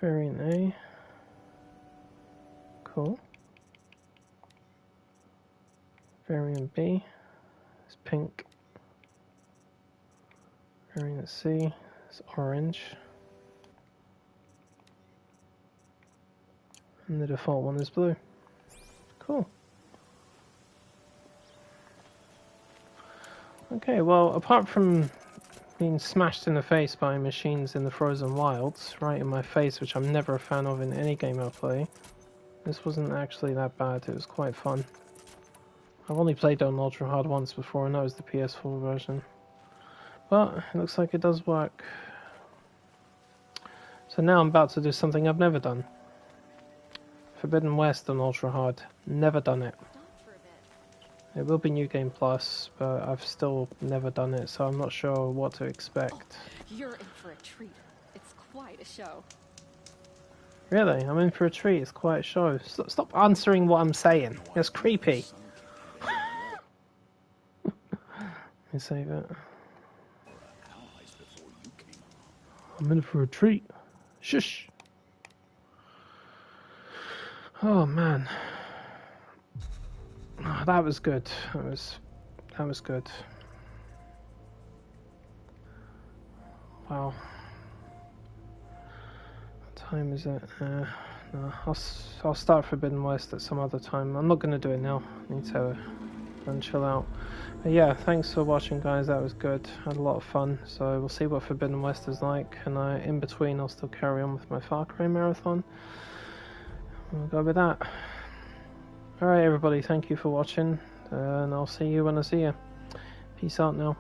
Variant A. Cool. Variant B is pink. Variant C is orange. And the default one is blue. Cool. Okay, well, apart from being smashed in the face by machines in the frozen wilds, right in my face, which I'm never a fan of in any game I play, this wasn't actually that bad. It was quite fun. I've only played on Ultra Hard once before, and that was the PS4 version. But it looks like it does work. So now I'm about to do something I've never done. Forbidden West on Ultra Hard. Never done it. It will be New Game Plus, but I've still never done it, so I'm not sure what to expect. You're in for a treat. It's quite a show. Really? I'm in for a treat. It's quite a show. Stop answering what I'm saying. It's creepy. Let me save it. I'm in for a treat. Shush. Oh man. Oh, that was good. That was good. Wow. What time is it? No, I'll start Forbidden West at some other time. I'm not going to do it now. I need to go and chill out. But yeah, thanks for watching, guys. That was good. I had a lot of fun. So we'll see what Forbidden West is like. And in between, I'll still carry on with my Far Cry marathon. We'll go with that. Alright, everybody. Thank you for watching. And I'll see you when I see you. Peace out now.